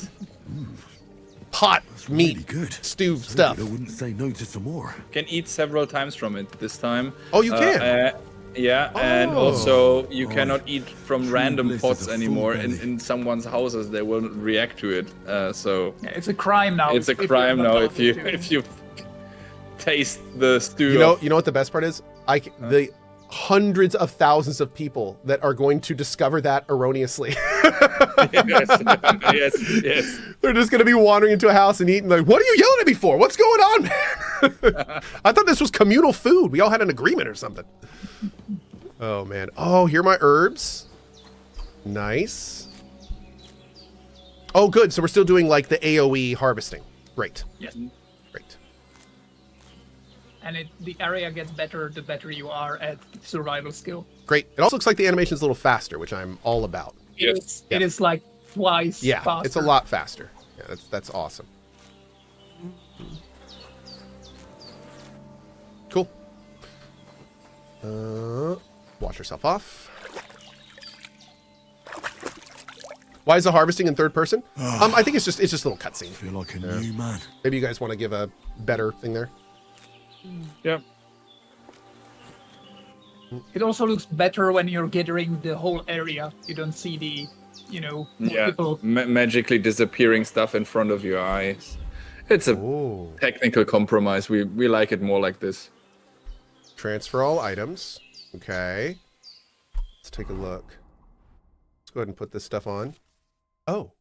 B: Pot, meat,
I: really good.
B: stew stuff.
I: I wouldn't say no to some more.
C: Can eat several times from it this time.
B: Oh, you can?
C: Yeah, and
B: Oh.
C: also you cannot eat from random
I: bliss is
C: pots
I: a full
C: anymore.
I: belly.
C: In someone's houses, they will react to it. So
D: Yeah, it's a crime now.
C: it's a
D: if you're
C: crime
D: not
C: now
D: allowed
C: if you
D: to.
C: if you taste the stew.
B: You know what the best part is? The hundreds of thousands of people that are going to discover that erroneously.
C: yes.
B: They're just going to be wandering into a house and eating like, what are you yelling at me for? What's going on, man? I thought this was communal food. We all had an agreement or something. Oh, man. Oh, here are my herbs. Nice. Oh, good. So we're still doing like the AoE harvesting. Great.
D: Yes.
B: Great.
D: And the area gets better the better you are at survival skill.
B: Great. It also looks like the animation's a little faster, which I'm all about.
D: It is like twice faster.
B: It's a lot faster. Yeah, that's awesome. Cool. Wash yourself off. Why is the harvesting in third person? I think it's just a little cutscene. I
I: feel like a new man.
B: Maybe you guys want to give a better thing there.
C: Yeah.
D: It also looks better when you're gathering the whole area. You don't see the, multiple...
C: magically disappearing stuff in front of your eyes. It's a technical compromise. We like it more like this.
B: Transfer all items. Okay. Let's take a look. Let's go ahead and put this stuff on. Oh.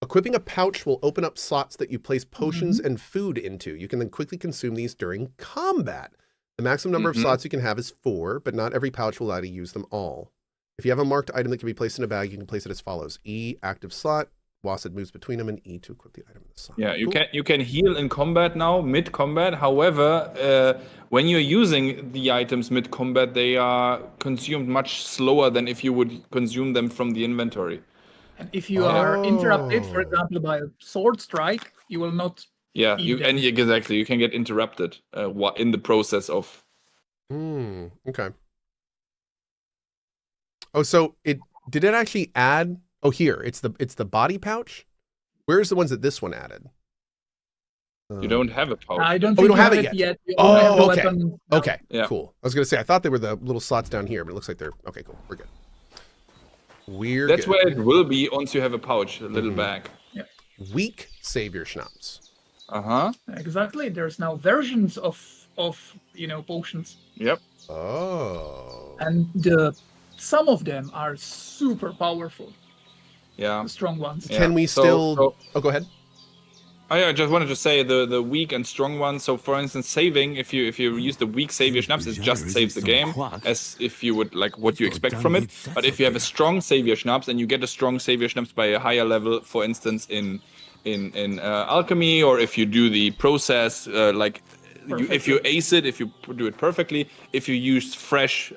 B: Equipping a pouch will open up slots that you place potions and food into. You can then quickly consume these during combat. The maximum number of slots you can have is 4, but not every pouch will allow you to use them all. If you have a marked item that can be placed in a bag, you can place it as follows. E, active slot. Whilst it moves between them, and E to equip the item in the slot.
C: Yeah, you can heal in combat now, mid-combat. However, when you're using the items mid-combat, they are consumed much slower than if you would consume them from the inventory.
D: And if you are interrupted, for example, by a sword strike, you will not.
C: Yeah, exactly. You can get interrupted in the process of.
B: Okay. Oh, so did it actually add? Oh, here it's the body pouch. Where's the ones that this one added?
C: You don't have a pouch.
D: I don't.
B: Oh, we
D: think
B: don't have
D: you
B: it yet.
D: You
B: Oh,
D: have the
B: okay.
D: weapon.
B: Okay.
C: Yeah.
B: Cool. I was gonna say I thought they were the little slots down here, but it looks like they're okay. Cool. We're good. We're
C: That's
B: good.
C: where it will be once you have a pouch, a little bag.
D: Yeah.
B: Weak savior schnapps.
D: Exactly. There's now versions of potions.
C: Yep.
B: Oh.
D: And some of them are super powerful.
C: Yeah.
D: The strong ones.
B: Can we still? Oh, go ahead.
C: Oh yeah, I just wanted to say the weak and strong ones. So for instance, saving, if you use the weak savior schnapps, it just saves the game as if you would like what you expect from it. But if you have a strong savior schnapps and you get a strong savior schnapps by a higher level, for instance in alchemy, or if you do the process if you ace it, if you do it perfectly, if you use fresh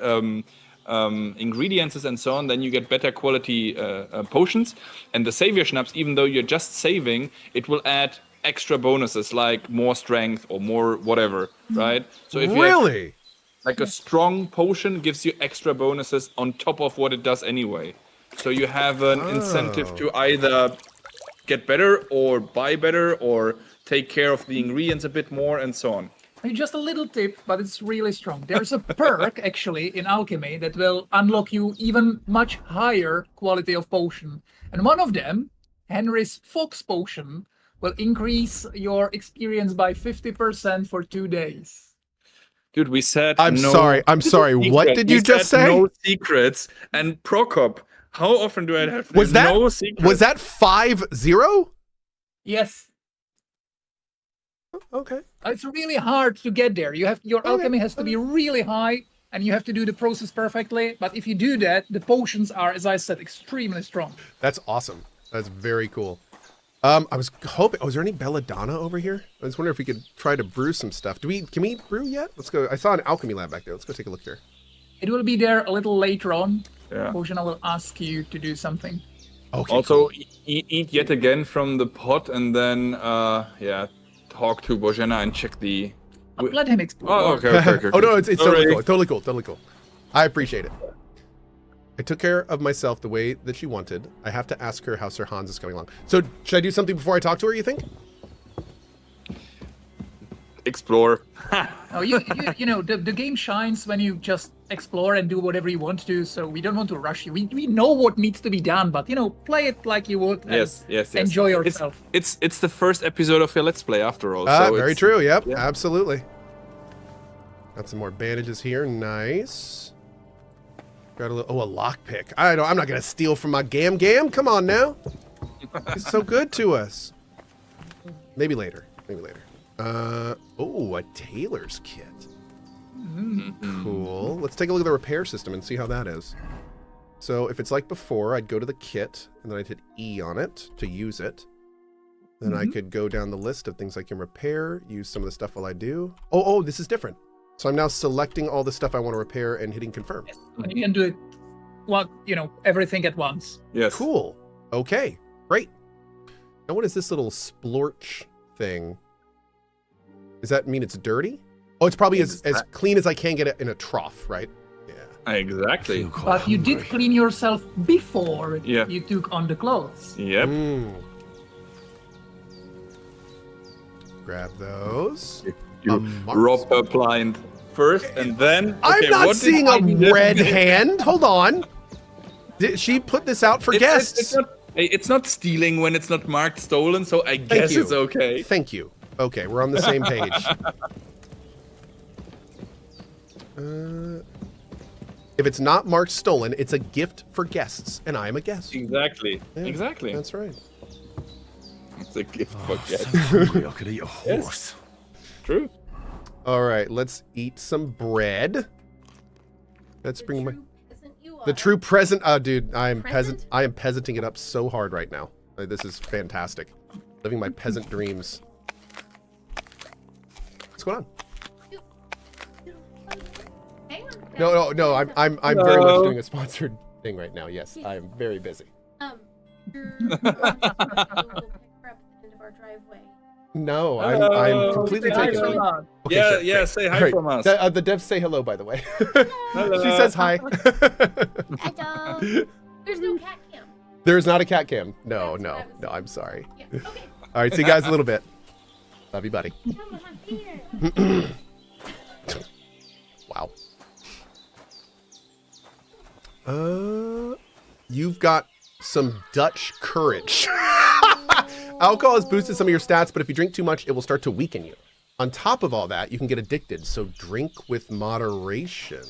C: ingredients and so on, then you get better quality potions. And the savior schnapps, even though you're just saving, it will add extra bonuses like more strength or more whatever, right? So if you have, like a strong potion gives you extra bonuses on top of what it does anyway. So you have an incentive to either get better or buy better or take care of the ingredients a bit more and so on.
D: Just a little tip, but it's really strong. There's a perk actually in alchemy that will unlock you even much higher quality of potion. And one of them, Henry's Fox potion, will increase your experience by 50% for 2 days.
C: Dude, we said
B: I'm sorry. What did you just say?
C: No secrets. And Prokop, how often do I have
B: was that
C: no secrets?
B: Was that 5-0?
D: Yes.
B: Okay.
D: It's really hard to get there. Your alchemy has to be really high, and you have to do the process perfectly. But if you do that, the potions are, as I said, extremely strong.
B: That's awesome. That's very cool. I was hoping. Oh, is there any belladonna over here? I was wondering if we could try to brew some stuff. Can we brew yet? Let's go. I saw an alchemy lab back there. Let's go take a look here.
D: It will be there a little later on.
C: Yeah.
D: Potion, I will ask you to do something.
B: Okay.
C: Also, eat yet again from the pot, and then talk to Bojana and check the.
D: Let him explore.
C: Oh, okay.
B: Oh no, it's totally cool. I appreciate it. I took care of myself the way that she wanted. I have to ask her how Sir Hans is coming along. So should I do something before I talk to her, you think?
C: Explore.
D: Oh, you know, the game shines when you just explore and do whatever you want to do. So we don't want to rush you. We know what needs to be done, but play it like you would.
C: Yes.
D: Enjoy yourself.
C: It's the first episode of your Let's Play after all.
B: Very true. Yep, absolutely. Got some more bandages here. Nice. Got a lockpick. I'm not gonna steal from my Gam. Come on now. He's so good to us. Maybe later. Oh, a tailor's kit. Cool. Let's take a look at the repair system and see how that is. So if it's like before, I'd go to the kit, and then I'd hit E on it to use it. Then I could go down the list of things I can repair, use some of the stuff while I do. Oh, this is different. So I'm now selecting all the stuff I want to repair and hitting confirm.
D: And you can do it, everything at once.
C: Yes.
B: Cool. Okay, great. Now what is this little splorch thing? Does that mean it's dirty? Oh, it's probably as clean as I can get it in a trough, right? Yeah.
C: Exactly.
D: But you did clean yourself before you took on the clothes.
C: Yep.
B: Grab those.
C: You rob her blind first, and then...
B: I'm not seeing a red hand. Hold on. Did she put this out for guests?
C: It's not stealing when it's not marked stolen, so I guess it's okay.
B: Thank you. Okay, we're on the same page. If it's not marked stolen, it's a gift for guests, and I am a guest.
C: Exactly.
B: Yeah,
C: exactly.
B: That's right.
C: It's a gift for guests.
I: I could eat a horse.
C: Yes. True.
B: All right, let's eat some bread. Let's bring my... The true present. Oh, dude, I am peasanting it up so hard right now. This is fantastic. Living my peasant dreams. What's going on? No. I'm very much doing a sponsored thing right now. Yes, I am very busy. No, I'm completely taken.
C: Okay, yeah, say hi
B: right.
C: from us.
B: The devs say hello, by the way.
C: Hello.
B: She says hi.
F: Hello. There's no cat cam.
B: There's not a cat cam. No, I'm sorry. Yeah. Okay. All right, see you guys in a little bit. Love you, buddy. Wow. You've got some Dutch courage. Alcohol has boosted some of your stats, but if you drink too much, it will start to weaken you. On top of all that, you can get addicted, so drink with moderation.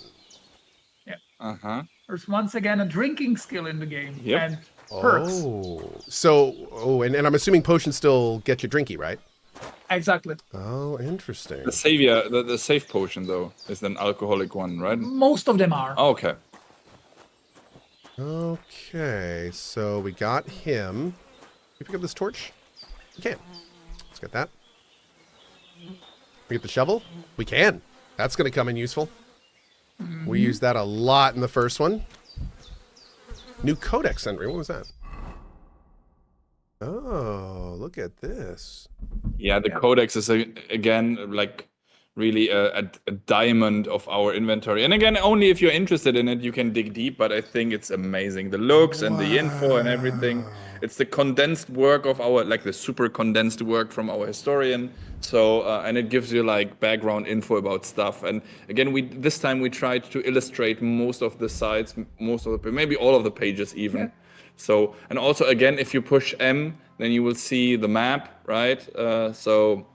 D: Yeah. There's once again a drinking skill in the game. And perks.
B: And I'm assuming potions still get you drinky, right?
D: Exactly.
B: Oh, interesting.
C: The savior, the safe potion though, is an alcoholic one, right?
D: Most of them are.
C: Oh, okay.
B: Okay, so we got him. Can you pick up this torch? We can. Let's get that. We get the shovel? We can. That's going to come in useful. We used that a lot in the first one. New codex entry. What was that? Oh, look at this.
C: Yeah, the codex is again like really a diamond of our inventory. And again, only if you're interested in it, you can dig deep. But I think it's amazing. The looks and the info and everything. It's the condensed work of our, like the super condensed work from our historian. So, and it gives you like background info about stuff. And again, this time we tried to illustrate most of the sides, maybe all of the pages even. Yeah. So, and also again, if you push M, then you will see the map, right? So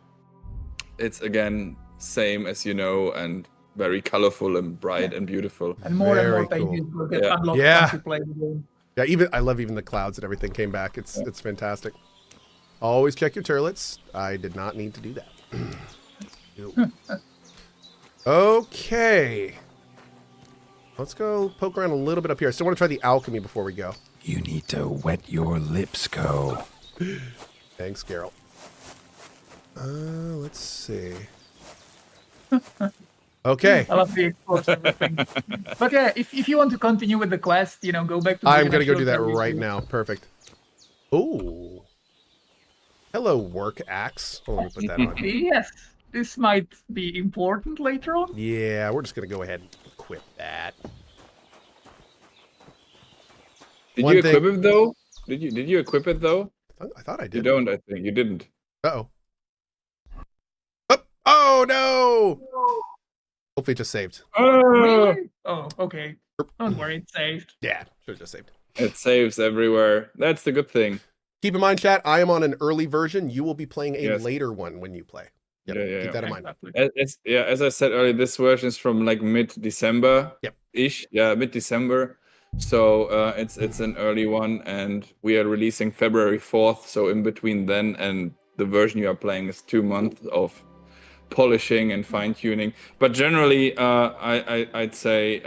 C: it's again, same as you know, and very colorful and bright and beautiful.
D: And more pages will get unlocked once you play the game.
B: Yeah, I love even the clouds and everything came back. It's fantastic. Always check your turlets. I did not need to do that. Okay. Let's go poke around a little bit up here. I still want to try the alchemy before we go.
K: You need to wet your lips, Cohh.
B: Thanks, Geralt. Let's see. Okay.
D: I love the explores everything. But yeah, if you want to continue with the quest, go back to the
B: I'm gonna go do that right now. Perfect. Ooh. Hello, work axe. Oh, let me put that on.
D: Yes, this might be important later on.
B: Yeah, we're just gonna go ahead and equip that.
C: Did you equip it though? Did you equip it though?
B: I thought I did.
C: You don't, I think. You didn't.
B: Uh-oh. Oh no! Hopefully it just saved.
D: Really? Oh, okay. Don't worry, it's saved.
B: Yeah, should have just saved.
C: It saves everywhere. That's the good thing.
B: Keep in mind, chat, I am on an early version. You will be playing a later one when you play. Yep, keep that in mind.
C: As I said earlier, this version is from like mid-December. Ish. Yeah, mid-December. So it's an early one, and we are releasing February 4th. So in between then and the version you are playing is 2 months of polishing and fine tuning. But generally, I'd say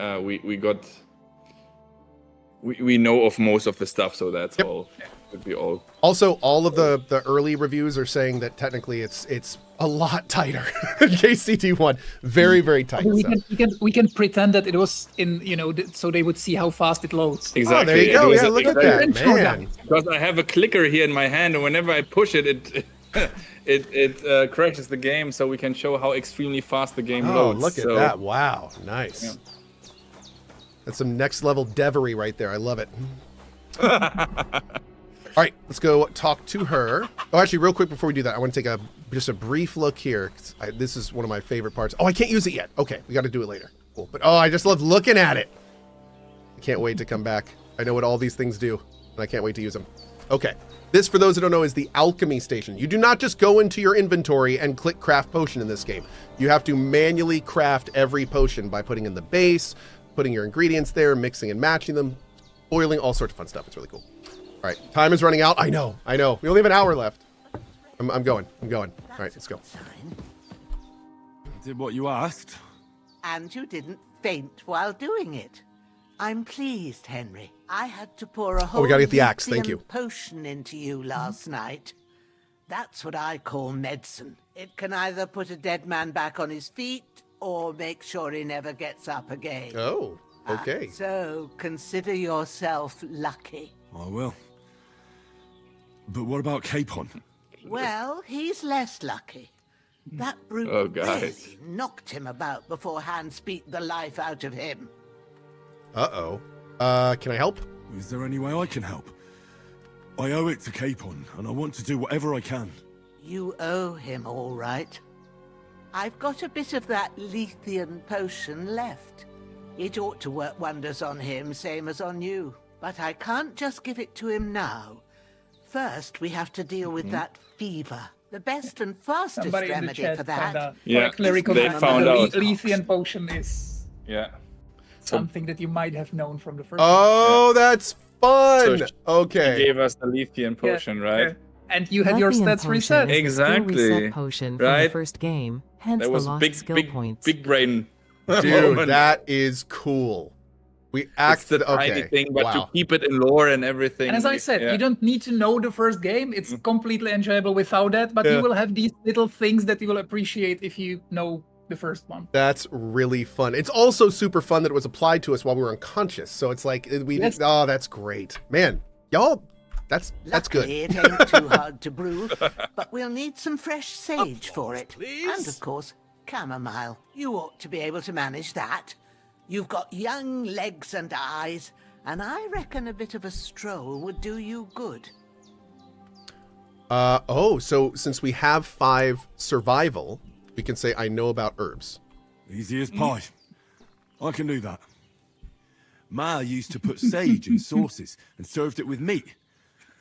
C: we know of most of the stuff, so that's all. Would be all.
B: Also, all of the early reviews are saying that technically it's a lot tighter than KCD1. Very, very tight.
D: We can pretend that it was in, so they would see how fast it loads.
C: Exactly.
B: Oh, there you go. Yeah, look at that, man.
C: Because I have a clicker here in my hand, and whenever I push it, it crashes the game, so we can show how extremely fast the game loads.
B: Oh, look at that. Wow. Nice. Yeah. That's some next level devery right there. I love it. All right, let's go talk to her. Oh, actually, real quick before we do that, I want to take just a brief look here. This is one of my favorite parts. Oh, I can't use it yet. Okay, we got to do it later. Cool. But I just love looking at it. I can't wait to come back. I know what all these things do, and I can't wait to use them. Okay, this, for those who don't know, is the alchemy station. You do not just go into your inventory and click craft potion in this game. You have to manually craft every potion by putting in the base, putting your ingredients there, mixing and matching them, boiling, all sorts of fun stuff. It's really cool. All right, time is running out. I know. We only have an hour left. I'm going. All right, let's go.
I: I did what you asked.
T: And you didn't faint while doing it. I'm pleased, Henry. I had to pour a whole
B: we gotta get the axe. Thank you.
T: potion into you last night. That's what I call medicine. It can either put a dead man back on his feet or make sure he never gets up again.
B: Oh, okay.
T: So consider yourself lucky.
I: I will. But what about Capon?
T: Well, he's less lucky. That brute really knocked him about before Hans beat the life out of him.
B: Uh-oh. Can I help?
I: Is there any way I can help? I owe it to Capon, and I want to do whatever I can.
T: You owe him, all right. I've got a bit of that Lethean potion left. It ought to work wonders on him, same as on you. But I can't just give it to him now. First, we have to deal with that fever. The best and fastest remedy for that.
D: They
C: found out.
D: The Lethean potion is something that you might have known from the first.
B: Oh, that's fun.
C: So
B: okay.
C: She gave us the Lethean potion, right?
D: And you had your stats reset.
C: Exactly.
U: Potion
C: right?
U: from the first game, hence
C: that was
U: the lost skill points.
C: Big brain.
B: Dude, that is cool. We acted
C: tiny thing, but to keep it in lore and everything.
D: And as I said, you don't need to know the first game. It's completely enjoyable without that, but you will have these little things that you will appreciate if you know the first one.
B: That's really fun. It's also super fun that it was applied to us while we were unconscious. So it's like oh, that's great. Man, y'all, that's good.
T: It ain't too hard to brew, but we'll need some fresh sage for it. And of course, chamomile. You ought to be able to manage that. You've got young legs and eyes, and I reckon a bit of a stroll would do you good.
B: So since we have 5 survival, we can say I know about herbs.
I: Easy as pie. I can do that. Ma used to put sage in sauces and served it with meat.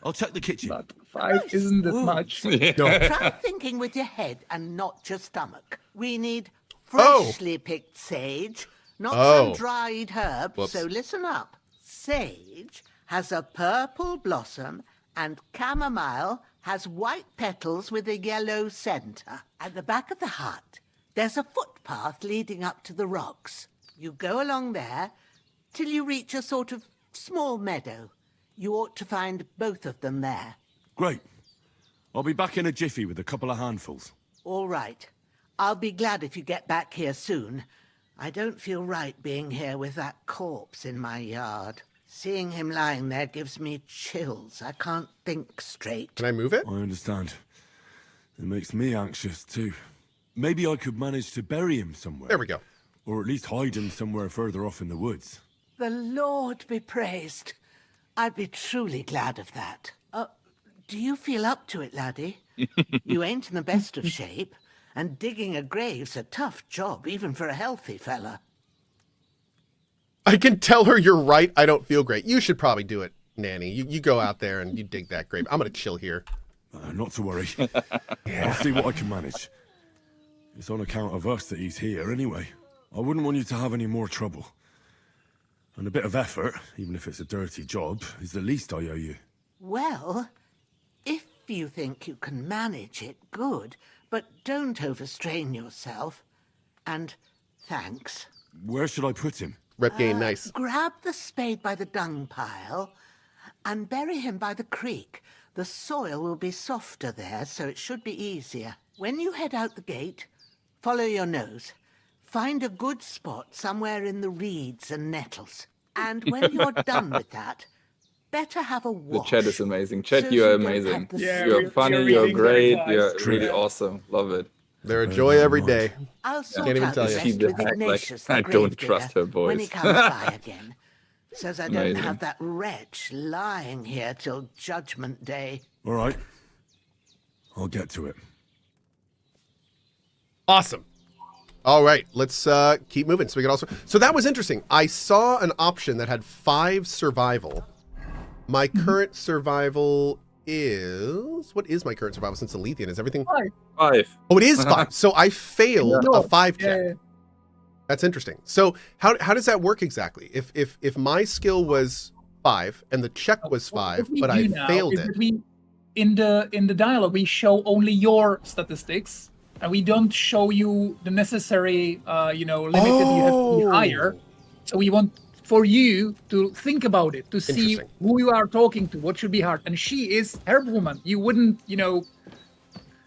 I: I'll check the kitchen.
D: But 5 isn't that much.
T: Try thinking with your head and not your stomach. We need freshly picked sage, not some dried herb, so listen up. Sage has a purple blossom and chamomile has white petals with a yellow center. At the back of the hut, there's a footpath leading up to the rocks. You go along there till you reach a sort of small meadow. You ought to find both of them there.
I: Great. I'll be back in a jiffy with a couple of handfuls.
T: All right. I'll be glad if you get back here soon. I don't feel right being here with that corpse in my yard. Seeing him lying there gives me chills. I can't think straight.
B: Can I move it?
I: I understand. It makes me anxious too. Maybe I could manage to bury him somewhere.
B: There we go.
I: Or at least hide him somewhere further off in the woods.
T: The Lord be praised. I'd be truly glad of that. Do you feel up to it, laddie? You ain't in the best of shape, and digging a grave's a tough job, even for a healthy fella.
B: I can tell her you're right. I don't feel great. You should probably do it, Nanny. You go out there and you dig that grave. I'm going to chill here.
I: Not to worry. I'll see what I can manage. It's on account of us that he's here anyway. I wouldn't want you to have any more trouble. And a bit of effort, even if it's a dirty job, is the least I owe you.
T: Well, if you think you can manage it, good. But don't overstrain yourself. And thanks.
I: Where should I put him?
B: Rep gain, nice.
T: Grab the spade by the dung pile and bury him by the creek. The soil will be softer there, so it should be easier. When you head out the gate, follow your nose. Find a good spot somewhere in the reeds and nettles. And when you're done with that, better have a
C: The
T: wash.
C: chat is amazing. Chat,
T: so
C: you are
T: you don't
C: amazing.
T: have the
C: You're funny, you're great, you're really awesome. Love it.
B: They're a joy every day.
T: I'll sort
B: Can't even
T: out
B: tell
T: the
B: you.
T: rest
C: She the
T: with
C: heck,
T: Ignatius,
C: like,
T: the
C: I don't
T: grave
C: trust
T: digger,
C: her voice.
T: when he comes by again. Says I don't
C: Amazing.
T: have that wretch lying here till Judgment Day.
I: All right. I'll get to it.
B: Awesome. All right, let's keep moving. So we can also. So that was interesting. I saw an option that had 5 survival. My current survival is what is my current survival since Alethian? Is everything
C: 5?
B: Oh, it is 5. So I failed a 5 check.
D: Yeah.
B: That's interesting. So how does that work exactly? If my skill was 5 and the check was 5, but I failed it.
D: In the dialogue, we show only your statistics, and we don't show you the necessary, limit that you have to be higher. So we want for you to think about it, to see who you are talking to, what should be hard. And she is herb woman. You wouldn't,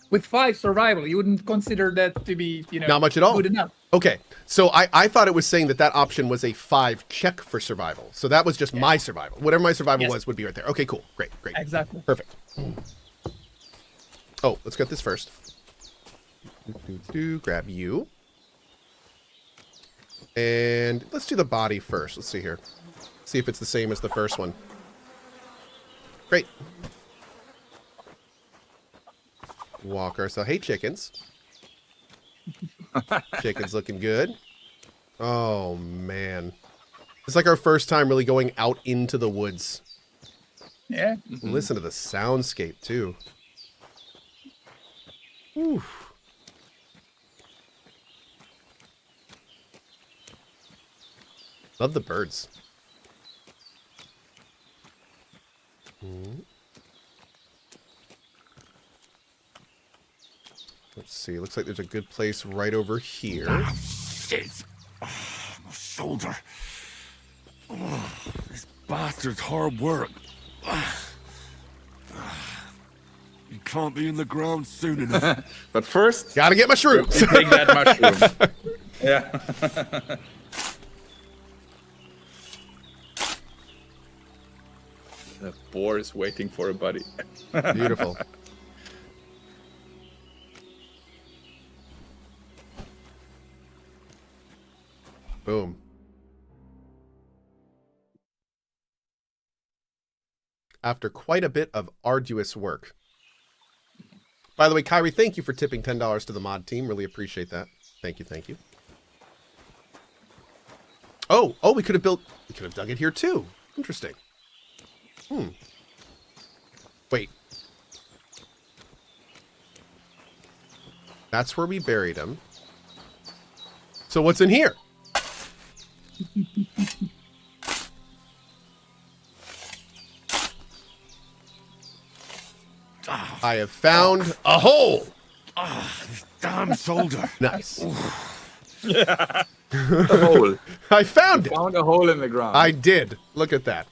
D: with 5 survival, you wouldn't consider that to be,
B: not much at all.
D: good enough.
B: Okay, so I thought it was saying that option was a 5 check for survival. So that was just my survival. Whatever my survival was would be right there. Okay, cool. Great.
D: Exactly.
B: Perfect. Oh, let's get this first. Grab you. And let's do the body first. Let's see here. See if it's the same as the first one. Great. Walk ourselves. Hey, chickens. Chicken's looking good. Oh, man. It's like our first time really going out into the woods.
D: Yeah.
B: Listen to the soundscape, too. Oof. Love the birds. Let's see. Looks like there's a good place right over here.
I: Ah, shit. Oh, my shoulder. Oh, this bastard's hard work. You can't be in the ground soon enough.
C: But first,
B: gotta get my shrooms.
C: Take that mushroom. Yeah. The boar is waiting for a buddy.
B: Beautiful. Boom. After quite a bit of arduous work. By the way, Kyrie, thank you for tipping $10 to the mod team. Really appreciate that. Thank you. Oh, we could have dug it here too. Interesting. Wait. That's where we buried him. So what's in here? I have found a hole.
I: This damn shoulder.
B: Nice.
C: Yeah. The hole.
B: I found it.
C: Found a hole in the ground.
B: I did. Look at that.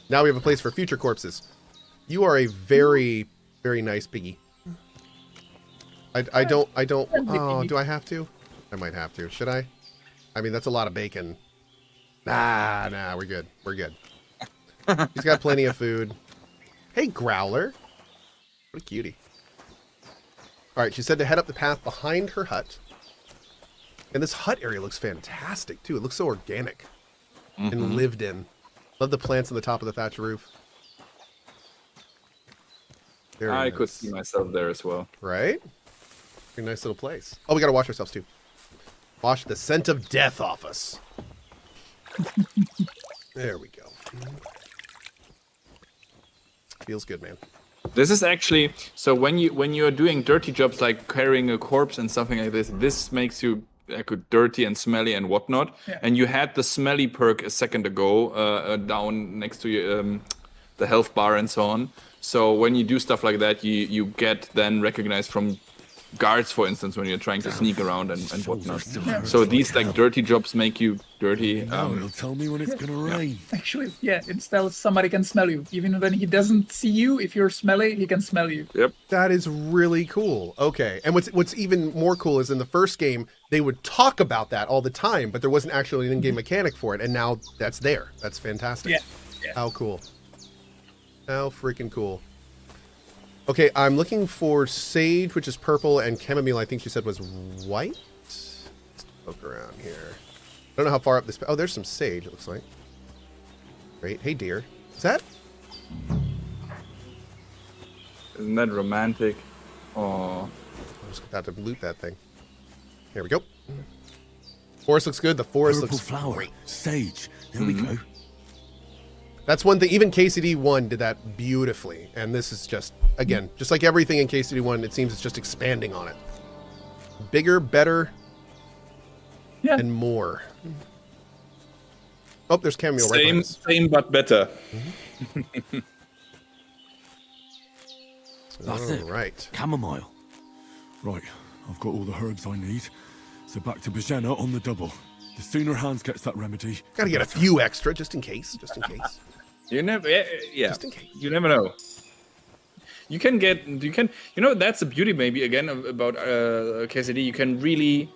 B: Now we have a place for future corpses. You are a very, very nice piggy. I don't. Oh, do I have to? I might have to. Should I? I mean, that's a lot of bacon. Nah, we're good. He's got plenty of food. Hey, Growler. What a cutie. All right, she said to head up the path behind her hut. And this hut area looks fantastic, too. It looks so organic and lived in. Love the plants on the top of the thatch roof.
C: I could see myself there as well.
B: Right? Very nice little place. Oh, we got to wash ourselves, too. Wash the scent of death off us. There we go. Feels good, man.
C: This is actually so when you're doing dirty jobs like carrying a corpse and something like this. This makes you dirty and smelly and whatnot.
D: Yeah.
C: And you had the smelly perk a second ago down next to you the health bar and so on. So when you do stuff like that, you get then recognized from guards, for instance, when you're trying to sneak around and whatnot. So these like dirty jobs make you dirty.
I: It'll tell me when it's gonna rain.
D: Actually, yeah, it tells somebody can smell you. Even when he doesn't see you, if you're smelly, he can smell you.
C: Yep.
B: That is really cool. Okay. And what's even more cool is in the first game, they would talk about that all the time, but there wasn't actually an in-game mechanic for it. And now that's there. That's fantastic.
D: Yeah.
B: How cool. How freaking cool. Okay, I'm looking for sage, which is purple, and chamomile, I think she said was white. Let's poke around here. I don't know how far up this... Oh, there's some sage, it looks like. Great. Hey, dear. Is that...
C: Isn't that romantic? Oh.
B: I was about to loot that thing. Here we go. Forest looks good. The forest
I: Purple
B: looks
I: flower.
B: great.
I: Sage. There we go.
B: That's one thing. Even KCD 1 did that beautifully. And this is just, again, just like everything in KCD 1, it seems it's just expanding on it. Bigger, better, and more. Oh, there's chamomile right behind us.
C: Same, but better.
I: That's it.
B: Right.
I: Chamomile. Right, I've got all the herbs I need. So back to Bajena on the double. The sooner Hans gets that remedy...
B: Gotta get a few extra, just in case. Just in case.
C: You never, yeah. Just in case. You never know. You can, that's the beauty maybe again about KCD. You can really,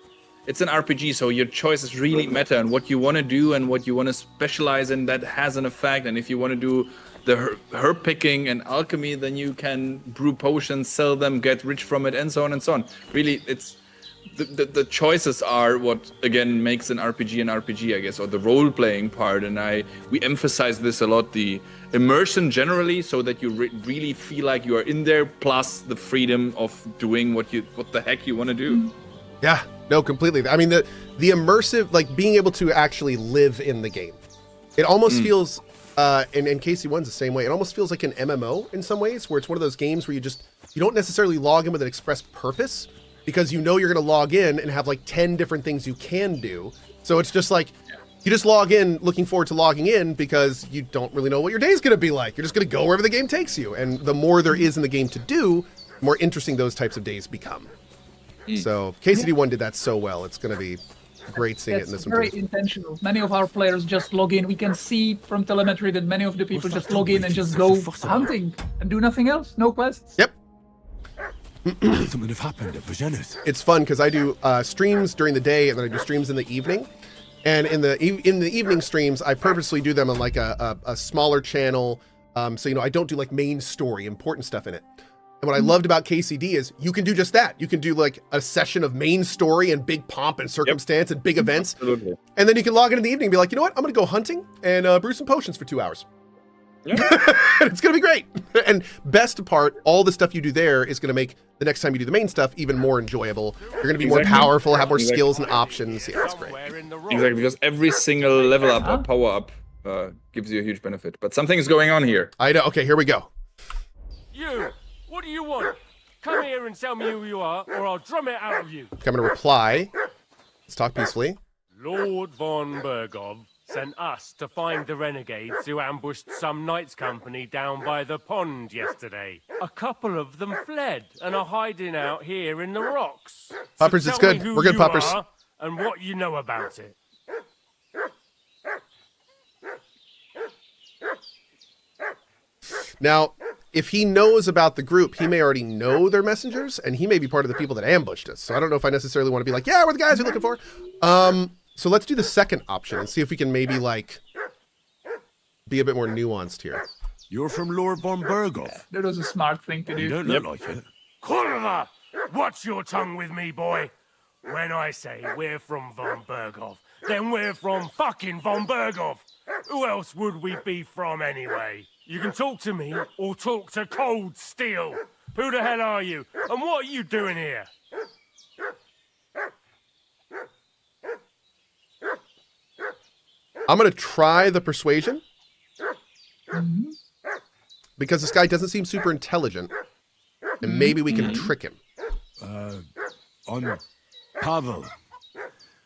C: it's an RPG, so your choices really matter, and what you want to do and what you want to specialize in, that has an effect. And if you want to do the herb picking and alchemy, then you can brew potions, sell them, get rich from it, and so on and so on. Really, it's the choices are what again makes an RPG, I guess, or the role-playing part. And we emphasize this a lot: the immersion generally, so that you really feel like you are in there, plus the freedom of doing what the heck you want to do.
B: Yeah, no, completely. I mean, the immersive, like being able to actually live in the game. It almost feels, and KC1's the same way. It almost feels like an MMO in some ways, where it's one of those games where you don't necessarily log in with an express purpose, because you know you're going to log in and have like 10 different things you can do. So it's just like, you just log in looking forward to logging in because you don't really know what your day's going to be like. You're just going to go wherever the game takes you. And the more there is in the game to do, the more interesting those types of days become. So KCD1 did that so well. It's going to be great seeing it in this one.
D: It's very intentional. Many of our players just log in. We can see from telemetry that many of the people just log in and just go hunting and do nothing else. No quests.
B: Yep.
I: Something have happened at Bajena's.
B: It's fun because I do streams during the day and then I do streams in the evening. And in the evening streams, I purposely do them on like a smaller channel. So, I don't do like main story, important stuff in it. And what I loved about KCD is you can do just that. You can do like a session of main story and big pomp and circumstance and big events.
C: Absolutely.
B: And then you can log in the evening and be like, you know what? I'm going to go hunting and brew some potions for 2 hours. Yeah. It's going to be great. And best part, all the stuff you do there is going to make the next time you do the main stuff even more enjoyable. You're going to be more powerful, have more skills and options. Yeah, it's great.
C: Exactly, because every single level up or power up gives you a huge benefit. But something's going on here.
B: I know. Okay, here we go.
M: You! What do you want? Come here and tell me who you are, or I'll drum it out of you.
B: I'm going to reply. Let's talk peacefully.
M: Lord von Bergov sent us to find the renegades who ambushed some knights' company down by the pond yesterday. A couple of them fled and are hiding out here in the rocks.
B: Puppers,
M: so
B: it's
M: tell
B: good.
M: me who
B: We're good,
M: you
B: Puppers.
M: are and what you know about it.
B: Now, if he knows about the group, he may already know their messengers, and he may be part of the people that ambushed us. So I don't know if I necessarily want to be like, yeah, we're the guys you're looking for. So let's do the second option and see if we can maybe like be a bit more nuanced here.
I: You're from Lord von Bergov.
D: That was a smart thing to do.
I: You don't look like it.
M: Corva! Watch your tongue with me, boy. When I say we're from von Bergov, then we're from fucking von Bergov. Who else would we be from anyway? You can talk to me or talk to cold steel. Who the hell are you? And what are you doing here?
B: I'm going to try the persuasion. Because this guy doesn't seem super intelligent. And maybe we can trick him.
I: I'm Pavel.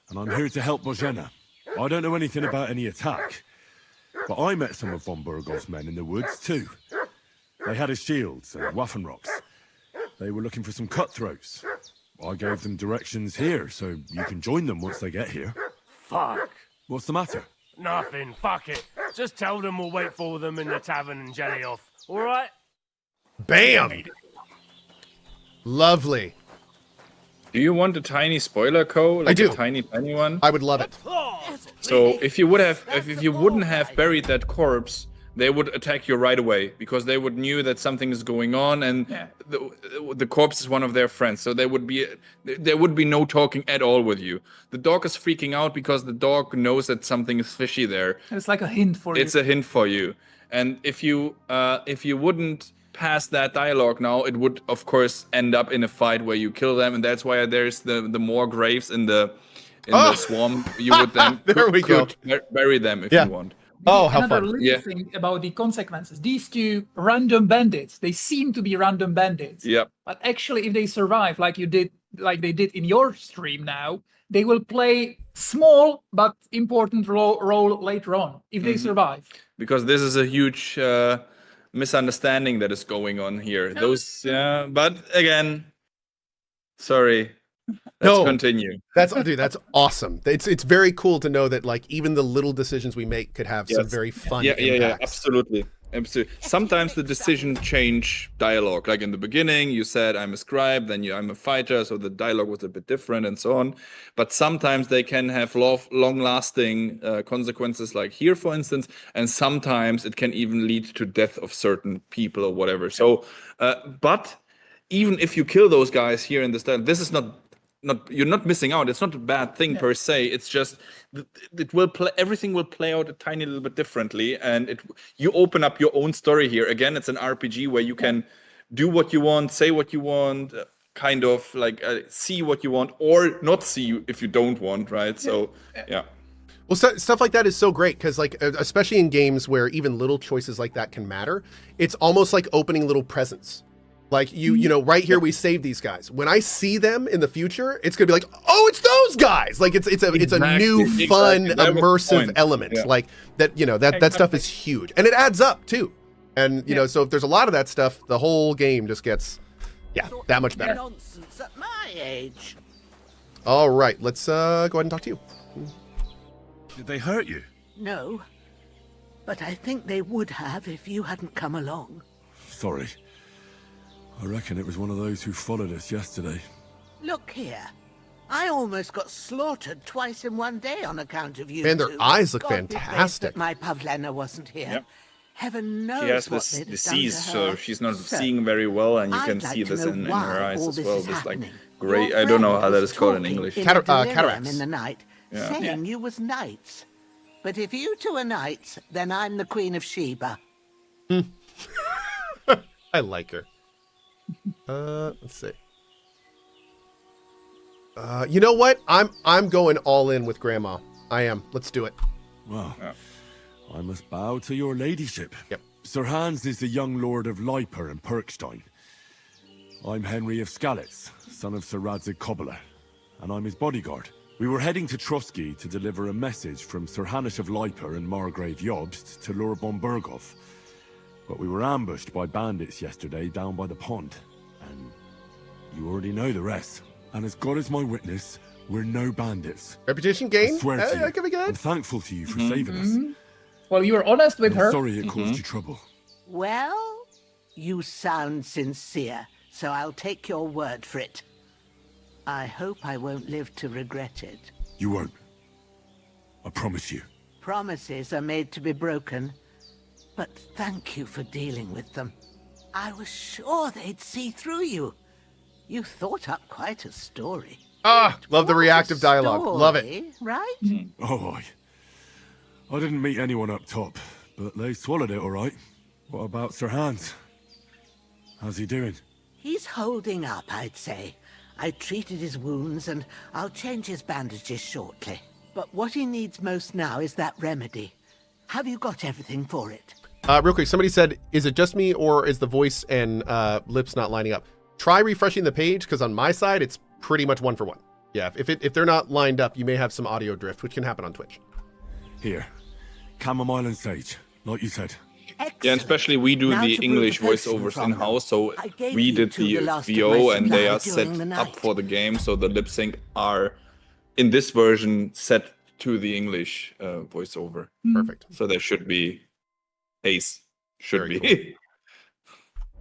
I: And I'm here to help Bojena. I don't know anything about any attack. But I met some of von Burgov's men in the woods, too. They had his shields and Waffenrocks. They were looking for some cutthroats. I gave them directions here, so you can join them once they get here.
E: Fuck.
I: What's the matter?
E: Nothing. Fuck it. Just tell them we'll wait for them in the tavern and jelly off. All right?
B: Bam! Lovely.
C: Do you want a tiny spoiler, Cohh? Like
B: I do.
C: A tiny one?
B: I would love it.
C: So if you wouldn't have buried that corpse, they would attack you right away because they would knew that something is going on, and the corpse is one of their friends. So there would be no talking at all with you. The dog is freaking out because the dog knows that something is fishy there.
D: It's like a hint for you.
C: It's a hint for you. And if you wouldn't pass that dialogue now, it would of course end up in a fight where you kill them, and that's why there's the more graves in the swamp. You would then could bury them if you want.
B: Oh, how
D: Another
B: fun.
D: little thing about the consequences. These two random bandits, they seem to be random bandits.
C: Yep.
D: But actually, if they survive, like they did in your stream now, they will play small but important role later on, if they survive.
C: Because this is a huge misunderstanding that is going on here. But again, sorry. Let's continue.
B: That's awesome. It's very cool to know that like even the little decisions we make could have some very fun impacts.
C: Yeah, absolutely. Sometimes the decision change dialogue. Like in the beginning, you said I'm a scribe, then I'm a fighter, so the dialogue was a bit different and so on. But sometimes they can have long-lasting consequences, like here, for instance, and sometimes it can even lead to death of certain people or whatever. So, but even if you kill those guys here in this dialogue, this is not you're not missing out. It's not a bad thing per se. It's just everything will play out a tiny little bit differently, and you open up your own story here. Again, it's an RPG where you can do what you want, say what you want, kind of like see what you want, or not see if you don't want, right? So yeah.
B: Well, stuff like that is so great because, like, especially in games where even little choices like that can matter, it's almost like opening little presents. Like you know, right here we save these guys. When I see them in the future, it's gonna be like, oh, it's those guys. Like it's a new fun immersive element. Yeah. Like that, you know, that stuff is huge, and it adds up too. And you know, so if there's a lot of that stuff, the whole game just gets that much better.
T: Nonsense at my age.
B: All right, let's go ahead and talk to you.
I: Did they hurt you?
T: No, but I think they would have if you hadn't come along.
I: Sorry. I reckon it was one of those who followed us yesterday.
T: Look here. I almost got slaughtered twice in one day on account of you.
B: Man, their eyes look
T: God
B: fantastic.
T: That my Pavlena wasn't here.
C: Yep.
T: Heaven knows
C: She has
T: what
C: this
T: they'd have
C: disease,
T: done to her.
C: so she's not seeing very well, and you
T: I'd
C: can
T: like
C: see
T: to
C: this
T: know
C: in her
T: why
C: eyes
T: all
C: as
T: this
C: well.
T: is
C: This like
T: happening.
C: great.
T: Your
C: I don't know
T: friend
C: how that
T: was
C: is called in
T: talking
C: English.
T: in the delirium
B: cataracts.
T: in the night,
C: Yeah.
T: saying you was knights. But if you two are knights, then I'm the Queen of Sheba.
B: I like her. Let's see. You know what? I'm going all in with Grandma. I am. Let's do it.
I: Well, I must bow to your ladyship.
B: Yep.
I: Sir Hans is the young lord of Leiper and Perkstein. I'm Henry of Skalitz, son of Sir Radzig Cobbler, and I'm his bodyguard. We were heading to Trosky to deliver a message from Sir Hanush of Leiper and Margrave Jobst to Lord von Burgov. But we were ambushed by bandits yesterday down by the pond, and you already know the rest. And as God is my witness, we're no bandits.
B: Reputation gain.
I: I swear to you,
B: That could be good.
I: I'm thankful to you for saving us.
D: Well, you were honest with
I: I'm
D: her.
I: sorry it caused you trouble.
T: Well, you sound sincere, so I'll take your word for it. I hope I won't live to regret it.
I: You won't. I promise you.
T: Promises are made to be broken, but thank you for dealing with them. I was sure they'd see through you. You thought up quite a story.
B: Ah, love the reactive dialogue. Love it.
T: Story, right?
I: Oh, I didn't meet anyone up top, but they swallowed it all right. What about Sir Hans? How's he doing?
T: He's holding up, I'd say. I treated his wounds, and I'll change his bandages shortly. But what he needs most now is that remedy. Have you got everything for it?
B: Real quick, somebody said, is it just me or is the voice and lips not lining up? Try refreshing the page, because on my side, it's pretty much 1 for 1. Yeah, if they're not lined up, you may have some audio drift, which can happen on Twitch.
I: Here, Chamomile and sage, like you said.
C: Yeah, and especially we do
T: Now
C: the
T: to brew
C: English
T: the potion
C: voiceovers
T: from them.
C: in-house, so
T: I gave
C: we
T: you
C: did
T: two
C: the
T: the last of
C: VO
T: my
C: and they
T: supply
C: are set
T: during the
C: up
T: night.
C: for the game, so the lip sync are, in this version, set to the English voiceover.
B: Perfect.
C: So there should be ace. Should
B: Very
C: be.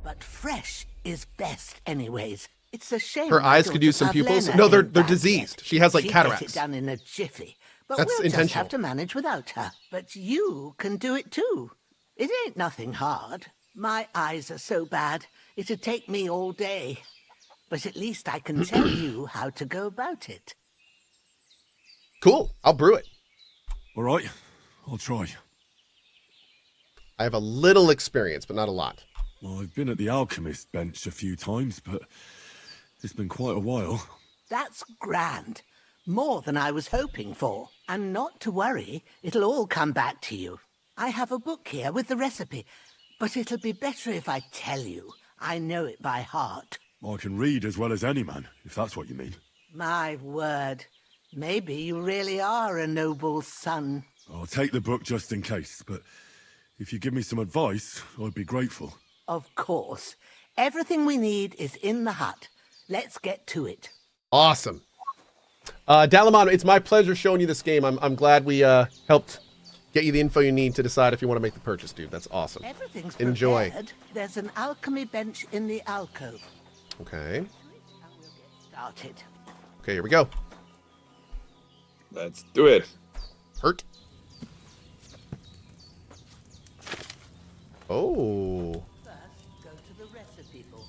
T: But fresh is best anyways. It's a shame.
B: Her
T: my
B: eyes could
T: daughter
B: use some pupils.
T: Pavlena
B: No, they're
T: ain't back
B: diseased.
T: yet.
B: She has like
T: She'd get
B: cataracts.
T: it done in a jiffy. But
B: That's
T: we'll just
B: intentional.
T: have to manage without her. But you can do it too. It ain't nothing hard. My eyes are so bad, it'd take me all day. But at least I can tell you how to go about it.
B: Cool. I'll brew it.
I: All right, I'll try.
B: I have a little experience, but not a lot.
I: Well, I've been at the alchemist bench a few times, but it's been quite a while.
T: That's grand. More than I was hoping for. And not to worry, it'll all come back to you. I have a book here with the recipe, but it'll be better if I tell you. I know it by heart.
I: I can read as well as any man, if that's what you mean.
T: My word. Maybe you really are a noble son.
I: I'll take the book just in case, but if you give me some advice, I'd be grateful.
T: Of course. Everything we need is in the hut. Let's get to it.
B: Awesome. Dalamon, it's my pleasure showing you this game. I'm glad we helped get you the info you need to decide if you want to make the purchase, dude. That's awesome.
T: Everything's
B: Enjoy.
T: prepared. There's an alchemy bench in the alcove.
B: Okay.
T: Started.
B: Okay, here we go.
C: Let's do it.
B: Hurt. Oh.
T: First, go to the recipe book.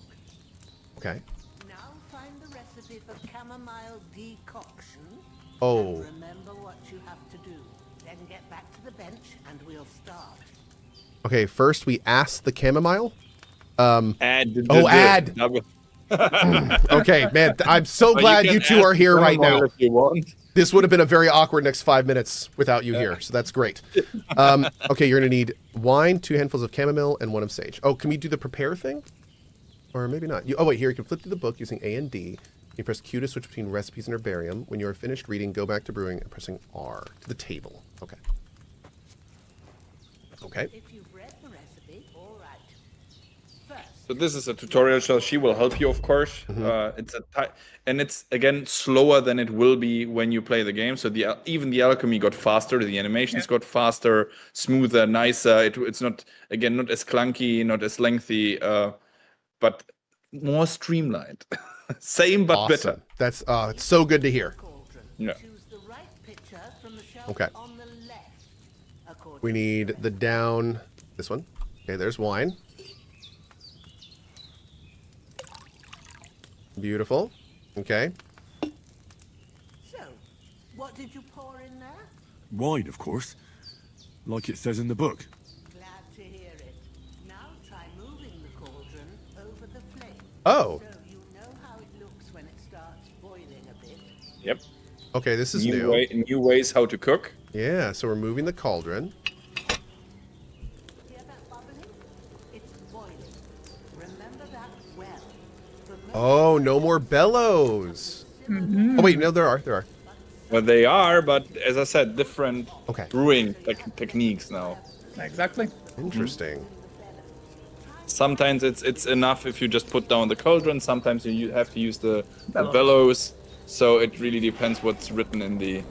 B: Okay.
T: Now find the recipe for chamomile decoction.
B: Oh.
T: And remember what you have to do. Then get back to the bench and we'll start.
B: Okay, first we ask the chamomile.
C: Add.
B: Add. Okay, man, I'm so glad you two are here right now.
C: If you want.
B: This would have been a very awkward next 5 minutes without you here, so that's great. Okay, you're gonna need wine, 2 handfuls of chamomile, and 1 of sage. Oh, can we do the prepare thing? Or maybe not. Oh wait, here you can flip through the book using A and D. You press Q to switch between recipes and herbarium. When you are finished reading, go back to brewing and pressing R to the table. Okay. Okay.
T: If you've read the recipe, all right. First,
C: So this is a tutorial, so she will help you, of course. It's and it's again slower than it will be when you play the game. So even the alchemy got faster, the animations got faster, smoother, nicer. It's not not as clunky, not as lengthy, but more streamlined. Same but better.
B: That's it's so good to hear.
C: Yeah.
T: choose the right picture from the shelf
B: Okay.
T: on the left. According
B: We need the down. This one. Okay, there's wine. Beautiful. Okay.
T: So, what did you pour in there?
I: Wine, of course. Like it says in the book.
T: Glad to hear it. Now try moving the cauldron over the flame.
B: Oh.
T: So you know how it looks when it starts boiling a bit.
C: Yep.
B: Okay, this is new.
C: New ways how to cook.
B: Yeah, so we're moving the cauldron.
T: Hear that bubbling? It's boiling. Remember that well.
B: Oh, no more bellows. Oh wait, no, there are.
C: Well, they are, but as I said, different
B: Okay.
C: brewing techniques now.
D: Exactly.
B: Interesting.
C: Sometimes it's enough if you just put down the cauldron. Sometimes you have to use the bellows. So it really depends what's written in the.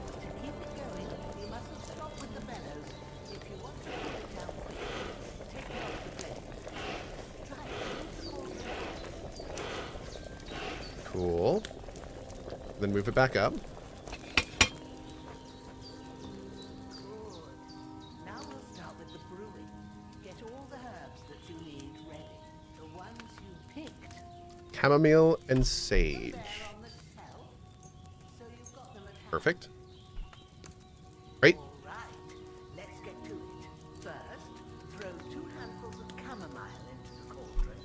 B: Cool. Then move it back up.
T: Now we'll start with the brewing. Get all the herbs that you need ready. The ones you picked.
B: Chamomile and sage. Perfect. Great.
T: Let's get to it. First, throw 2 handfuls of chamomile into the cauldron.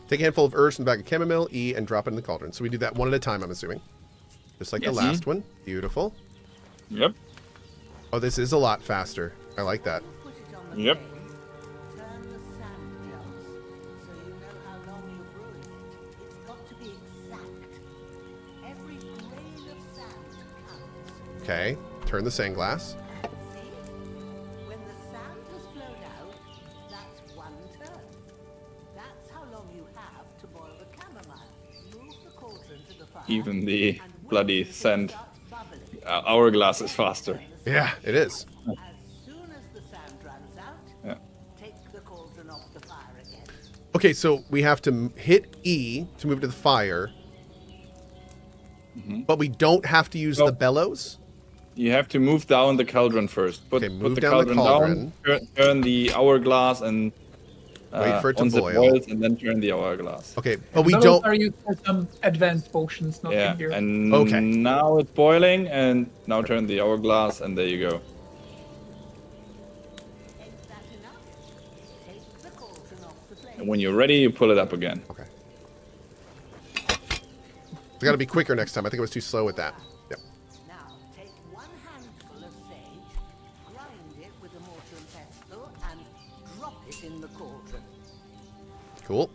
B: Take a handful of herbs from the bag of chamomile, E, and drop it in the cauldron. So we do that one at a time, I'm assuming. Just like the last one. Beautiful.
C: Yep.
B: Oh, this is a lot faster. I like that.
C: Yep.
T: Turn the sand jars so you know how long you're brewing it. It's got to be exact. Every grain of sand counts.
B: Okay. Turn the sand glass.
C: even the bloody sand hourglass is faster.
B: Yeah, it is.
C: Yeah.
B: Okay, so we have to hit E to move to the fire, but we don't have to use the bellows.
C: You have to move down the cauldron first. Put
B: move
C: the
B: down the
C: cauldron down, turn the hourglass, and
B: wait for it to
C: once
B: boil.
C: It boils, and then turn the hourglass.
B: Okay, but we
D: Those
B: don't.
D: are used for some advanced potions, not
C: Yeah,
D: in here.
C: and
B: Okay.
C: now it's boiling, and now turn the hourglass, and there you go. And when you're ready, you pull it up again.
B: Okay. We got to be quicker next time. I think I was too slow with that. Yep. Cool.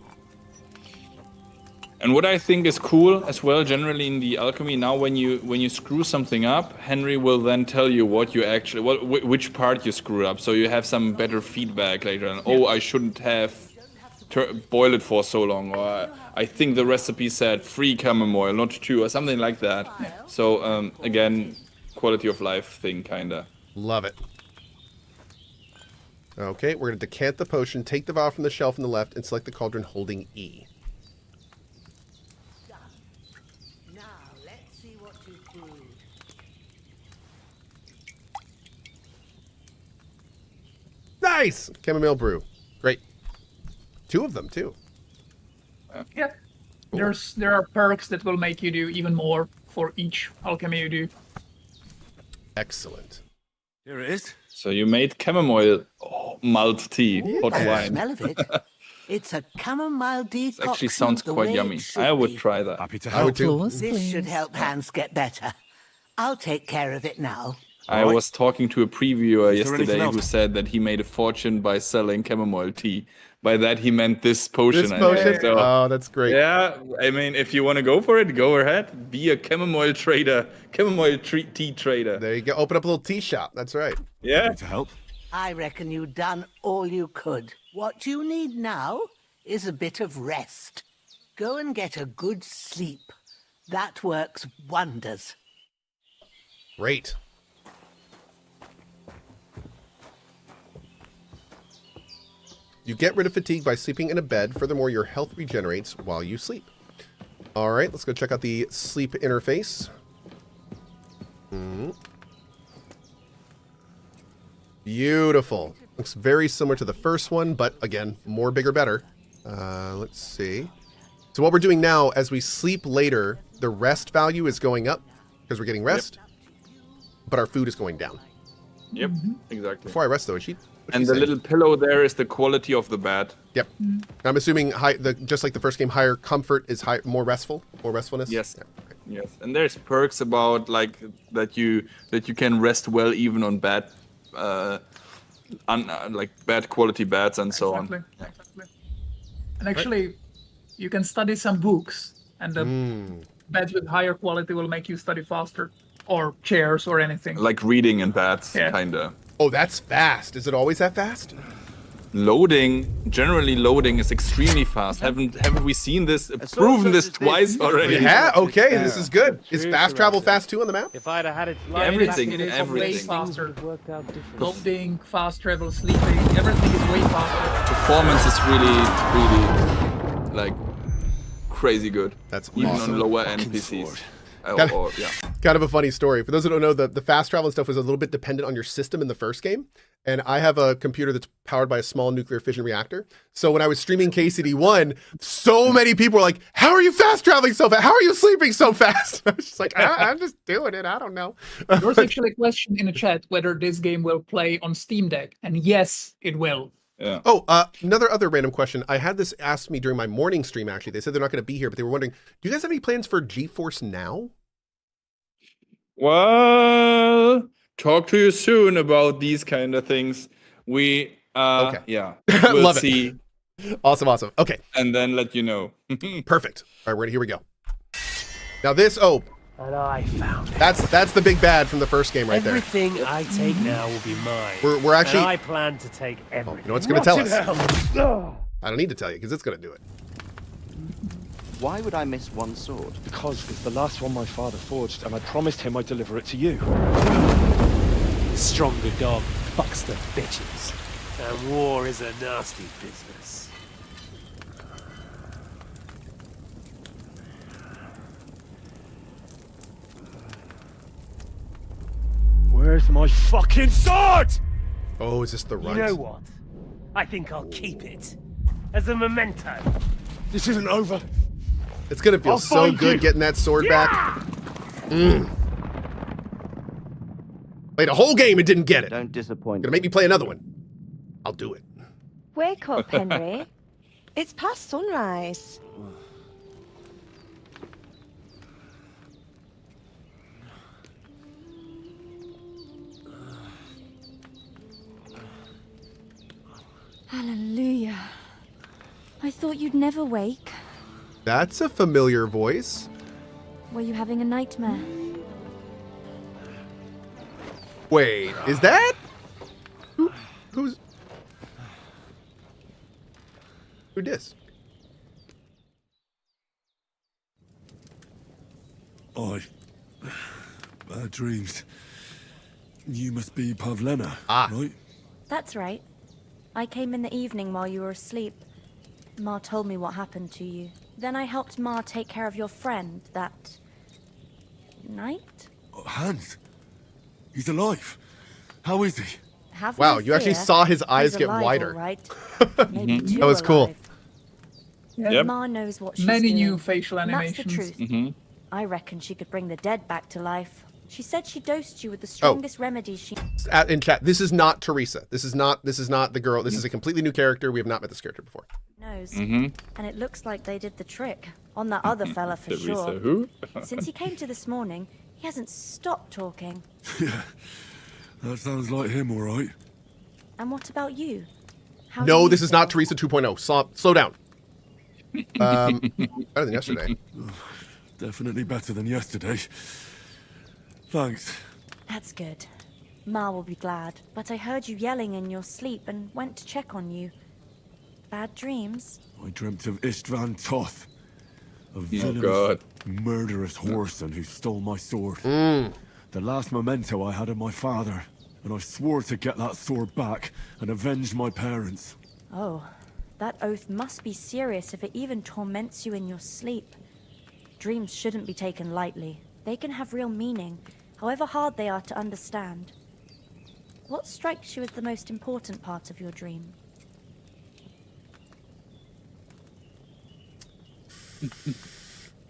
C: And what I think is cool as well, generally in the alchemy, now when you screw something up, Henry will then tell you what you actually, which part you screw up, so you have some better feedback later on. Oh, I shouldn't have boiled it for so long, or I think the recipe said 3 chamomile, not 2, or something like that. So again, quality of life thing, kinda.
B: Love it. Okay, we're going to decant the potion, take the vial from the shelf on the left, and select the cauldron holding E. Nice! Chamomile brew. Great. 2 of them, too.
D: Yeah. There are perks that will make you do even more for each alchemy you do.
B: Excellent.
I: Here it is.
C: So you made chamomile malt tea, hot
T: By the
C: wine.
T: smell of it, it's a chamomile decoction.
C: Actually sounds
T: the
C: quite
T: way
C: yummy.
T: it should
C: I would
T: be.
C: try that.
I: Happy to
B: I would too.
T: This should help Hans get better. I'll take care of it now.
C: I was talking to a previewer
I: Is there anything
C: yesterday
I: else?
C: who said that he made a fortune by selling chamomile tea. By that he meant this potion.
B: This
C: I
B: potion?
C: think. So,
B: Oh, that's great.
C: yeah, I mean, if you want to go for it, go ahead. Be a chamomile trader, chamomile tea trader.
B: There you go. Open up a little tea shop. That's right.
C: Yeah.
I: To help.
T: I reckon you've done all you could. What you need now is a bit of rest. Go and get a good sleep. That works wonders.
B: Great. You get rid of fatigue by sleeping in a bed. Furthermore, your health regenerates while you sleep. All right, let's go check out the sleep interface. Beautiful. Looks very similar to the first one, but again, more, bigger, better. Let's see. So what we're doing now, as we sleep later, the rest value is going up because we're getting rest, but our food is going down.
C: Yep, exactly.
B: Before I rest, though, what'd
C: And
B: she
C: the
B: say?
C: little pillow there is the quality of the bed.
B: Yep. I'm assuming just like the first game, higher comfort is more restfulness.
C: Yes.
B: Yeah.
C: Yes, and there's perks about like that you can rest well even on bad, like bad quality beds and so on.
D: Exactly. And actually, you can study some books, and the beds with higher quality will make you study faster, or chairs or anything.
C: Like reading in beds,
D: Yeah.
C: kinda.
B: Oh, that's fast. Is it always that fast?
C: Generally loading is extremely fast. Haven't we seen this, proven this twice already?
B: Yeah, okay, this is good. Is fast travel fast too on the map?
E: If I'd have had it
C: Everything,
D: it is way
C: everything.
D: faster.
E: worked out different.
D: Loading, fast travel, sleeping, everything is way faster.
C: Performance is really like crazy good.
B: That's
C: even
B: awesome.
C: on lower end PCs. Yeah.
B: Kind of a funny story. For those who don't know, the fast travel and stuff was a little bit dependent on your system in the first game. And I have a computer that's powered by a small nuclear fission reactor. So when I was streaming KCD1, so many people were like, how are you fast traveling so fast? How are you sleeping so fast? I was just like, I'm just doing it. I don't know.
D: There's actually a question in the chat whether this game will play on Steam Deck. And yes, it will.
C: Yeah.
B: Oh, other random question. I had this asked me during my morning stream, actually. They said they're not going to be here, but they were wondering, do you guys have any plans for GeForce Now?
C: Well, talk to you soon about these kind of things. We yeah, we'll
B: Love
C: see.
B: It. Awesome. Okay.
C: And then let you know.
B: Perfect. All right, here we go. Now this,
E: And I found it.
B: that's the big bad from the first game right there.
E: Everything I take now will be mine.
B: We're actually.
E: And I plan to take everything.
B: You know what's going to tell us? I don't need to tell you because it's going to do it.
N: Why would I miss one sword?
V: Because it's the last one my father forged, and I promised him I'd deliver it to you.
E: Stronger dog fucks the bitches. And war is a nasty business.
V: Where's my fucking sword?
B: Oh, is this the runt?
E: You know what? I think I'll keep it. As a memento.
V: This isn't over.
B: It's gonna feel so good getting that sword back. Played a whole game and didn't get it.
N: Don't disappoint.
B: Gonna make me play another one. I'll do it.
W: Wake up, Henry. It's past sunrise.
F: Hallelujah. I thought you'd never wake.
B: That's a familiar voice.
F: Were you having a nightmare?
B: Wait, is that? Who's... Who dis?
I: Bad dreams. You must be Pavlena, right?
F: That's right. I came in the evening while you were asleep. Ma told me what happened to you. Then I helped Ma take care of your friend that night.
I: Hans, he's alive. How is he?
F: Have
B: wow,
F: no
B: you actually
F: fear.
B: saw his eyes
F: He's
B: get
F: alive,
B: wider.
F: all right. Maybe too
B: That was cool.
F: alive.
D: Yep.
F: Ma knows what she's
D: Many
F: doing.
D: new facial
F: And
D: animations.
F: That's the truth. I reckon she could bring the dead back to life. She said she dosed you with the strongest remedies she...
B: In chat, this is not Teresa. This is not the girl. This is a completely new character. We have not met this character before.
F: knows. And it looks like they did the trick on that other fella for
C: Teresa
F: sure.
C: who?
F: Since he came to this morning, he hasn't stopped talking.
I: Yeah, that sounds like him, all right.
F: And what about you? How do
B: No,
F: you
B: this is
F: feel?
B: not Teresa 2.0. Slow down. Better than yesterday.
I: Definitely better than yesterday. Thanks.
F: That's good. Ma will be glad. But I heard you yelling in your sleep and went to check on you. Bad dreams?
I: I dreamt of Istvan Toth, a villainous,
C: God.
I: murderous whoreson who stole my sword. The last memento I had of my father, and I swore to get that sword back and avenge my parents.
F: Oh, that oath must be serious if it even torments you in your sleep. Dreams shouldn't be taken lightly. They can have real meaning, however hard they are to understand. What strikes you as the most important part of your dream?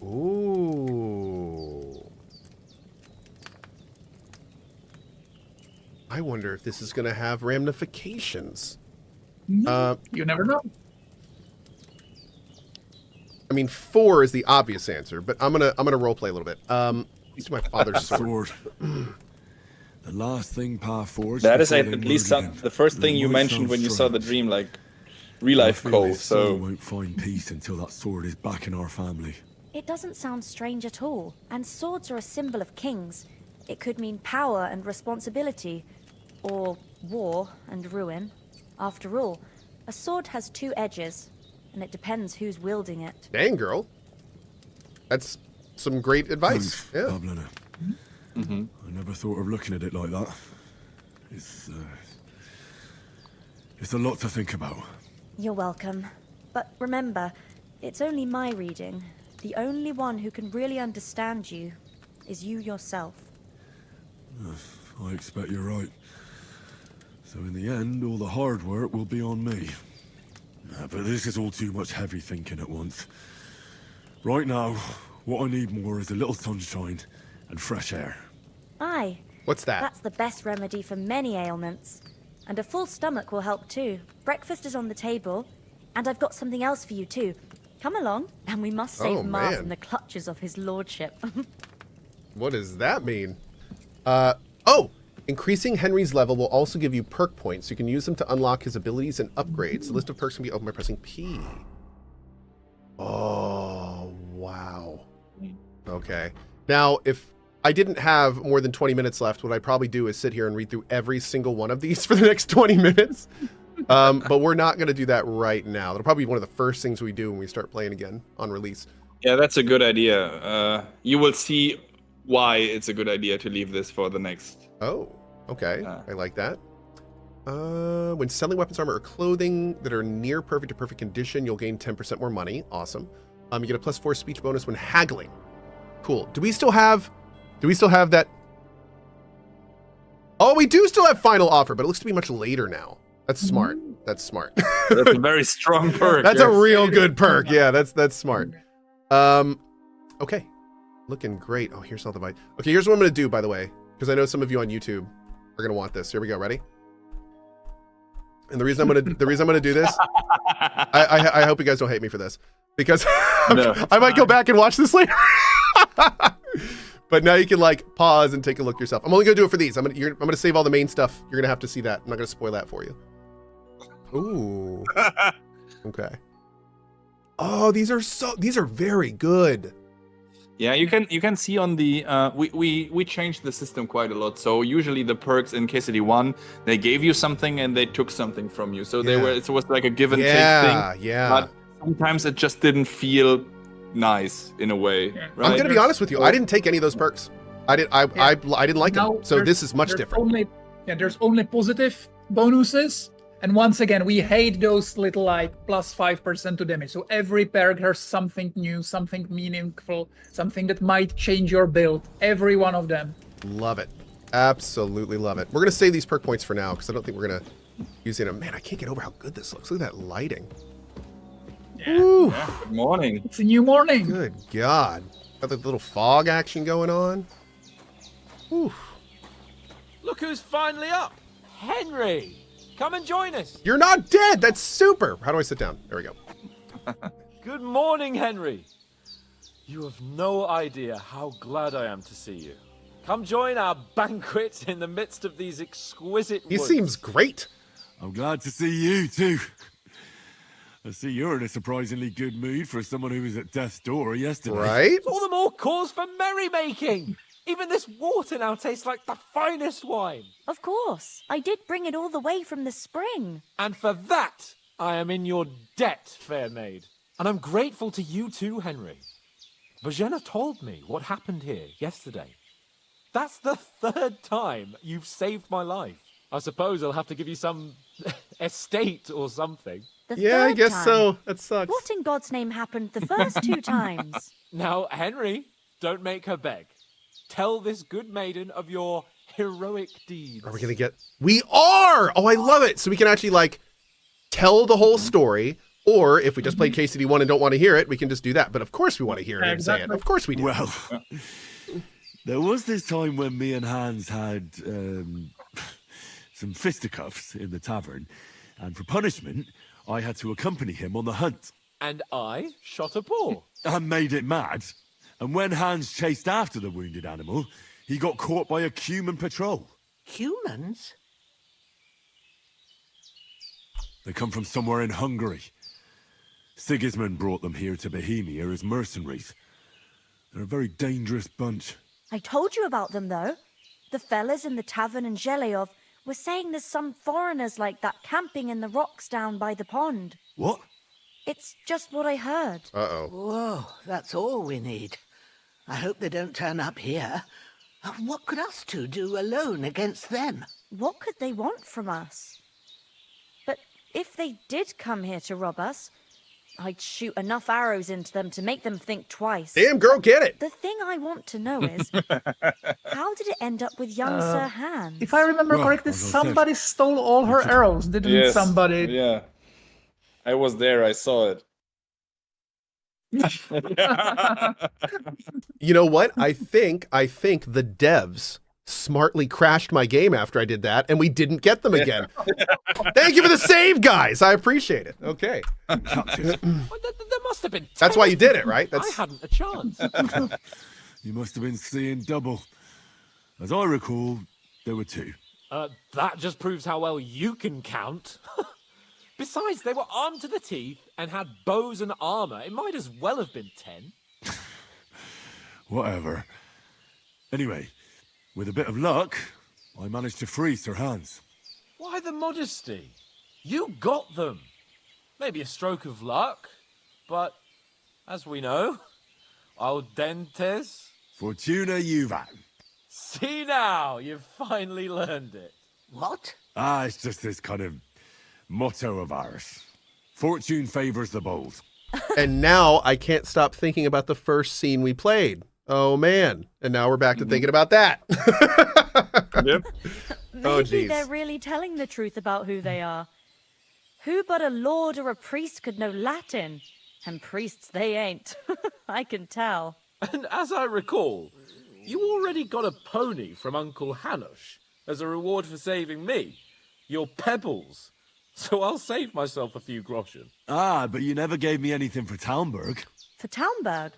B: Ooh. I wonder if this is going to have ramifications.
D: You never know.
B: I mean, 4 is the obvious answer, but I'm gonna roleplay a little bit. Let's do my father's sword.
I: The last thing Pa forged.
C: That is
I: before
C: at
I: they
C: least
I: murdered
C: some,
I: him.
C: the first thing you
I: Might
C: mentioned
I: sound
C: when you saw the
I: strange.
C: dream, like real life
I: I feel
C: Cohh.
I: this soul
C: So
I: won't find peace until that sword is back in our family.
F: It doesn't sound strange at all, and swords are a symbol of kings. It could mean power and responsibility, or war and ruin. After all, a sword has 2 edges, and it depends who's wielding it.
B: Dang, girl. That's some great advice.
I: Thanks,
B: Yeah.
I: Pavlena. I never thought of looking at it like that. It's a lot to think about.
F: You're welcome. But remember, it's only my reading. The only one who can really understand you is you yourself.
I: I expect you're right. So in the end, all the hard work will be on me. But this is all too much heavy thinking at once. Right now, what I need more is a little sunshine and fresh air.
F: Aye.
B: What's that?
F: That's the best remedy for many ailments. And a full stomach will help too. Breakfast is on the table, and I've got something else for you too. Come along, and we must save
B: Oh,
F: Ma
B: man.
F: from the clutches of his lordship.
B: What does that mean? Increasing Henry's level will also give you perk points. You can use them to unlock his abilities and upgrades. The list of perks can be opened by pressing P. Oh, wow. Okay. Now, if I didn't have more than 20 minutes left, what I'd probably do is sit here and read through every single one of these for the next 20 minutes. But we're not going to do that right now. That'll probably be one of the first things we do when we start playing again on release.
C: Yeah, that's a good idea. You will see why it's a good idea to leave this for the next.
B: Oh, okay. I like that. When selling weapons, armor, or clothing that are near perfect to perfect condition, you'll gain 10% more money. Awesome. You get a +4 speech bonus when haggling. Cool. Do we still have that? Oh, we do still have final offer, but it looks to be much later now. That's smart. That's smart.
C: That's a very strong perk.
B: That's a real good perk. Yeah, that's smart. Okay. Looking great. Oh, here's all the bite. Okay, here's what I'm gonna do, by the way, because I know some of you on YouTube are gonna want this. Here we go. Ready? And the reason I'm gonna do this, I hope you guys don't hate me for this, because I might go back and watch this later. But now you can like pause and take a look yourself. I'm only gonna do it for these. I'm gonna save all the main stuff. You're gonna have to see that. I'm not gonna spoil that for you. Ooh. Okay. Oh, these are very good.
C: Yeah, you can see on the we changed the system quite a lot. So usually the perks in KCD1, they gave you something and they took something from you. So it was like a give and take thing.
B: Yeah.
C: But sometimes it just didn't feel nice in a way. Right?
B: I'm gonna be honest with you. I didn't take any of those perks. I didn't like them. So this is much different.
D: There's only positive bonuses. And once again, we hate those little like +5% to damage. So every perk has something new, something meaningful, something that might change your build. Every one of them.
B: Love it. Absolutely love it. We're going to save these perk points for now because I don't think we're going to use it. Man, I can't get over how good this looks. Look at that lighting.
D: Yeah.
C: Good morning.
D: It's a new morning.
B: Good God. Got the little fog action going on. Whew.
M: Look who's finally up. Henry. Come and join us.
B: You're not dead. That's super. How do I sit down? There we go.
M: Good morning, Henry. You have no idea how glad I am to see you. Come join our banquet in the midst of these exquisite woods.
B: He seems great.
I: I'm glad to see you too. I see you're in a surprisingly good mood for someone who was at death's door yesterday.
B: Right?
M: All the more cause for merrymaking. Even this water now tastes like the finest wine.
F: Of course. I did bring it all the way from the spring.
M: And for that, I am in your debt, fair maid. And I'm grateful to you too, Henry. Bojena told me what happened here yesterday. That's the 3rd time you've saved my life. I suppose I'll have to give you some estate or something.
B: Yeah, I guess so. That sucks.
F: What in God's name happened the first 2 times?
M: Now, Henry, don't make her beg. Tell this good maiden of your heroic deeds.
B: Are we going to get... We are! Oh, I love it. So we can actually, like, tell the whole story. Or if we just played KCD1 and don't want to hear it, we can just do that. But of course we want to hear him say it. Of course we do.
I: Well, there was this time when me and Hans had some fisticuffs in the tavern. And for punishment, I had to accompany him on the hunt.
M: And I shot a boar.
I: I made it mad. And when Hans chased after the wounded animal, he got caught by a human patrol.
T: Humans?
I: They come from somewhere in Hungary. Sigismund brought them here to Bohemia as mercenaries. They're a very dangerous bunch.
F: I told you about them, though. The fellas in the tavern in Zhelyov were saying there's some foreigners like that camping in the rocks down by the pond.
I: What?
F: It's just what I heard.
B: Uh-oh.
T: Whoa, that's all we need. I hope they don't turn up here. What could us two do alone against them?
F: What could they want from us? But if they did come here to rob us, I'd shoot enough arrows into them to make them think twice.
B: Damn, girl, get it!
F: The thing I want to know is, how did it end up with young Sir Hans?
D: If I remember correctly, somebody stole all her arrows, didn't somebody?
C: Yeah. I was there, I saw it.
B: You know what? I think the devs smartly crashed my game after I did that, and we didn't get them again. Thank you for the save, guys. I appreciate it. Okay.
M: There must have been.
B: That's why you did it, right?
M: I hadn't a chance.
I: You must have been seeing double. As I recall, there were 2.
M: That just proves how well you can count. Besides, they were armed to the teeth and had bows and armor. It might as well have been 10.
I: Whatever. Anyway, with a bit of luck, I managed to free Sir Hans.
M: Why the modesty? You got them. Maybe a stroke of luck, but as we know, Audentes?
I: Fortuna juvat.
M: See now, you've finally learned it.
T: What?
I: Ah, it's just this kind of motto of ours. Fortune favors the bold.
B: And now I can't stop thinking about the first scene we played. Oh man. And now we're back to thinking about that.
C: Yep.
F: Maybe they're really telling the truth about who they are. Who but a lord or a priest could know Latin? And priests they ain't. I can tell.
M: And as I recall, you already got a pony from Uncle Hanush as a reward for saving me. Your pebbles. So I'll save myself a few groschen.
I: Ah, but you never gave me anything for Talmberg.
F: For Talmberg?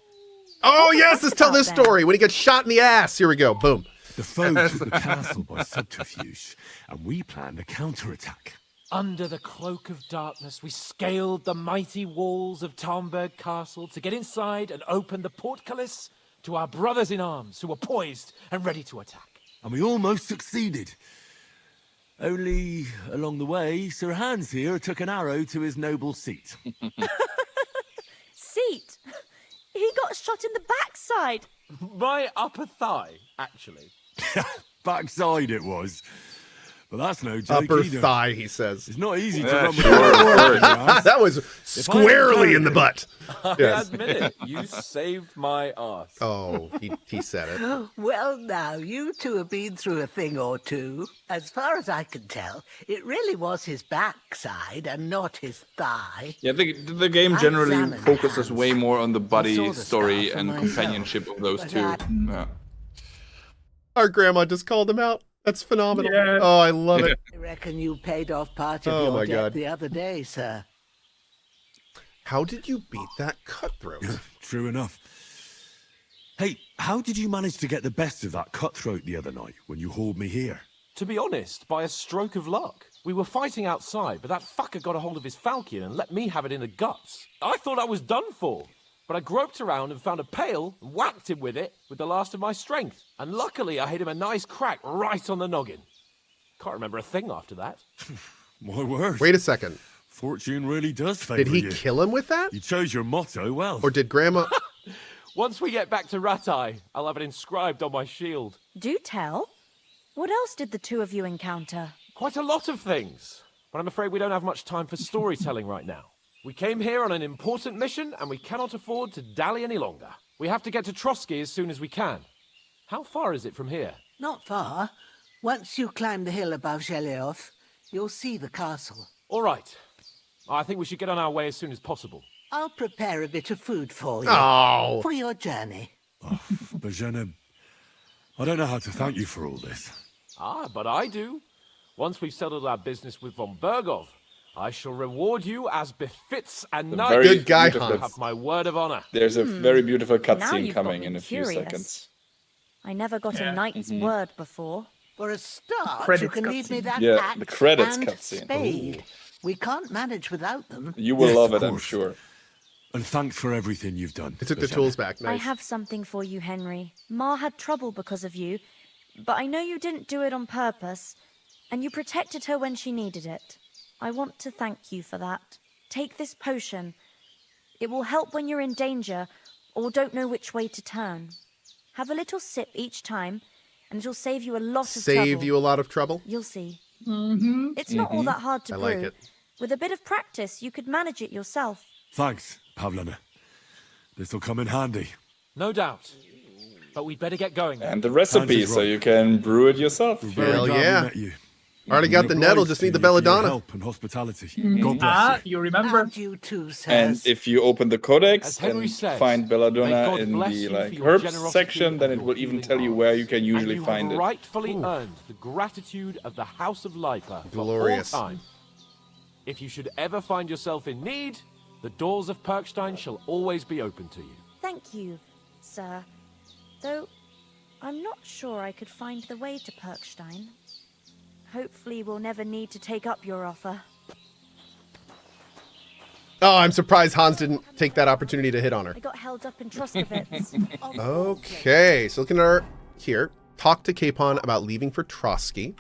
B: Oh yes, let's tell this story. When he gets shot in the ass. Here we go. Boom.
I: The foe took the castle by subterfuge, and we planned a counterattack.
M: Under the cloak of darkness, we scaled the mighty walls of Talmberg Castle to get inside and open the portcullis to our brothers in arms who were poised and ready to attack.
I: And we almost succeeded. Only, along the way, Sir Hans here took an arrow to his noble seat.
F: Seat? He got shot in the backside.
M: My upper thigh, actually.
I: Backside it was. But that's no joke
B: Upper
I: either.
B: thigh, he says.
I: It's not easy to
C: Yeah,
I: run with
C: sure.
B: That was squarely in the butt.
M: I
B: Yes.
M: admit it, you saved my ass.
B: Oh, he said it.
T: Well, now, you two have been through a thing or two. As far as I can tell, it really was his backside and not his thigh.
C: Yeah, the game generally focuses way more on the buddy story and companionship of those two. Yeah.
B: Our grandma just called him out. That's phenomenal.
D: Yeah.
B: Oh, I love it.
T: I reckon you paid off part of
B: Oh, my
T: your debt
B: God.
T: the other day, sir.
B: How did you beat that cutthroat?
I: True enough. Hey, how did you manage to get the best of that cutthroat the other night when you hauled me here?
M: To be honest, by a stroke of luck. We were fighting outside, but that fucker got a hold of his falchion and let me have it in the guts. I thought I was done for. But I groped around and found a pail and whacked him with it with the last of my strength. And luckily I hit him a nice crack right on the noggin. Can't remember a thing after that.
I: My word.
B: Wait a second.
I: Fortune really does favor
B: Did he
I: you.
B: kill him with that?
I: You chose your motto well.
B: Or did Grandma...
M: Once we get back to Ratai, I'll have it inscribed on my shield.
F: Do tell. What else did the two of you encounter?
M: Quite a lot of things. But I'm afraid we don't have much time for storytelling right now. We came here on an important mission, and we cannot afford to dally any longer. We have to get to Trosky as soon as we can. How far is it from here?
T: Not far. Once you climb the hill above Gelioth, you'll see the castle.
M: All right. I think we should get on our way as soon as possible.
T: I'll prepare a bit of food for you.
B: Oh.
T: For your journey.
I: Bajena, I don't know how to thank you for all this.
M: Ah, but I do. Once we've settled our business with von Bergov, I shall reward you as befits a knight.
C: very
B: Good guy,
C: beautiful-
B: Hans.
M: Have my word of honor.
C: There's a very beautiful
F: Now
C: cutscene
F: you've got
C: coming
F: me
C: in a few
F: curious.
C: seconds.
F: I never got a knight's word before.
T: For a start, you
D: Credits
T: can leave me
D: cutscene.
T: that
C: Yeah,
T: axe
C: the credits
T: and
C: cutscene.
T: spade. We can't manage without them.
C: You will
I: Yes,
C: love
I: of
C: it, I'm
I: course.
C: sure.
I: And thanks for everything you've done.
B: He took the
I: Bajena.
B: tools back.
F: I
B: Nice.
F: have something for you, Henry. Ma had trouble because of you, but I know you didn't do it on purpose, and you protected her when she needed it. I want to thank you for that. Take this potion. It will help when you're in danger or don't know which way to turn. Have a little sip each time, and it'll save you a lot of trouble.
B: Save you a lot of trouble?
F: You'll see.
D: Mm-hmm.
F: It's not all that hard to
B: I
F: brew.
B: like it.
F: With a bit of practice, you could manage it yourself.
I: Thanks, Pavlana. This'll come in handy.
M: No doubt. But we'd better get going.
C: And the recipe,
I: Hans is
C: so
I: right.
C: you can brew it yourself.
I: Very
B: Hell
I: glad we
B: yeah.
I: met you.
B: Already got the nettle, just need the belladonna.
I: Help and hospitality. God bless
D: Ah,
I: you.
D: you remember?
T: And you too, sirs.
C: And if you open the codex
M: As Henry
C: and
M: says,
C: find
M: may
C: belladonna
M: God
C: in
M: bless
C: the
M: you for
C: like
M: your
C: herbs
M: generosity
C: section, then
M: and
C: it will
M: your
C: even
M: healing
C: tell you
M: arts.
C: where you can usually
M: and you
C: find
M: have
C: it.
M: rightfully earned the gratitude of the House of Lipa for
B: Glorious.
M: all time. If you should ever find yourself in need, the doors of Perkstein shall always be open to you.
F: Thank you, sir. Though I'm not sure I could find the way to Perkstein. Hopefully we'll never need to take up your offer.
B: Oh, I'm surprised Hans didn't take that opportunity to hit on her.
F: I got held up in Troskowitz.
B: Okay, so looking at our here, talk to Capon about leaving for Trosky.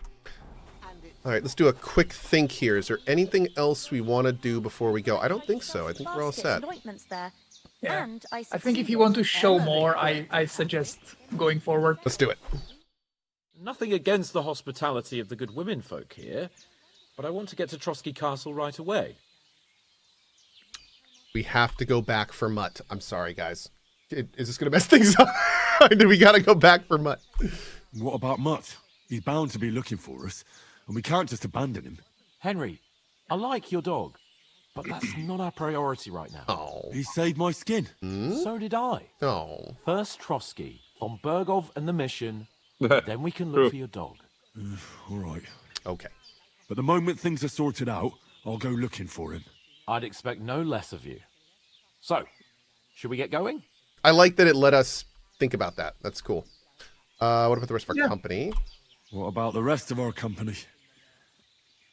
B: All right, let's do a quick think here. Is there anything else we want to do before we go? I don't think so. I think we're all
F: Baskets
B: set.
F: and ointments there.
D: Yeah.
F: And
D: I think if you want to show more, I suggest going forward.
B: Let's do it.
M: Nothing against the hospitality of the good women folk here, but I want to get to Trosky Castle right away.
B: We have to go back for Mutt. I'm sorry, guys. Is this going to mess things up? We got to go back for Mutt.
I: What about Mutt? He's bound to be looking for us, and we can't just abandon him.
M: Henry, I like your dog, but that's not our priority right now.
B: Oh.
I: He saved my skin.
M: So did I.
B: Oh.
M: First Trosky, von Bergov and the mission, then we can look for your dog.
I: All right.
B: Okay.
I: But the moment things are sorted out, I'll go looking for him.
M: I'd expect no less of you. So, should we get going?
B: I like that it let us think about that. That's cool. What about the rest of our company?
I: What about the rest of our company?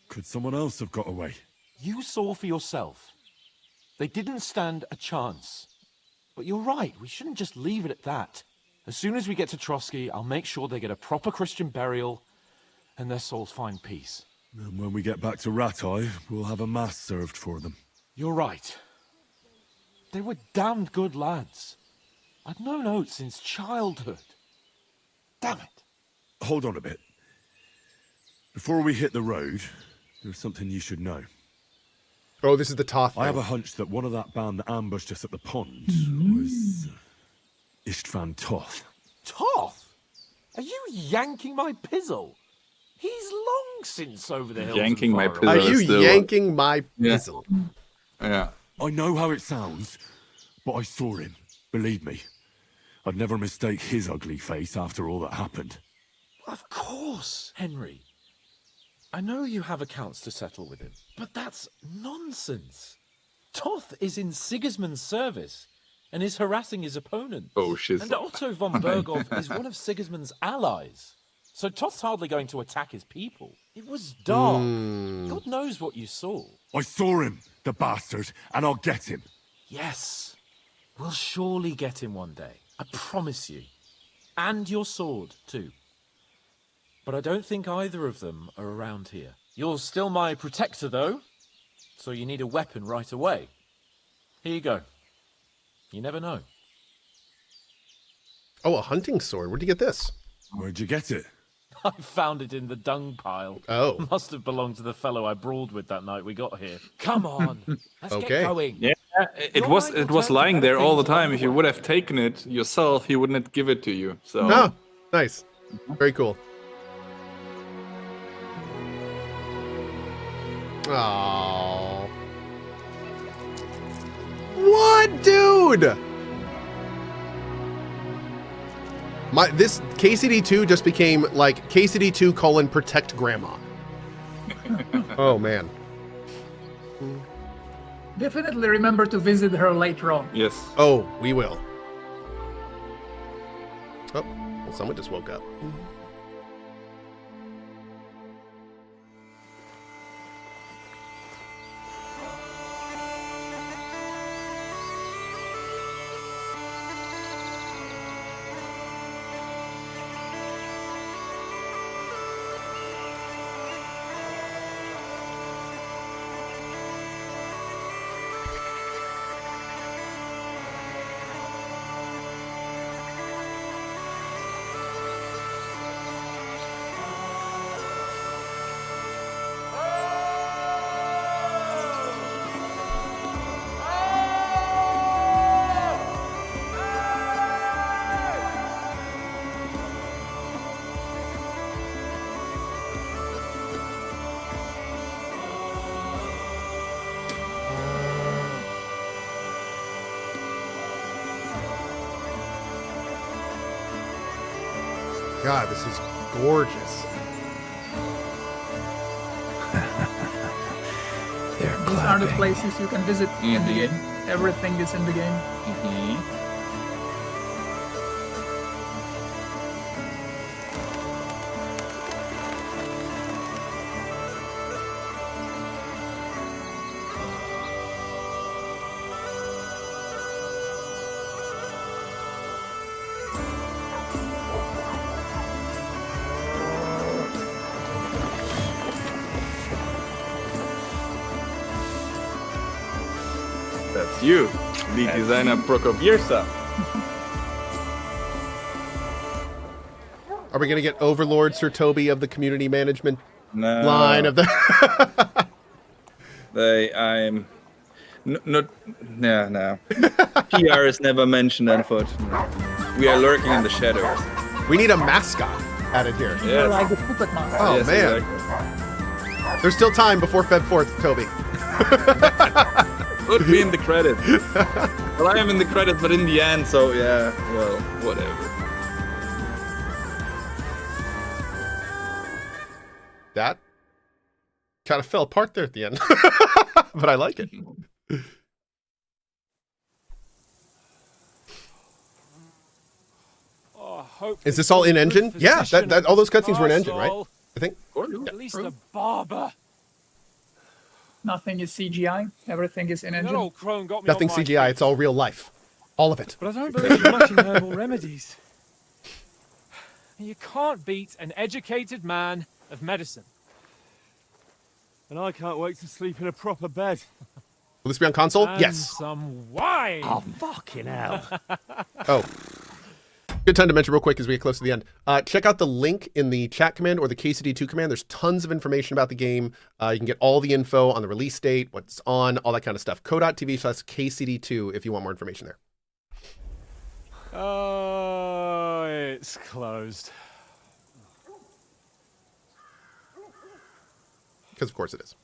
I: Could someone else have got away?
M: You saw for yourself. They didn't stand a chance. But you're right, we shouldn't just leave it at that. As soon as we get to Trosky, I'll make sure they get a proper Christian burial and their souls find peace.
I: And when we get back to Ratai, we'll have a mass served for them.
M: You're right. They were damned good lads. I'd known Oates since childhood. Damn it.
I: Hold on a bit. Before we hit the road, there's something you should know.
B: Oh, this is the Toth
I: I have a
B: thing.
I: hunch that one of that band that ambushed us at the pond was Istvan Toth.
M: Toth? Are you yanking my pizzle? He's long since over the hills.
C: Yanking my pizzle.
B: Are you
C: still...
B: yanking my pizzle?
C: Yeah.
I: I know how it sounds, but I saw him. Believe me. I'd never mistake his ugly face after all that happened.
M: Of course, Henry. I know you have accounts to settle with him, but that's nonsense. Toth is in Sigismund's service and is harassing his opponent.
C: Oh, shit.
M: And Otto von Bergov is one of Sigismund's allies. So Toth's hardly going to attack his people. It was dark. God knows what you saw.
I: I saw him, the bastard, and I'll get him.
M: Yes. We'll surely get him one day. I promise you. And your sword, too. But I don't think either of them are around here. You're still my protector, though. So you need a weapon right away. Here you go. You never know.
B: Oh, a hunting sword. Where'd you get this?
I: Where'd you get it?
M: I found it in the dung pile.
B: Oh.
M: Must have belonged to the fellow I brawled with that night we got here. Come on. Let's
B: Okay.
M: get going.
C: Yeah, it was lying there all the time. If you would have taken it yourself, he wouldn't give it to you. So
B: Oh, nice. Very cool. Oh. What, dude? This KCD2 just became like KCD2 : protect grandma. Oh man.
D: Definitely remember to visit her later on.
C: Yes.
B: Oh, we will. Oh, well, someone just woke up. God, this is gorgeous.
D: These are the places you can visit in the game. Everything is in the game.
C: That's you, lead designer Prokop Yersa.
B: Are we gonna get Overlord Sir Toby of the community management
C: No.
B: line of the?
C: I'm not. No. PR is never mentioned, unfortunately. We are lurking in the shadows.
B: We need a mascot added here.
C: Yes.
D: Like the puppet master.
B: Oh
C: Yes,
B: man.
C: exactly.
B: There's still time before Feb 4th, Toby.
C: Put me in the credits. Well, I am in the credits, but in the end, so yeah. Well, whatever.
B: That kind of fell apart there at the end, but I like it. Is this all in engine? Yeah, that all those cutscenes were in engine, right? I think.
G: At least the barber.
D: Nothing is CGI. Everything is in
G: That
D: engine.
G: old crone got me
B: Nothing
G: on my
B: CGI. It's all real life, all of it.
G: But I don't believe much in herbal remedies. You can't beat an educated man of medicine.
V: And I can't wait to sleep in a proper bed.
B: Will this be on console?
G: And
B: Yes.
G: some wine.
V: Oh, fucking hell.
B: Oh. Good time to mention real quick as we get close to the end. Check out the link in the chat command or the KCD2 command. There's tons of information about the game. You can get all the info on the release date, what's on, all that kind of stuff. Cohh.tv/KCD2 if you want more information there.
G: Oh, it's closed.
B: Because of course it is.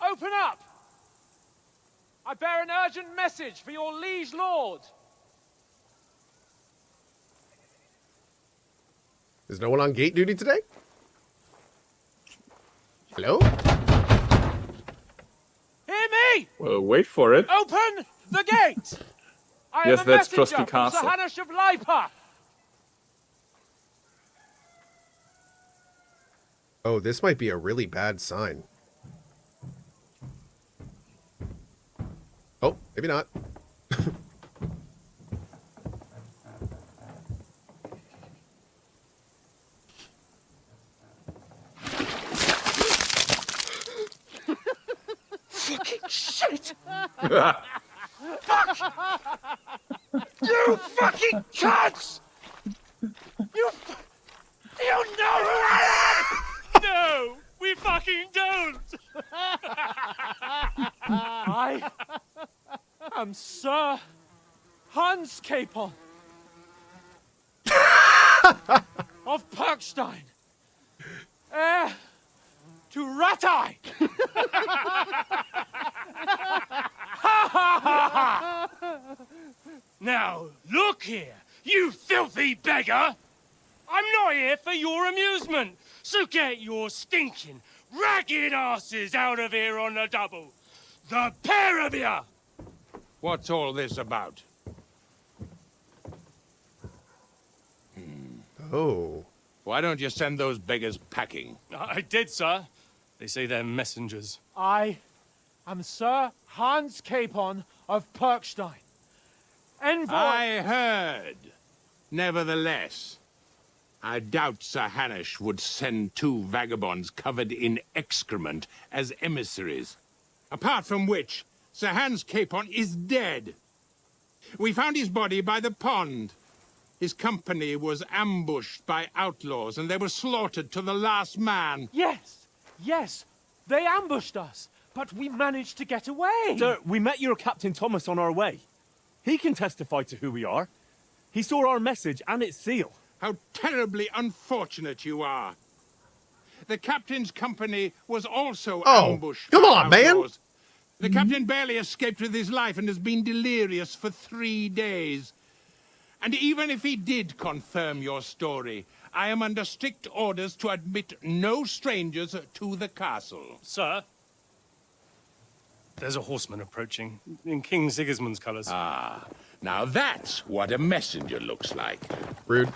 G: Open up! I bear an urgent message for your liege lord.
B: Is no one on gate duty today? Hello?
G: Hear me!
C: Well, wait for it.
G: Open the gate! I
C: Yes,
G: am a
C: that's
G: messenger
C: Trosky Castle.
G: from Sir Hanush of Lipa.
B: Oh, this might be a really bad sign. Oh, maybe not.
J: Fucking shit! Fuck! You fucking cunts! You know who I am!
G: No, we fucking don't. I am Sir Hans Capon of Perkstein, heir to Ratai.
E: Now, look here, you filthy beggar! I'm not here for your amusement, so get your stinking, ragged asses out of here on the double. The pair of you!
A: What's all this about?
B: Oh.
A: Why don't you send those beggars packing?
E: I did, sir. They say they're messengers.
G: I am Sir Hans Capon of Perkstein, envoy.
A: I heard. Nevertheless, I doubt Sir Hanush would send two vagabonds covered in excrement as emissaries. Apart from which, Sir Hans Capon is dead. We found his body by the pond. His company was ambushed by outlaws, and they were slaughtered to the last man.
G: Yes, they ambushed us, but we managed to get away.
V: Sir, we met your Captain Thomas on our way. He can testify to who we are. He saw our message and its seal.
A: How terribly unfortunate you are. The captain's company was also ambushed.
B: Come
A: by
B: on, man!
A: outlaws. The captain barely escaped with his life and has been delirious for 3 days. And even if he did confirm your story, I am under strict orders to admit no strangers to the castle.
E: Sir? There's a horseman approaching, in King Sigismund's colours.
A: Ah, now that's what a messenger looks like.
B: Rude.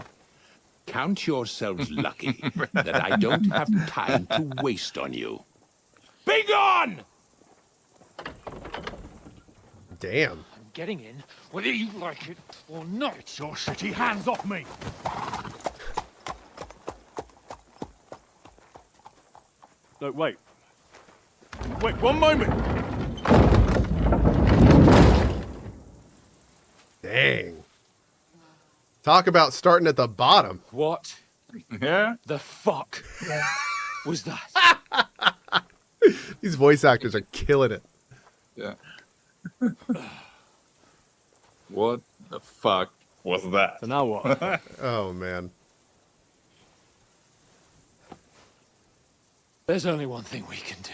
A: Count yourselves lucky that I don't have time to waste on you. Be gone!
B: Damn.
M: getting in, whether you like it or not.
K: Your shitty hands off me! No, wait. Wait, one moment!
B: Dang. Talk about starting at the bottom.
M: What?
C: Yeah?
M: The fuck was that?
B: These voice actors are killing it.
C: Yeah. What the fuck was that?
K: So now what?
B: Oh, man.
M: There's only one thing we can do.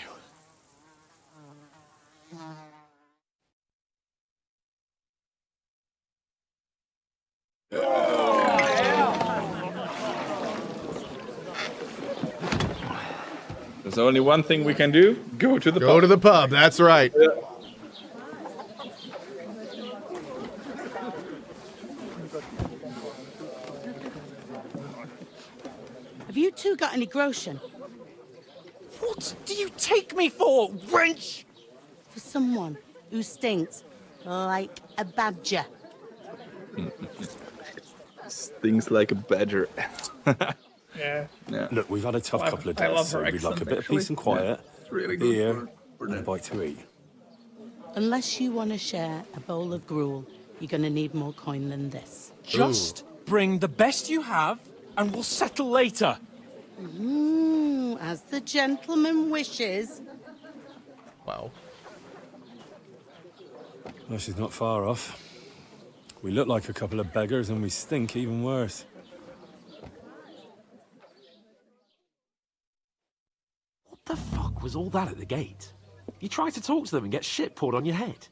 C: There's only one thing we can do. Go to the pub.
B: Go to the pub. That's right.
C: Yeah.
T: Have you two got any groschen?
J: What do you take me for, wench?
T: For someone who stinks like a badger.
C: Stings like a badger.
D: Yeah.
C: Yeah.
K: Look, we've had a tough couple of
D: I
K: days,
D: love
K: so
D: her
K: we'd like
D: accent,
K: a bit of peace and quiet.
D: Yeah, it's really good
K: Beer and a bite to eat.
T: Unless you want to share a bowl of gruel, you're going to need more coin than this.
G: Just bring the best you have, and we'll settle later.
T: As the gentleman wishes.
B: Wow.
K: Well, she's not far off. We look like a couple of beggars, and we stink even worse.
M: What the fuck was all that at the gate? You tried to talk to them and get shit poured on your head.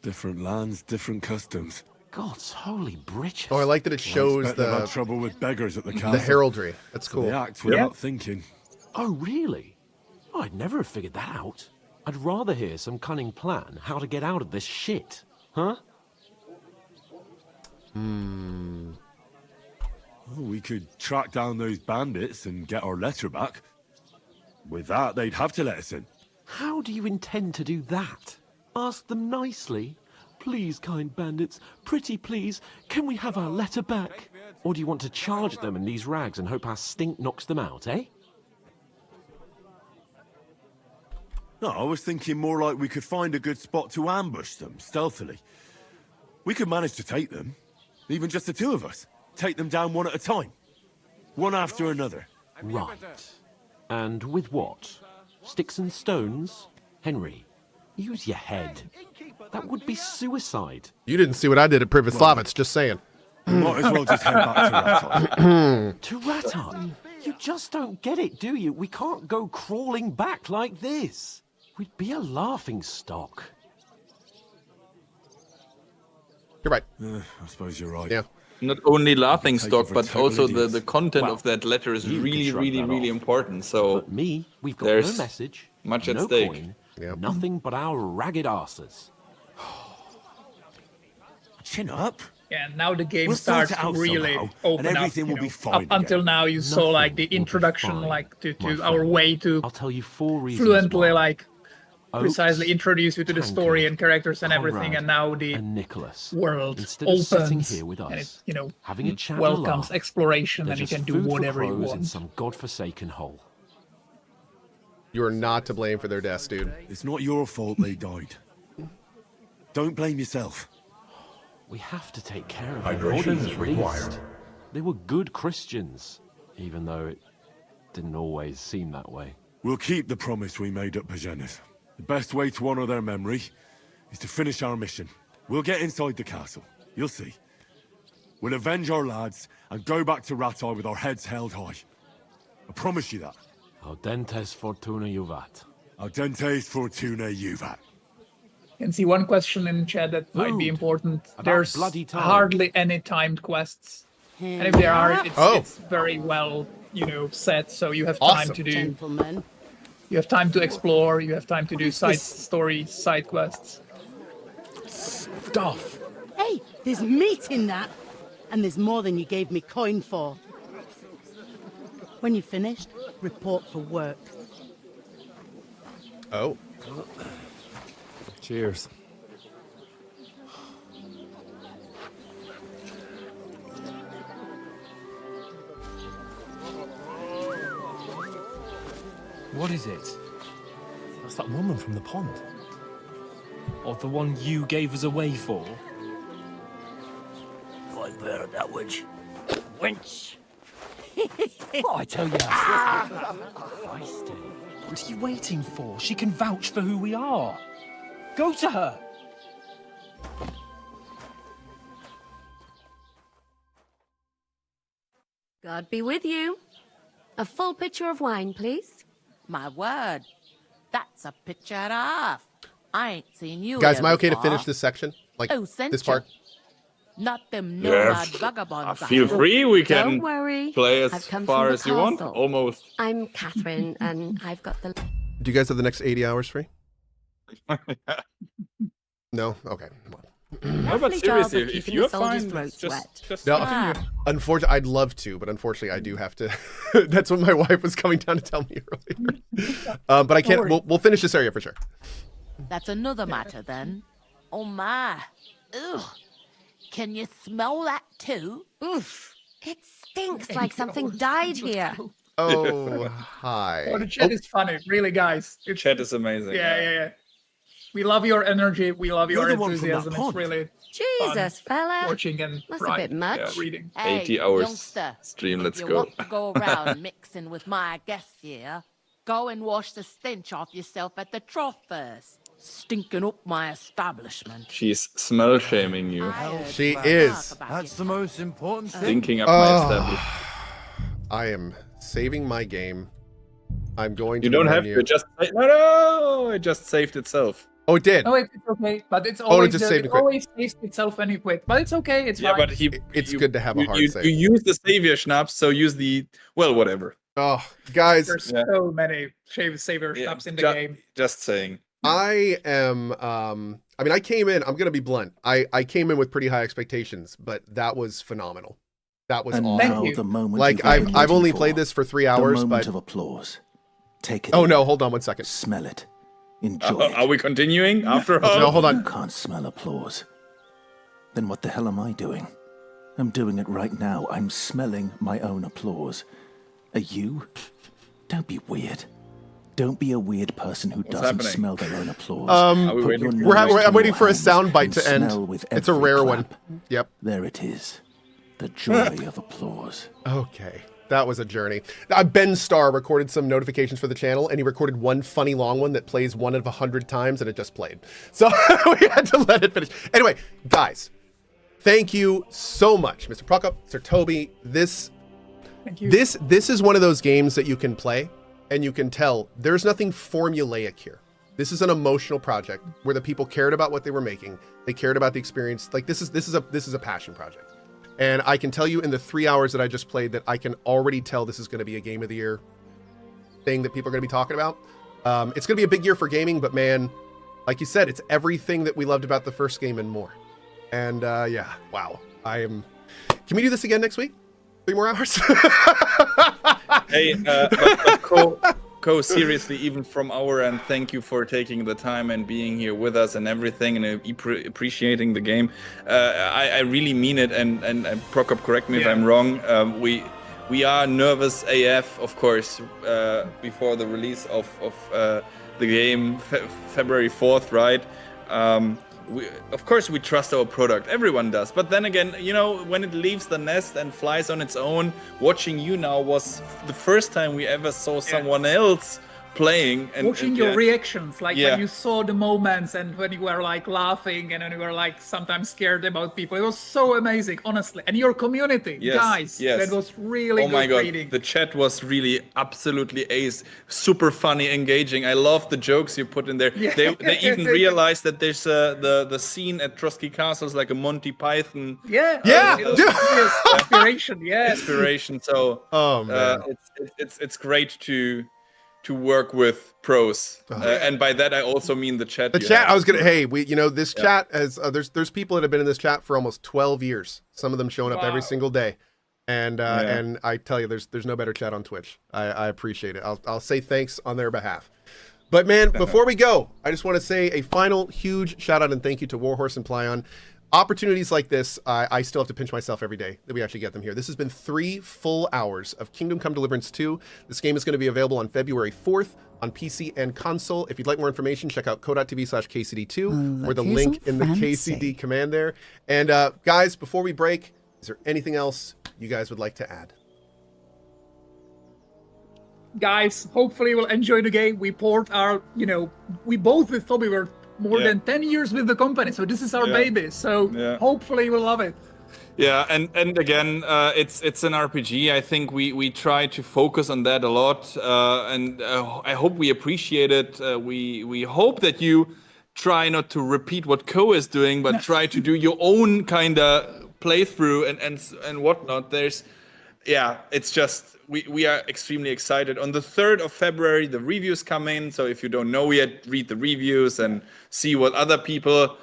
I: Different lands, different customs.
M: God's holy britches.
B: Oh, I like that it shows
I: They've had trouble with beggars at the castle.
B: the heraldry. That's cool.
I: They act without thinking.
M: Oh, really? Oh, I'd never have figured that out. I'd rather hear some cunning plan how to get out of this shit. Huh?
I: Well, we could track down those bandits and get our letter back. With that, they'd have to let us in.
M: How do you intend to do that? Ask them nicely. Please, kind bandits, pretty please, can we have our letter back? Or do you want to charge them in these rags and hope our stink knocks them out, eh?
I: No, I was thinking more like we could find a good spot to ambush them, stealthily. We could manage to take them, even just the two of us. Take them down one at a time. One after another.
M: Right. And with what? Sticks and stones? Henry, use your head. That would be suicide.
B: You didn't see what I did at Privoslavitz, just saying.
I: Might as well just head back to Rattay.
M: To Rattay? You just don't get it, do you? We can't go crawling back like this. We'd be a laughing stock.
B: You're right.
I: I suppose you're right.
B: Yeah.
C: Not only laughing
I: Take
C: stock,
I: it for
C: but
I: total
C: also
I: idiots.
C: the content
M: Well,
C: of that letter is
M: you can
C: really,
M: shrug
C: really,
M: that
C: really
M: off.
C: important. So
M: But me, we've got
C: there's
M: no message,
C: much at
M: no
C: stake.
M: coin,
B: Yep.
M: nothing but our ragged arses.
I: Chin up.
D: Yeah, now the game
I: We'll sort
D: starts
I: it
D: to
I: out
D: really
I: somehow,
D: open
I: and
D: up.
I: everything
D: you
I: will be
D: know.
I: fine
D: Up until
I: again.
D: now, you saw like the introduction, like to our way to
M: I'll tell you 4 reasons
D: fluently
M: why.
D: like
M: Oaks,
D: precisely introduce you to the
M: Tancred,
D: story and characters and everything,
M: Conrad,
D: and now the
M: and Nicholas.
D: world
M: Instead of sitting
D: opens
M: here with
D: and
M: us,
D: it,
M: having a chat and a
D: welcomes
M: laugh,
D: exploration,
M: they're
D: and you
M: just
D: can do
M: food for
D: whatever you
M: crows in
D: want.
M: some godforsaken hole.
B: You are not to blame for their deaths, dude.
I: It's not your fault they died. Don't blame yourself.
M: We have to take care of their bodies at least. They were good Christians, even though it didn't always seem that way.
I: We'll keep the promise we made at Pagenis. The best way to honor their memory is to finish our mission. We'll get inside the castle. You'll see. We'll avenge our lads and go back to Rattay with our heads held high. I promise you that.
M: Audentes fortuna juvat.
I: Audentes fortuna juvat.
D: You can see one question in chat that might be
M: Food.
D: important.
M: About
D: There's
M: bloody time.
D: hardly any timed quests, and if there are, it's very well, set. So you have time to do.
T: Gentlemen.
D: You have time to explore. You have time to do side quests.
T: Stuff. Hey, there's meat in that, and there's more than you gave me coin for. When you're finished, report for work.
B: Oh.
K: Cheers.
S: What is it? That's that woman from the pond. Or the one you gave us away for?
J: I bear that witch. Wench!
S: What I tell you? What are you waiting for? She can vouch for who we are. Go to her.
H: God be with you. A full pitcher of wine, please.
L: My word. That's a picture and a half. I ain't seen you
B: Guys,
L: here
B: am I okay to
L: before.
B: finish this section? Like,
L: Oh, sent
B: this
L: you.
B: part?
L: Not them
C: Yeah,
L: nomad vagabonds.
C: feel free. We can
H: Don't worry.
C: play as
H: I've come
C: far
H: from the
C: as you want.
H: castle.
C: Almost.
H: I'm Catherine, and I've got the...
B: Do you guys have the next 80 hours free? No? Okay.
C: No, but seriously, if you're fine, just
B: no,
C: continue.
B: unfortunately, I'd love to, but unfortunately, I do have to. That's what my wife was coming down to tell me earlier. But I can't. We'll finish this area for sure.
L: That's another matter then. Oh my. Ugh. Can you smell that too?
H: Oof. It stinks like something died here.
B: Oh, hi.
D: Oh, the chat is funny, really, guys.
C: Chat is amazing.
D: Yeah. We love your energy. We love your
C: You're the one from that
D: enthusiasm. It's
C: pond.
D: really
H: Jesus, fella.
D: watching and
H: That's a bit much.
D: reading.
L: Hey,
C: 80 hours
L: youngster,
C: stream.
L: if
C: Let's
L: you
C: go.
L: want to go around mixing with my guests here, go and wash the stench off yourself at the trough first. Stinking up my establishment.
C: She's smell shaming you.
B: She is.
K: That's the most important thing.
C: Stinking up my establishment.
B: I am saving my game. I'm going to.
C: You don't have
B: menu.
C: to just say, no, it just saved itself.
B: Oh, it did.
D: No, it's okay, but it's
B: it
D: always
B: just saved
D: it
B: and quit.
D: always saves itself and you quit. But it's okay. It's
C: Yeah,
D: fine.
C: but
B: it's good to have a hard save.
C: You use the savior schnapps, so use the whatever.
B: Oh, guys,
D: There's so many savior schnapps in the game.
C: Just saying.
B: I am. I mean, I came in. I'm gonna be blunt. I came in with pretty high expectations, but that was phenomenal. That was
Q: And
B: awesome.
Q: now the moment
B: Like
Q: you've been
B: I've
Q: waiting
B: only
Q: for.
B: played this for 3
Q: The
B: hours,
Q: moment
B: but
Q: of applause. Take it.
B: oh
Q: in.
B: no, hold on one second.
Q: Smell it. Enjoy it.
C: Are we continuing after all?
B: No, hold on.
Q: You can't smell applause. Then what the hell am I doing? I'm doing it right now. I'm smelling my own applause. Are you? Don't be weird. Don't be a weird person who doesn't
C: happening?
Q: smell their own applause.
C: Are we
Q: Put
C: waiting
Q: your
C: for-
Q: nose to
B: I'm waiting
Q: your
B: for a
Q: hands
B: sound bite
Q: and
B: to end.
Q: smell with
B: It's a
Q: every
B: rare
Q: clap.
B: one. Yep.
Q: There it is. The joy of applause.
B: Okay. That was a journey. Ben Starr recorded some notifications for the channel, and he recorded one funny long one that plays 1 of 100 times, and it just played. So we had to let it finish. Anyway, guys, thank you so much, Mr. Prokop, Sir Toby.
D: Thank you.
B: This is one of those games that you can play, and you can tell there's nothing formulaic here. This is an emotional project where the people cared about what they were making. They cared about the experience. Like this is a passion project. And I can tell you in the 3 hours that I just played that I can already tell this is going to be a game of the year thing that people are going to be talking about. It's going to be a big year for gaming, but man, like you said, it's everything that we loved about the first game and more. And yeah, wow. Can we do this again next week? 3 more hours?
C: Hey, but Cohh, seriously, even from our end, thank you for taking the time and being here with us and everything, and appreciating the game. I really mean it, and Prokop, correct me if I'm wrong. We are nervous AF, of course, before the release of the game, February 4th, right? Of course, we trust our product. Everyone does. But then again, you know, when it leaves the nest and flies on its own, watching you now was the first time we ever saw someone else playing. And
D: Watching your reactions, like
C: Yeah.
D: when you saw the moments and when you were like laughing and when you were like sometimes scared about people. It was so amazing, honestly. And your community, guys, that was really
C: oh my
D: good
C: god,
D: reading.
C: the chat was really absolutely ace, super funny, engaging. I love the jokes you put in there.
D: Yeah.
C: They even realized that there's the scene at Trosky Castle is like a Monty Python.
D: Yeah, inspiration. Yeah,
C: inspiration. So
B: man.
C: it's great to work with pros, and by that I also mean the chat.
B: The chat, I was gonna. Hey, this chat has. There's people that have been in this chat for almost 12 years. Some of them showing up every single day, and and I tell you, there's no better chat on Twitch. I appreciate it. I'll say thanks on their behalf. But man, before we go, I just want to say a final huge shout out and thank you to Warhorse and PLAION. opportunities like this, I still have to pinch myself every day that we actually get them here. This has been 3 full hours of Kingdom Come Deliverance 2. This game is going to be available on February 4th on PC and console. If you'd like more information, check out cohh.tv/KCD2 or the link in the KCD command there. And guys, before we break, is there anything else you guys would like to add?
D: Guys, hopefully we'll enjoy the game. We port our, we both with Toby were more than 10 years with the company, so this is our baby. So hopefully we'll love it.
C: Yeah, and again, it's an RPG. I think we try to focus on that a lot, and I hope we appreciate it. We hope that you try not to repeat what Cohh is doing, but try to do your own kind of playthrough and whatnot. It's just we are extremely excited. On the 3rd of February, the reviews come in. So if you don't know yet, read the reviews and see what other people,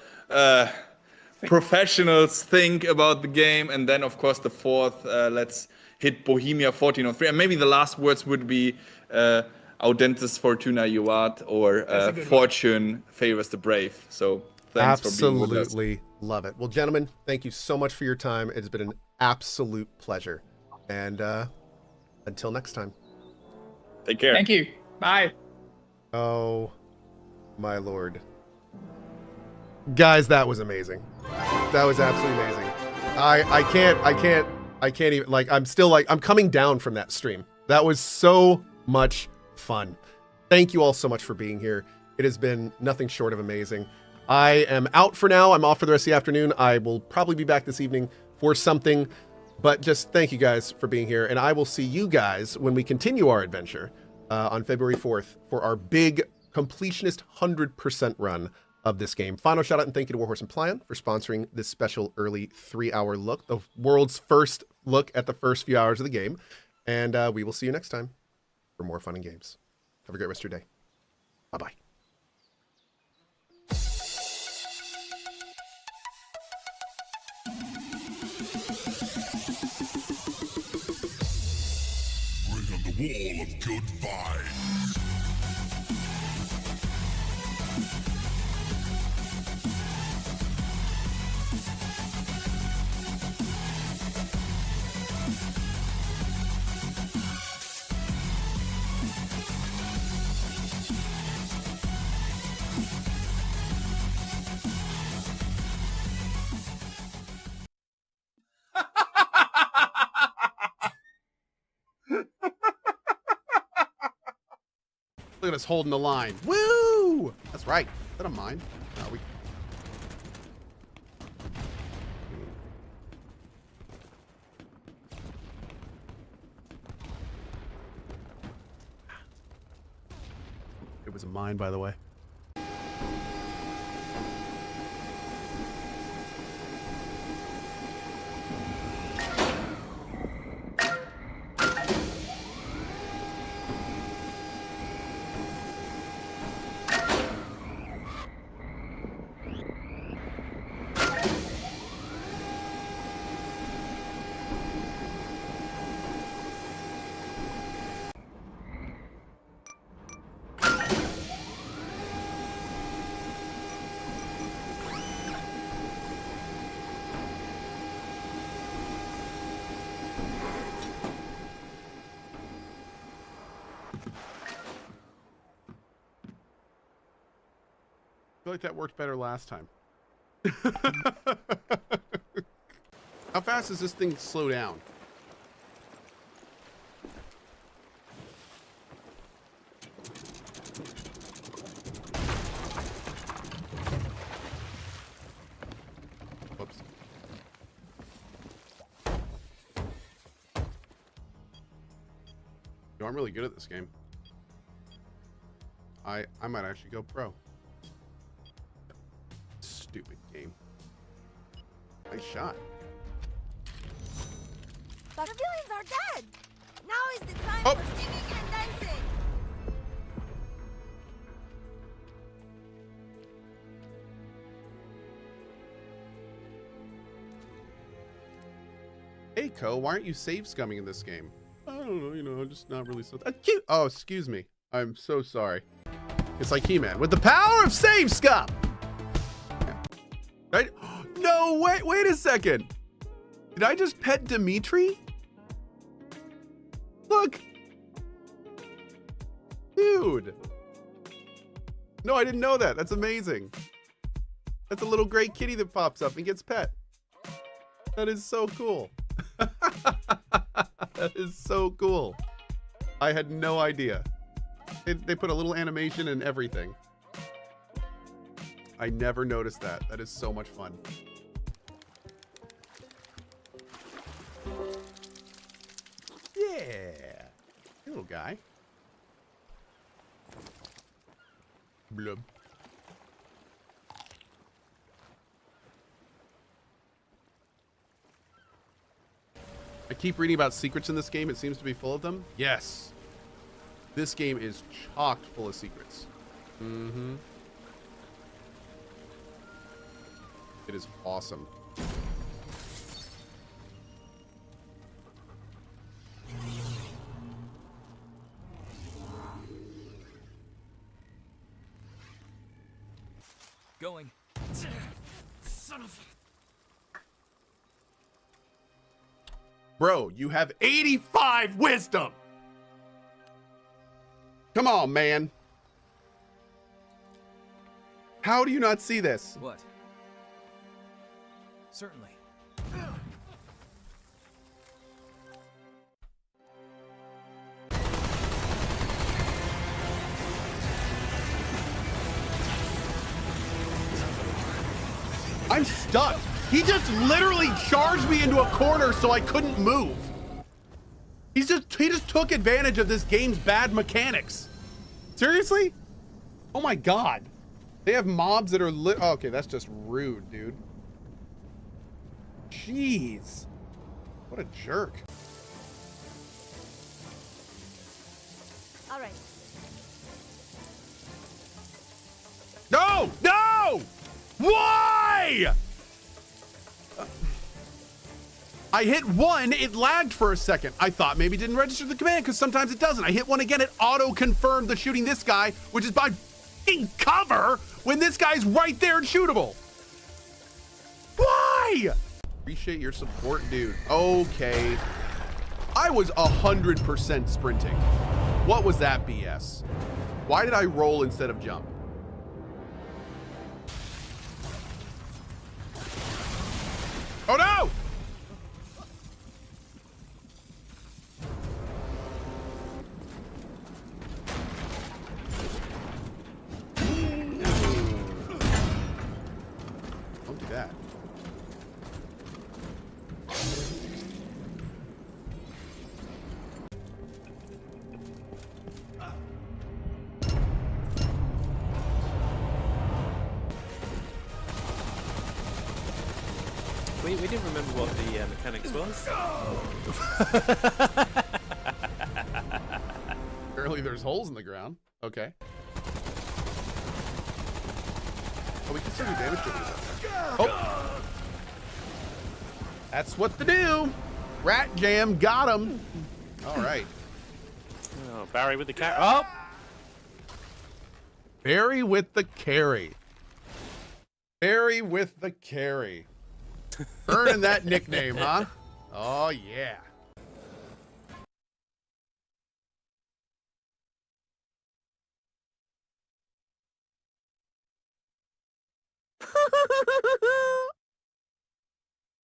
C: professionals, think about the game. And then, of course, the 4th, let's hit Bohemia 1403. And maybe the last words would be Audentis Fortuna Juvat, or Fortune favors the brave. So thanks for being with us.
B: Absolutely love it. Well, gentlemen, thank you so much for your time. It's been an absolute pleasure. And until next time.
C: Take care.
D: Thank you. Bye.
B: Oh, my Lord. Guys, that was amazing. That was absolutely amazing. I can't even, like, I'm still like, I'm coming down from that stream. That was so much fun. Thank you all so much for being here. It has been nothing short of amazing. I am out for now. I'm off for the rest of the afternoon. I will probably be back this evening for something. But just thank you guys for being here, and I will see you guys when we continue our adventure on February 4th for our big completionist 100% run of this game. Final shout out and thank you to Warhorse and PLAION for sponsoring this special early 3-hour look, the world's first look at the first few hours of the game. And we will see you next time for more fun and games. Have a great rest of your day. Bye-bye.
O: Wall of good vibes.
B: Look at us holding the line. Woo! That's right. I don't mind. We... It was a mine, by the way. I feel like that worked better last time. How fast does this thing slow down? Whoops. Yo, I'm really good at this game. I might actually go pro. Stupid game. Nice shot.
P: The villains are dead! Now is the time for singing and dancing!
B: Hey, Cohh, why aren't you save scumming in this game? I don't know, I'm just not really so... cute. Oh, excuse me. I'm so sorry. It's like He-Man with the power of save scum! Right? No No, wait a second. Did I just pet Dimitri? Look. Dude. No, I didn't know that. That's amazing. That's a little gray kitty that pops up and gets pet. That is so cool. That is so cool. I had no idea. They put a little animation and everything. I never noticed that. That is so much fun. Yeah. Hey, little guy. Blub. I keep reading about secrets in this game. It seems to be full of them. Yes. This game is chocked full of secrets. Mm-hmm. It is awesome.
J: Going. Son of...
B: Bro, you have 85 wisdom. Come on, man. How do you not see this?
J: What? Certainly.
B: I'm stuck. He just literally charged me into a corner so I couldn't move. He just took advantage of this game's bad mechanics. Seriously? Oh my god. They have mobs that are oh, okay, that's just rude, dude. Jeez. What a jerk.
P: All right.
B: No! No! Why? I hit one, it lagged for a second. I thought maybe it didn't register the command because sometimes it doesn't. I hit one again, it auto-confirmed the shooting this guy, which is by f***ing cover when this guy's right there and shootable. Why? Appreciate your support, dude. Okay. I was 100% sprinting. What was that BS? Why did I roll instead of jump? Oh no! Don't do that.
N: We didn't remember what the mechanics was.
B: Apparently there's holes in the ground. Okay. Oh, we can still do damage to this. Oh! That's what to do! Rat jam, got him! Alright.
N: Oh, Barry with the cat. Oh!
B: Barry with the carry. Barry with the carry. Earning that nickname, huh? Oh, yeah.